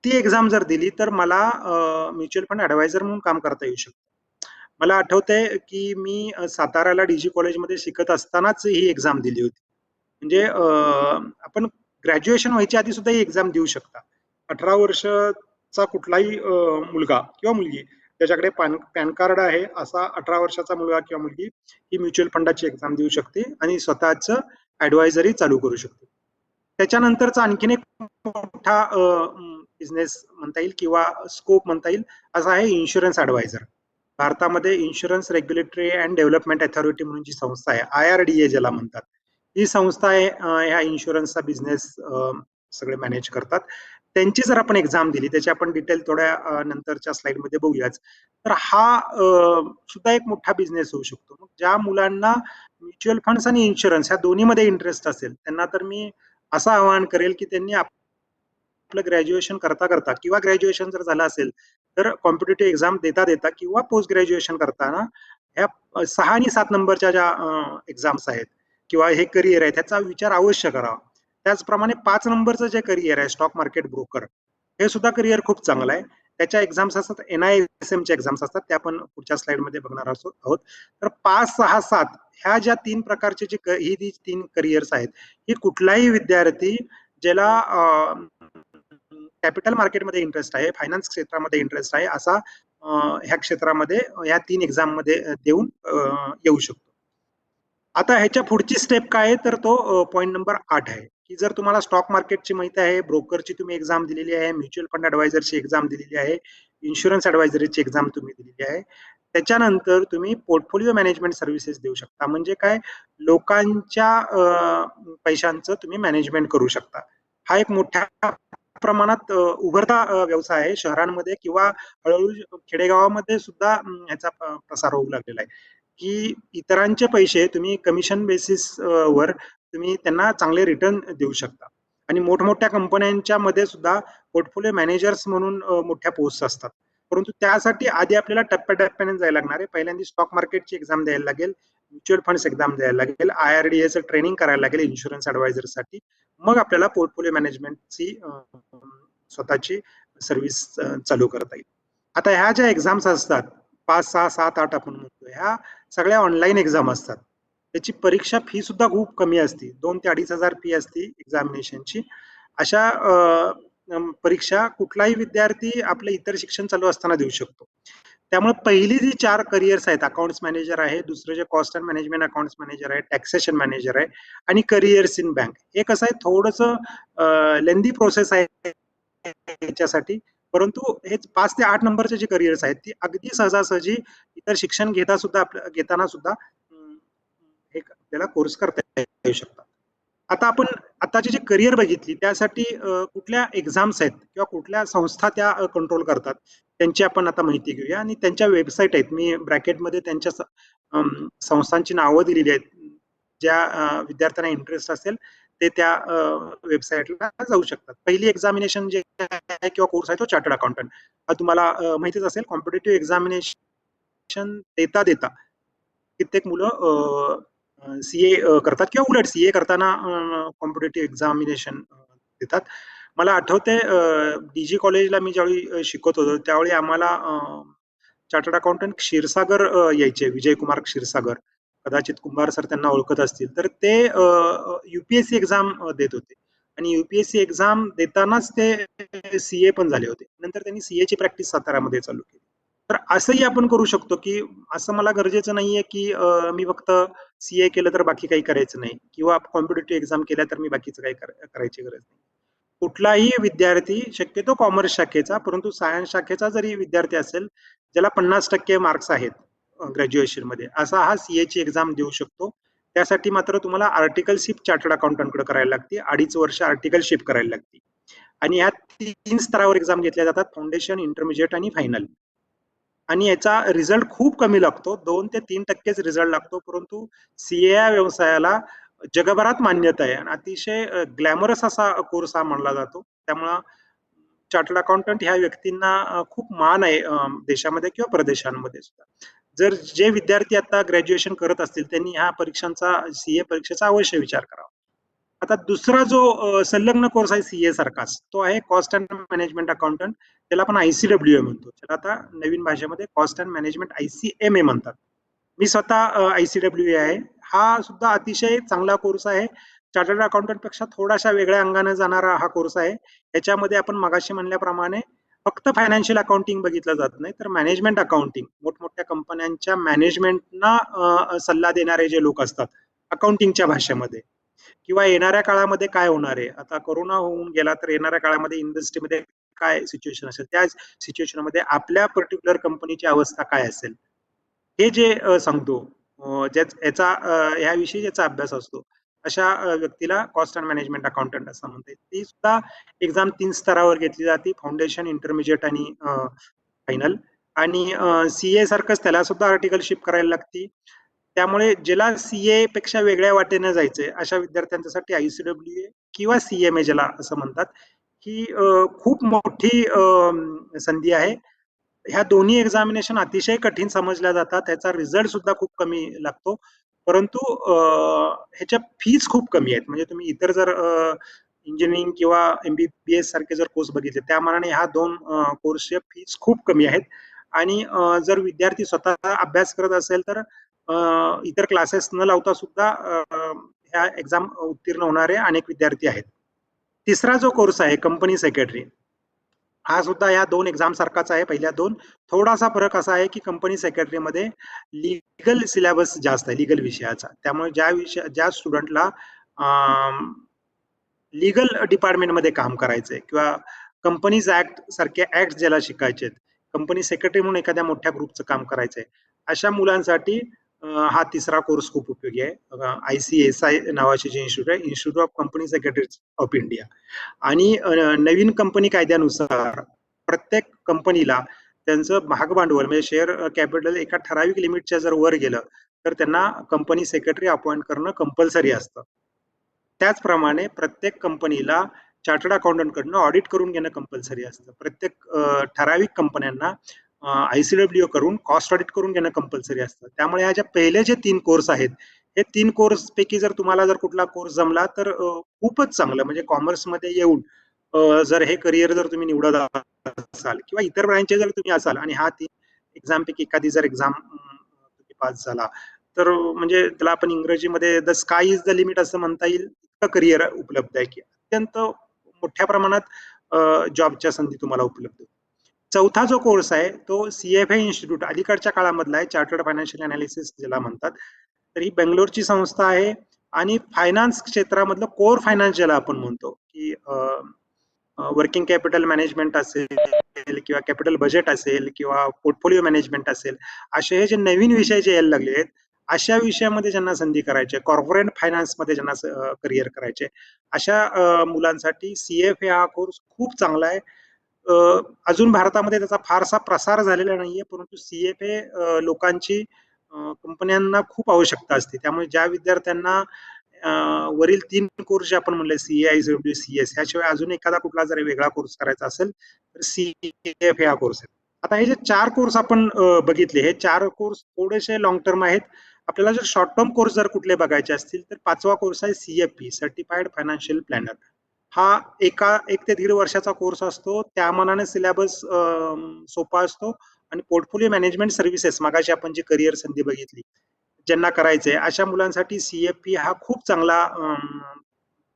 ती एक्झाम जर दिली तर मला म्युच्युअल फंड ऍडवायझर म्हणून काम करता येऊ शकतं. मला आठवतंय की मी साताराला डीजी कॉलेजमध्ये शिकत असतानाच ही एक्झाम दिली होती. म्हणजे आपण ग्रॅज्युएशन व्हायच्या आधी सुद्धा ही एक्झाम देऊ शकता. 18 वर्षाचा कुठलाही मुलगा किंवा मुलगी, त्याच्याकडे पॅन कार्ड आहे असा 18 वर्षाचा मुलगा किंवा मुलगी ही म्युच्युअल फंडाची एक्झाम देऊ शकते आणि स्वतःचं ऍडवायझरी चालू करू शकते. त्याच्यानंतरचा आणखीन एक मोठा बिझनेस म्हणता येईल किंवा स्कोप म्हणता येईल असा आहे इन्शुरन्स ऍडवायझर. भारतामध्ये insurance regulatory and development authority म्हणून जी संस्था आहे, IRDA ज्याला म्हणतात, ही संस्था आहे ह्या इन्शुरन्सचा बिझनेस सगळे मॅनेज करतात. त्यांची जर आपण एक्झाम दिली, त्याची आपण डिटेल थोड्या नंतरच्या स्लाइडमध्ये बघूयाच, तर हा सुद्धा एक मोठा बिझनेस होऊ शकतो. मग ज्या मुलांना म्युच्युअल फंड्स आणि इन्शुरन्स ह्या दोन्हीमध्ये इंटरेस्ट असेल, त्यांना तर मी असं आवाहन करेल की त्यांनी आपलं ग्रॅज्युएशन करता करता किंवा ग्रॅज्युएशन जर झालं असेल तर कॉम्पिटेटिव्ह एक्झाम देता देता किंवा पोस्ट ग्रॅज्युएशन करताना ह्या 6 आणि 7 नंबरच्या ज्या एक्झाम्स आहेत किंवा हे करिअर आहे त्याचा विचार अवश्य करावा. त्याचप्रमाणे 5 नंबरचं जे करिअर आहे स्टॉक मार्केट ब्रोकर, हे सुद्धा करिअर खूप चांगलं आहे. त्याच्या एक्झाम्स असतात, NISM च्या एक्झाम्स असतात, त्या आपण पुढच्या स्लाइडमध्ये बघणार आहोत. तर 5, 6, 7 ह्या ज्या 3 प्रकारचे जे ही 3 करिअर्स आहेत, ही कुठलाही विद्यार्थी ज्याला कॅपिटल मार्केटमध्ये इंटरेस्ट आहे, फायनान्स क्षेत्रामध्ये इंटरेस्ट आहे, असा ह्या क्षेत्रामध्ये ह्या 3 एक्झाम मध्ये देऊन येऊ शकतो. आता ह्याच्या पुढची स्टेप काय आहे, तर तो पॉईंट नंबर 8 आहे की जर तुम्हाला स्टॉक मार्केटची माहिती आहे, ब्रोकरची तुम्ही एक्झाम दिलेली आहे, म्युच्युअल फंड ऍडवायझरची एक्झाम दिलेली आहे, इन्शुरन्स ऍडवायझरीची एक्झाम तुम्ही दिलेली आहे, त्याच्यानंतर तुम्ही पोर्टफोलिओ मॅनेजमेंट सर्व्हिसेस देऊ शकता. म्हणजे काय, लोकांच्या पैशांचं तुम्ही मॅनेजमेंट करू शकता. हा एक मोठ्या प्रमाणात उभरता व्यवसाय आहे शहरांमध्ये, किंवा हळूहळू खेडेगावामध्ये सुद्धा ह्याचा प्रसार होऊ लागलेला आहे की इतरांचे पैसे तुम्ही कमिशन बेसिस वर तुम्ही त्यांना चांगले रिटर्न देऊ शकता. आणि मोठमोठ्या कंपन्यांच्या मध्ये सुद्धा पोर्टफोलिओ मॅनेजर्स म्हणून मोठ्या पोस्ट असतात. परंतु त्यासाठी आधी आपल्याला टप्प्याटप्प्याने जायला लागणार आहे. पहिल्यांदा स्टॉक मार्केटची एक्झाम द्यायला लागेल, म्युच्युअल फंड्स एक्झाम द्यायला लागेल, IRDAचं ट्रेनिंग करायला लागेल इन्शुरन्स ऍडवायझरसाठी, मग आपल्याला पोर्टफोलिओ मॅनेजमेंटची स्वतःची सर्व्हिस चालू करता येईल. आता ह्या ज्या एक्झाम्स असतात 5, 6, 7, 8 आपण म्हणतो, ह्या सगळ्या ऑनलाईन एक्झाम असतात. त्याची परीक्षा फी सुद्धा खूप कमी असते, 2 ते 2,500 फी असते एक्झामिनेशनची. अशा परीक्षा कुठलाही विद्यार्थी आपलं इतर शिक्षण चालू असताना देऊ शकतो. त्यामुळे पहिली जी 4 करिअर्स आहेत, अकाउंट्स मॅनेजर आहे, दुसरं जे cost and management accounts manager आहे, टॅक्सेशन मॅनेजर आहे, आणि करिअर्स इन बँक, हे कसं आहे, थोडंसं लेंदी प्रोसेस आहे याच्यासाठी. परंतु हे 5 ते 8 नंबरचे जे करिअर्स आहेत, ती अगदी सहजासहजी इतर शिक्षण घेताना सुद्धा हे आपल्याला कोर्स करता येऊ शकतात. आता आपण आताची जी करिअर बघितली, त्यासाठी कुठल्या एक्झाम्स आहेत किंवा कुठल्या संस्था त्या कंट्रोल करतात, त्यांची आपण आता माहिती घेऊया. आणि त्यांच्या वेबसाईट आहेत, मी ब्रॅकेटमध्ये त्यांच्या संस्थांची नावं दिलेली आहेत. ज्या विद्यार्थ्यांना इंटरेस्ट असेल ते त्या वेबसाईटला जाऊ शकतात. पहिली एक्झामिनेशन जे आहे किंवा कोर्स आहे तो चार्टर्ड अकाउंटंट. हा तुम्हाला माहितीच असेल, कॉम्पिटेटिव्ह एक्झामिनेशन देता देता कित्येक मुलं CA करतात किंवा उलट CA करताना कॉम्पिटेटिव्ह एक्झामिनेशन देतात. मला आठवते DG कॉलेजला मी ज्यावेळी शिकत होतो त्यावेळी आम्हाला चार्टर्ड अकाउंटंट क्षीरसागर यायचे, विजयकुमार क्षीरसागर. कदाचित कुंभार सर त्यांना ओळखत असतील, तर ते युपीएससी एक्झाम देत होते आणि युपीएससी एक्झाम देतानाच ते सीए पण झाले होते. नंतर त्यांनी सीएची प्रॅक्टिस साताऱ्यामध्ये चालू केली. तर असंही आपण करू शकतो, की असं मला गरजेचं नाहीये, की मी फक्त सीए केलं तर बाकी काही करायचं नाही किंवा कॉम्पिटिटिव्ह एक्झाम केल्या तर मी बाकीचं काही करायची गरज नाही. कुठलाही विद्यार्थी, शक्यतो कॉमर्स शाखेचा, परंतु सायन्स शाखेचा जरी विद्यार्थी असेल, ज्याला 50% मार्क्स आहेत ग्रॅज्युएशनमध्ये, असा हा सीएची एक्झाम देऊ शकतो. त्यासाठी मात्र तुम्हाला आर्टिकलशिप चार्टर्ड अकाउंटंटकडे करायला लागते. 2.5 वर्ष आर्टिकलशिप करायला लागते आणि या 3 स्तरावर एक्झाम घेतल्या जातात: फाउंडेशन, इंटरमिजिएट आणि फायनल. आणि याचा रिझल्ट खूप कमी लागतो, 2 ते 3% रिझल्ट लागतो, परंतु सीए या व्यवसायाला जगभरात मान्यता आहे आणि अतिशय ग्लॅमरस असा कोर्स हा मानला जातो. त्यामुळं चार्टर्ड अकाउंटंट ह्या व्यक्तींना खूप मान आहे देशामध्ये किंवा परदेशांमध्ये सुद्धा. जर जे विद्यार्थी आता ग्रॅज्युएशन करत असतील त्यांनी ह्या परीक्षांचा, सीए परीक्षेचा अवश्य विचार करावा. आता दुसरा जो संलग्न कोर्स आहे सीए सारखाच, तो आहे कॉस्ट अँड मॅनेजमेंट अकाउंटंट. त्याला आपण आयसीडब्ल्यूए म्हणतो. त्याला आता नवीन भाषेमध्ये कॉस्ट अँड मॅनेजमेंट आयसीएमए म्हणतात. मी स्वतः आयसीडब्ल्यूए आहे. हा सुद्धा अतिशय चांगला कोर्स आहे. चार्टर्ड अकाउंटंट पेक्षा थोडाशा वेगळ्या अंगाने जाणारा हा कोर्स आहे. याच्यामध्ये आपण मगाशी म्हणल्याप्रमाणे फक्त फायनान्शियल अकाउंटिंग बघितलं जात नाही, तर मॅनेजमेंट अकाउंटिंग, मोठमोठ्या कंपन्यांच्या मॅनेजमेंटना सल्ला देणारे जे लोक असतात अकाउंटिंगच्या भाषेमध्ये, किंवा येणाऱ्या काळामध्ये काय होणार आहे, आता कोरोना होऊन गेला तर येणाऱ्या काळामध्ये इंडस्ट्रीमध्ये काय सिच्युएशन असेल, त्या सिच्युएशनमध्ये आपल्या पर्टिक्युलर कंपनीची अवस्था काय असेल, हे जे सांगतो, ह्याविषयी ज्याचा अभ्यास असतो, अशा व्यक्तीला कॉस्ट अँड मॅनेजमेंट अकाउंटंट असं म्हणते. ती सुद्धा एक्झाम 3 स्तरावर घेतली जाते: फाउंडेशन, इंटरमिजिएट आणि फायनल. आणि सीए सारखंच त्याला सुद्धा आर्टिकलशिप करायला लागते. त्यामुळे ज्याला सीए पेक्षा वेगळ्या वाटेने जायचंय अशा विद्यार्थ्यांसाठी आयसीडब्ल्यूए किंवा सीएमए ज्याला असं म्हणतात, ही खूप मोठी संधी आहे. ह्या दोन्ही एक्झामिनेशन अतिशय कठीण समजल्या जातात. त्याचा रिझल्ट सुद्धा खूप कमी लागतो, परंतु ह्याच्या फीज खूप कमी आहेत. म्हणजे तुम्ही इतर जर इंजिनिअरिंग किंवा एमबीबीएस सारखे जर कोर्स बघितले, त्या मानाने ह्या 2 कोर्सच्या फीज खूप कमी आहेत. आणि जर विद्यार्थी स्वतः अभ्यास करत असेल तर इतर क्लासेस न लावता सुद्धा ह्या एक्झाम उत्तीर्ण होणारे अनेक विद्यार्थी आहेत. तिसरा जो कोर्स आहे कंपनी सेक्रेटरी, हा सुद्धा या 2 एक्झाम सारखाच आहे. पहिल्या 2 थोडासा फरक असा आहे की कंपनी सेक्रेटरीमध्ये लीगल सिलेबस जास्त आहे, लीगल विषयाचा. त्यामुळे ज्या स्टुडंटला लीगल डिपार्टमेंटमध्ये काम करायचंय किंवा कंपनीज ऍक्ट सारखे ऍक्ट ज्याला शिकायचे आहेत, कंपनी सेक्रेटरी म्हणून एखाद्या मोठ्या ग्रुपचं काम करायचंय, अशा मुलांसाठी हा तिसरा कोर्स खूप उपयोगी आहे. आयसीएसआय नावाचे जे इन्स्टिट्यूट आहे, institute of company secretaries of India. आणि नवीन कंपनी कायद्यानुसार प्रत्येक कंपनीला त्यांचं भाग भांडवल म्हणजे शेअर कॅपिटल एका ठराविक लिमिटच्या जर वर गेलं तर त्यांना कंपनी सेक्रेटरी अपॉइंट करणं कंपल्सरी असतं. त्याचप्रमाणे प्रत्येक कंपनीला चार्टर्ड अकाउंटंटकडनं ऑडिट करून घेणं कंपल्सरी असतं. प्रत्येक ठराविक कंपन्यांना आयसीडब्ल्यूए करून कॉस्ट ऑडिट करून घेणं कंपल्सरी असतं. त्यामुळे ह्या ज्या पहिले जे 3 कोर्स आहेत, हे 3 कोर्स पैकी जर तुम्हाला जर कुठला कोर्स जमला तर खूपच चांगलं. म्हणजे कॉमर्समध्ये येऊन जर हे करिअर जर तुम्ही निवडत असाल किंवा इतर ब्रँचचे जर तुम्ही असाल आणि हा 3 एक्झाम पैकी एखादी जर एक्झाम तुम्ही पास झाला, तर म्हणजे त्याला आपण इंग्रजीमध्ये the sky is the limit असं म्हणता येईल. इतकं करिअर उपलब्ध आहे की अत्यंत मोठ्या प्रमाणात जॉबच्या संधी तुम्हाला उपलब्ध होतील. चौथा जो कोर्स आहे तो सीएफए इन्स्टिट्यूट अलीकडच्या काळामधला आहे, चार्टर्ड फायनान्शियल अनालिसिस ज्याला म्हणतात. तर ही बेंगलोरची संस्था आहे आणि फायनान्स क्षेत्रामधलं कोर फायनान्स ज्याला आपण म्हणतो, की वर्किंग कॅपिटल मॅनेजमेंट असेल किंवा कॅपिटल बजेट असेल किंवा पोर्टफोलिओ मॅनेजमेंट असेल, असे हे जे नवीन विषय जे यायला लागले आहेत, अशा विषयामध्ये ज्यांना संधी करायची आहे, कॉर्पोरेट फायनान्समध्ये ज्यांना करिअर करायचे, अशा मुलांसाठी सीएफए हा कोर्स खूप चांगला आहे. अजून भारतामध्ये त्याचा फारसा प्रसार झालेला नाहीये, परंतु सीएफए लोकांची कंपन्यांना खूप आवश्यकता असते. त्यामुळे ज्या विद्यार्थ्यांना वरील 3 कोर्स जे आपण म्हणले सीए, आयसीडब्ल्यू, सीएस, ह्याशिवाय अजून एखादा कुठला जरी वेगळा कोर्स करायचा असेल तर सीएफए हा कोर्स आहे. आता हे जे 4 कोर्स आपण बघितले, हे 4 कोर्स थोडेसे लॉंग टर्म आहेत. आपल्याला जर शॉर्ट टर्म कोर्स जर कुठले बघायचे असतील तर 5वा कोर्स आहे सीएफपी, सर्टिफाईड फायनान्शियल प्लॅनर. हा 1 ते 1.5 वर्षाचा कोर्स असतो. त्या मानाने सिलेबस सोपा असतो आणि पोर्टफोलिओ मॅनेजमेंट सर्व्हिसेस, मागाशी आपण जी करिअर संधी बघितली, ज्यांना करायचंय अशा मुलांसाठी CFP हा खूप चांगला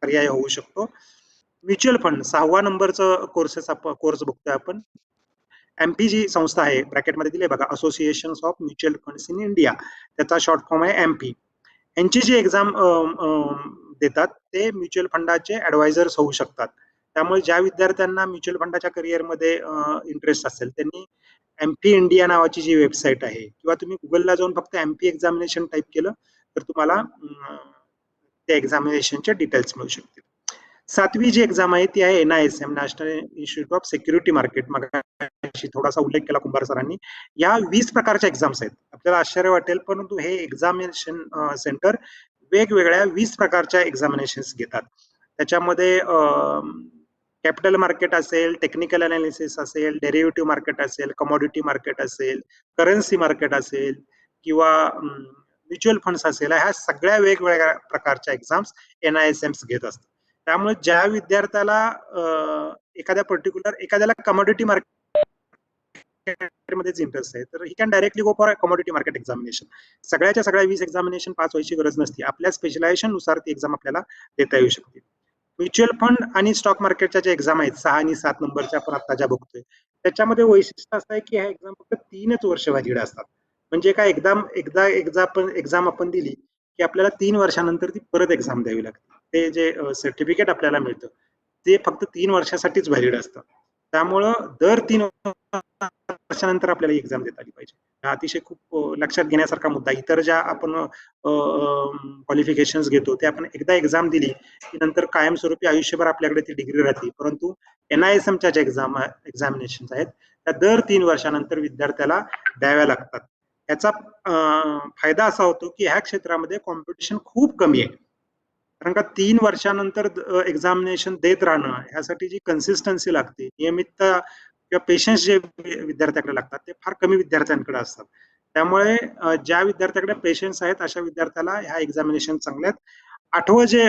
पर्याय होऊ शकतो. म्युच्युअल फंड 6व्या नंबरचं कोर्स बघतोय आपण. एमपी जी संस्था आहे ब्रॅकेटमध्ये दिले बघा, association of mutual funds in India, त्याचा शॉर्ट फॉर्म आहे एमपी. यांची जी एक्झाम देतात ते म्युच्युअल फंडाचे ऍडवायझर्स होऊ शकतात. त्यामुळे ज्या विद्यार्थ्यांना म्युच्युअल फंडाच्या करिअरमध्ये इंटरेस्ट असेल त्यांनी एमपी इंडिया नावाची जी वेबसाईट आहे किंवा तुम्ही गुगलला जाऊन फक्त एमपी एक्झामिनेशन टाईप केलं तर तुम्हाला त्या एक्झामिनेशनचे डिटेल्स मिळू शकतील. 7वी जी एक्झाम आहे ती आहे NISM, national institute of security market. मग थोडासा उल्लेख केला कुंभार सरांनी. या 20 प्रकारच्या एक्झाम्स आहेत. आपल्याला आश्चर्य वाटेल परंतु हे एक्झामिनेशन सेंटर वेगवेगळ्या 20 प्रकारच्या एक्झामिनेशन्स घेतात. त्याच्यामध्ये कॅपिटल मार्केट असेल, टेक्निकल अनालिसिस असेल, डेरिव्हेटिव्ह मार्केट असेल, कमोडिटी मार्केट असेल, करन्सी मार्केट असेल किंवा म्युच्युअल फंड्स असेल, ह्या सगळ्या वेगवेगळ्या प्रकारच्या एक्झाम्स NISM घेत असतात. त्यामुळे ज्या विद्यार्थ्याला एखाद्याला कमोडिटी मार्केटमध्येच इंटरेस्ट आहे तर he can directly go for commodity market examination. सगळ्याच्या सगळ्या 20 एक्झामिनेशन पास व्हायची गरज नसते. आपल्या स्पेशलायझेशन नुसार ती एक्झाम आपल्याला देता येऊ शकते. म्युच्युअल फंड आणि स्टॉक मार्केटच्या ज्या एक्झाम आहेत 6 आणि 7 नंबरच्या आपण आता ज्या बघतोय त्याच्यामध्ये वैशिष्ट्य असं आहे की ह्या एक्झाम फक्त 3च वर्ष व्हॅलिड असतात. म्हणजे काय एक्झाम आपण दिली की आपल्याला 3 वर्षानंतर ती परत एक्झाम द्यावी लागते. ते जे सर्टिफिकेट आपल्याला मिळतं ते फक्त 3 वर्षासाठीच व्हॅलिड असतं. त्यामुळं दर 3 वर्षानंतर आपल्याला एक्झाम देता आली पाहिजे. हा अतिशय खूप लक्षात घेण्यासारखा मुद्दा. इतर ज्या आपण क्वालिफिकेशन्स घेतो ते आपण एकदा एक्झाम दिली की नंतर कायमस्वरूपी आयुष्यभर आपल्याकडे ती डिग्री राहते. परंतु NISMच्या ज्या एक्झामिनेशन आहेत त्या दर 3 वर्षानंतर विद्यार्थ्याला द्याव्या लागतात. याचा फायदा असा होतो की ह्या क्षेत्रामध्ये कॉम्पिटिशन खूप कमी आहे. कारण का 3 वर्षानंतर एक्झामिनेशन देत राहणं ह्यासाठी जी कन्सिस्टन्सी लागते, नियमितता किंवा पेशन्स जे विद्यार्थ्याकडे लागतात ते फार कमी विद्यार्थ्यांकडे असतात. त्यामुळे ज्या विद्यार्थ्याकडे पेशन्स आहेत अशा विद्यार्थ्याला ह्या एक्झामिनेशन चांगल्या आहेत. 8वं जे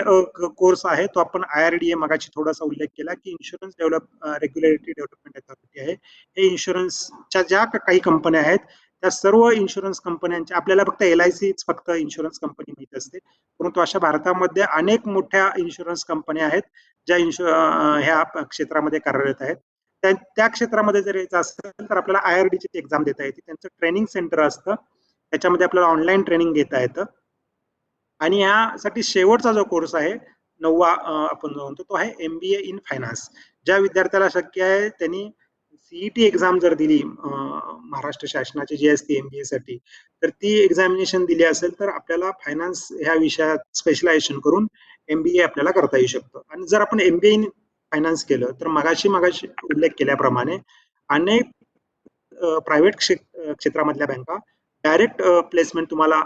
कोर्स आहे तो आपण IRDA मगाशी थोडासा उल्लेख केला की इन्शुरन्स रेग्युलेटरी डेव्हलपमेंट अथॉरिटी आहे. हे इन्शुरन्सच्या ज्या काही कंपन्या आहेत त्या सर्व इन्शुरन्स कंपन्यांच्या, आपल्याला फक्त LIC फक्त इन्शुरन्स कंपनी माहित असते, परंतु अशा भारतामध्ये अनेक मोठ्या इन्शुरन्स कंपन्या आहेत ज्या ह्या क्षेत्रामध्ये कार्यरत आहेत. त्या क्षेत्रामध्ये जर यायचं असेल तर आपल्याला IRDची एक्झाम देता येते. त्यांचं ट्रेनिंग सेंटर असतं, त्याच्यामध्ये आपल्याला ऑनलाईन ट्रेनिंग घेता येतं. आणि यासाठी शेवटचा जो कोर्स आहे 9वा आपण जो म्हणतो तो आहे MBA इन फायनान्स. ज्या विद्यार्थ्याला शक्य आहे त्यांनी CET एक्झाम जर दिली महाराष्ट्र शासनाची जी असते MBA साठी, तर ती एक्झामिनेशन दिली असेल तर आपल्याला फायनान्स ह्या विषयात स्पेशलायझेशन करून MBA आपल्याला करता येऊ शकतं. आणि जर आपण MBA इन फायनान्स केलं तर मगाशी उल्लेख केल्याप्रमाणे अनेक प्रायव्हेट क्षेत्रामधल्या बँका डायरेक्ट प्लेसमेंट तुम्हाला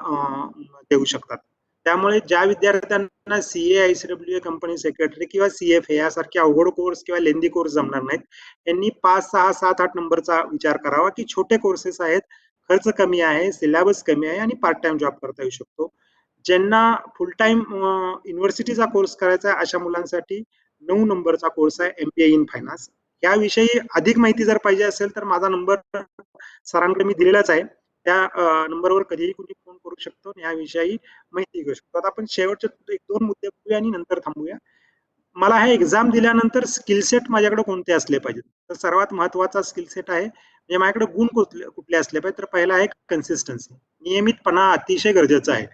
देऊ शकतात. त्यामुळे ज्या विद्यार्थ्यांना CA, ICWA, कंपनी सेक्रेटरी किंवा CFA यासारखे अवघड कोर्स किंवा लेंदी कोर्स जमणार नाहीत, यांनी 5, 6, 7, 8 नंबरचा विचार करावा की छोटे कोर्सेस आहेत, खर्च कमी आहे, सिलेबस कमी आहे आणि पार्ट टाइम जॉब करता येऊ शकतो. ज्यांना फुल टाइम युनिव्हर्सिटीचा कोर्स करायचा आहे अशा मुलांसाठी 9 नंबरचा कोर्स आहे MBA इन फायनान्स. याविषयी अधिक माहिती जर पाहिजे असेल तर माझा नंबर सरांकडे मी दिलेलाच आहे. त्या नंबरवर कधीही कुणी फोन करू शकतो आणि याविषयी माहिती घेऊ शकतो. आता आपण शेवटचे 1-2 मुद्दे बघूया आणि नंतर थांबूया. मला हे एक्झाम दिल्यानंतर स्किल सेट माझ्याकडे कोणते असले पाहिजेत? तर सर्वात महत्वाचा स्किल सेट आहे म्हणजे माझ्याकडे गुण कुठले असले पाहिजे? तर पहिला आहे कन्सिस्टन्सी. नियमितपणा अतिशय गरजेचा आहे.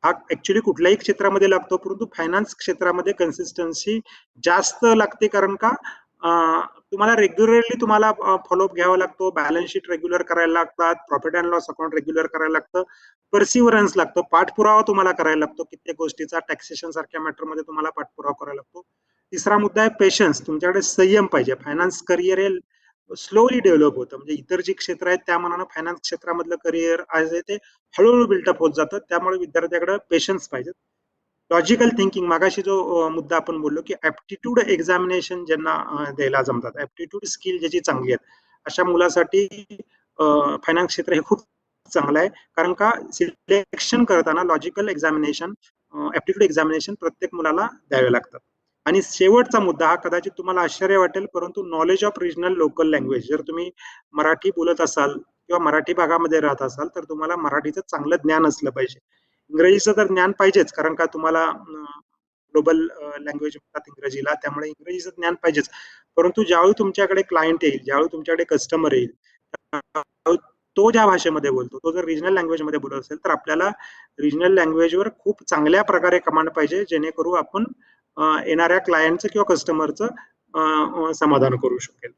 हा ऍक्च्युली कुठल्याही क्षेत्रामध्ये लागतो, परंतु फायनान्स क्षेत्रामध्ये कन्सिस्टन्सी जास्त लागते. कारण का तुम्हाला रेग्युलरली तुम्हाला फॉलोअप घ्यावा लागतो, बॅलन्स शीट रेग्युलर करायला लागतात, profit and loss account regular करायला लागतं, परसिव्हरन्स लागतो, पाठपुरावा तुम्हाला करायला लागतो, कित्येक गोष्टीचा टॅक्सेशन सारख्या मॅटरमध्ये तुम्हाला पाठपुरावा करायला लागतो. तिसरा मुद्दा आहे पेशन्स. तुमच्याकडे संयम पाहिजे. फायनान्स करिअर हे स्लोली डेव्हलप होतं. म्हणजे इतर जी क्षेत्र आहेत त्या मनानं फायनान्स क्षेत्रामधलं करिअर आहे ते हळूहळू बिल्टअप होत जातं. त्यामुळे विद्यार्थ्याकडे पेशन्स पाहिजे. लॉजिकल थिंकिंग, मागाशी जो मुद्दा आपण बोललो की ऍप्टिट्यूड एक्झामिनेशन ज्यांना द्यायला जमतात, ऍप्टिट्यूड स्किल ज्याची चांगली आहेत अशा मुलासाठी फायनान्स क्षेत्र हे खूप चांगलं आहे. कारण का सिलेक्शन करताना लॉजिकल एक्झामिनेशन, ऍप्टिट्यूड एक्झामिनेशन प्रत्येक मुलाला द्यावे लागतात. आणि शेवटचा मुद्दा हा कदाचित तुम्हाला आश्चर्य वाटेल, परंतु knowledge of regional local language. जर तुम्ही मराठी बोलत असाल किंवा मराठी भागामध्ये राहत असाल तर तुम्हाला मराठीचं चांगलं ज्ञान असलं पाहिजे. इंग्रजीचं तर ज्ञान पाहिजेच, कारण का तुम्हाला ग्लोबल लँग्वेज म्हणतात इंग्रजीला, त्यामुळे इंग्रजीचं ज्ञान पाहिजेच. परंतु ज्यावेळी तुमच्याकडे क्लायंट येईल, ज्यावेळी तुमच्याकडे कस्टमर येईल, तो ज्या भाषेमध्ये बोलतो, तो जर रिजनल लँग्वेजमध्ये बोलत असेल तर आपल्याला रिजनल लँग्वेजवर खूप चांगल्या प्रकारे कमांड पाहिजे, जेणेकरून आपण येणाऱ्या क्लायंटचं किंवा कस्टमरचं समाधान करू शकेल.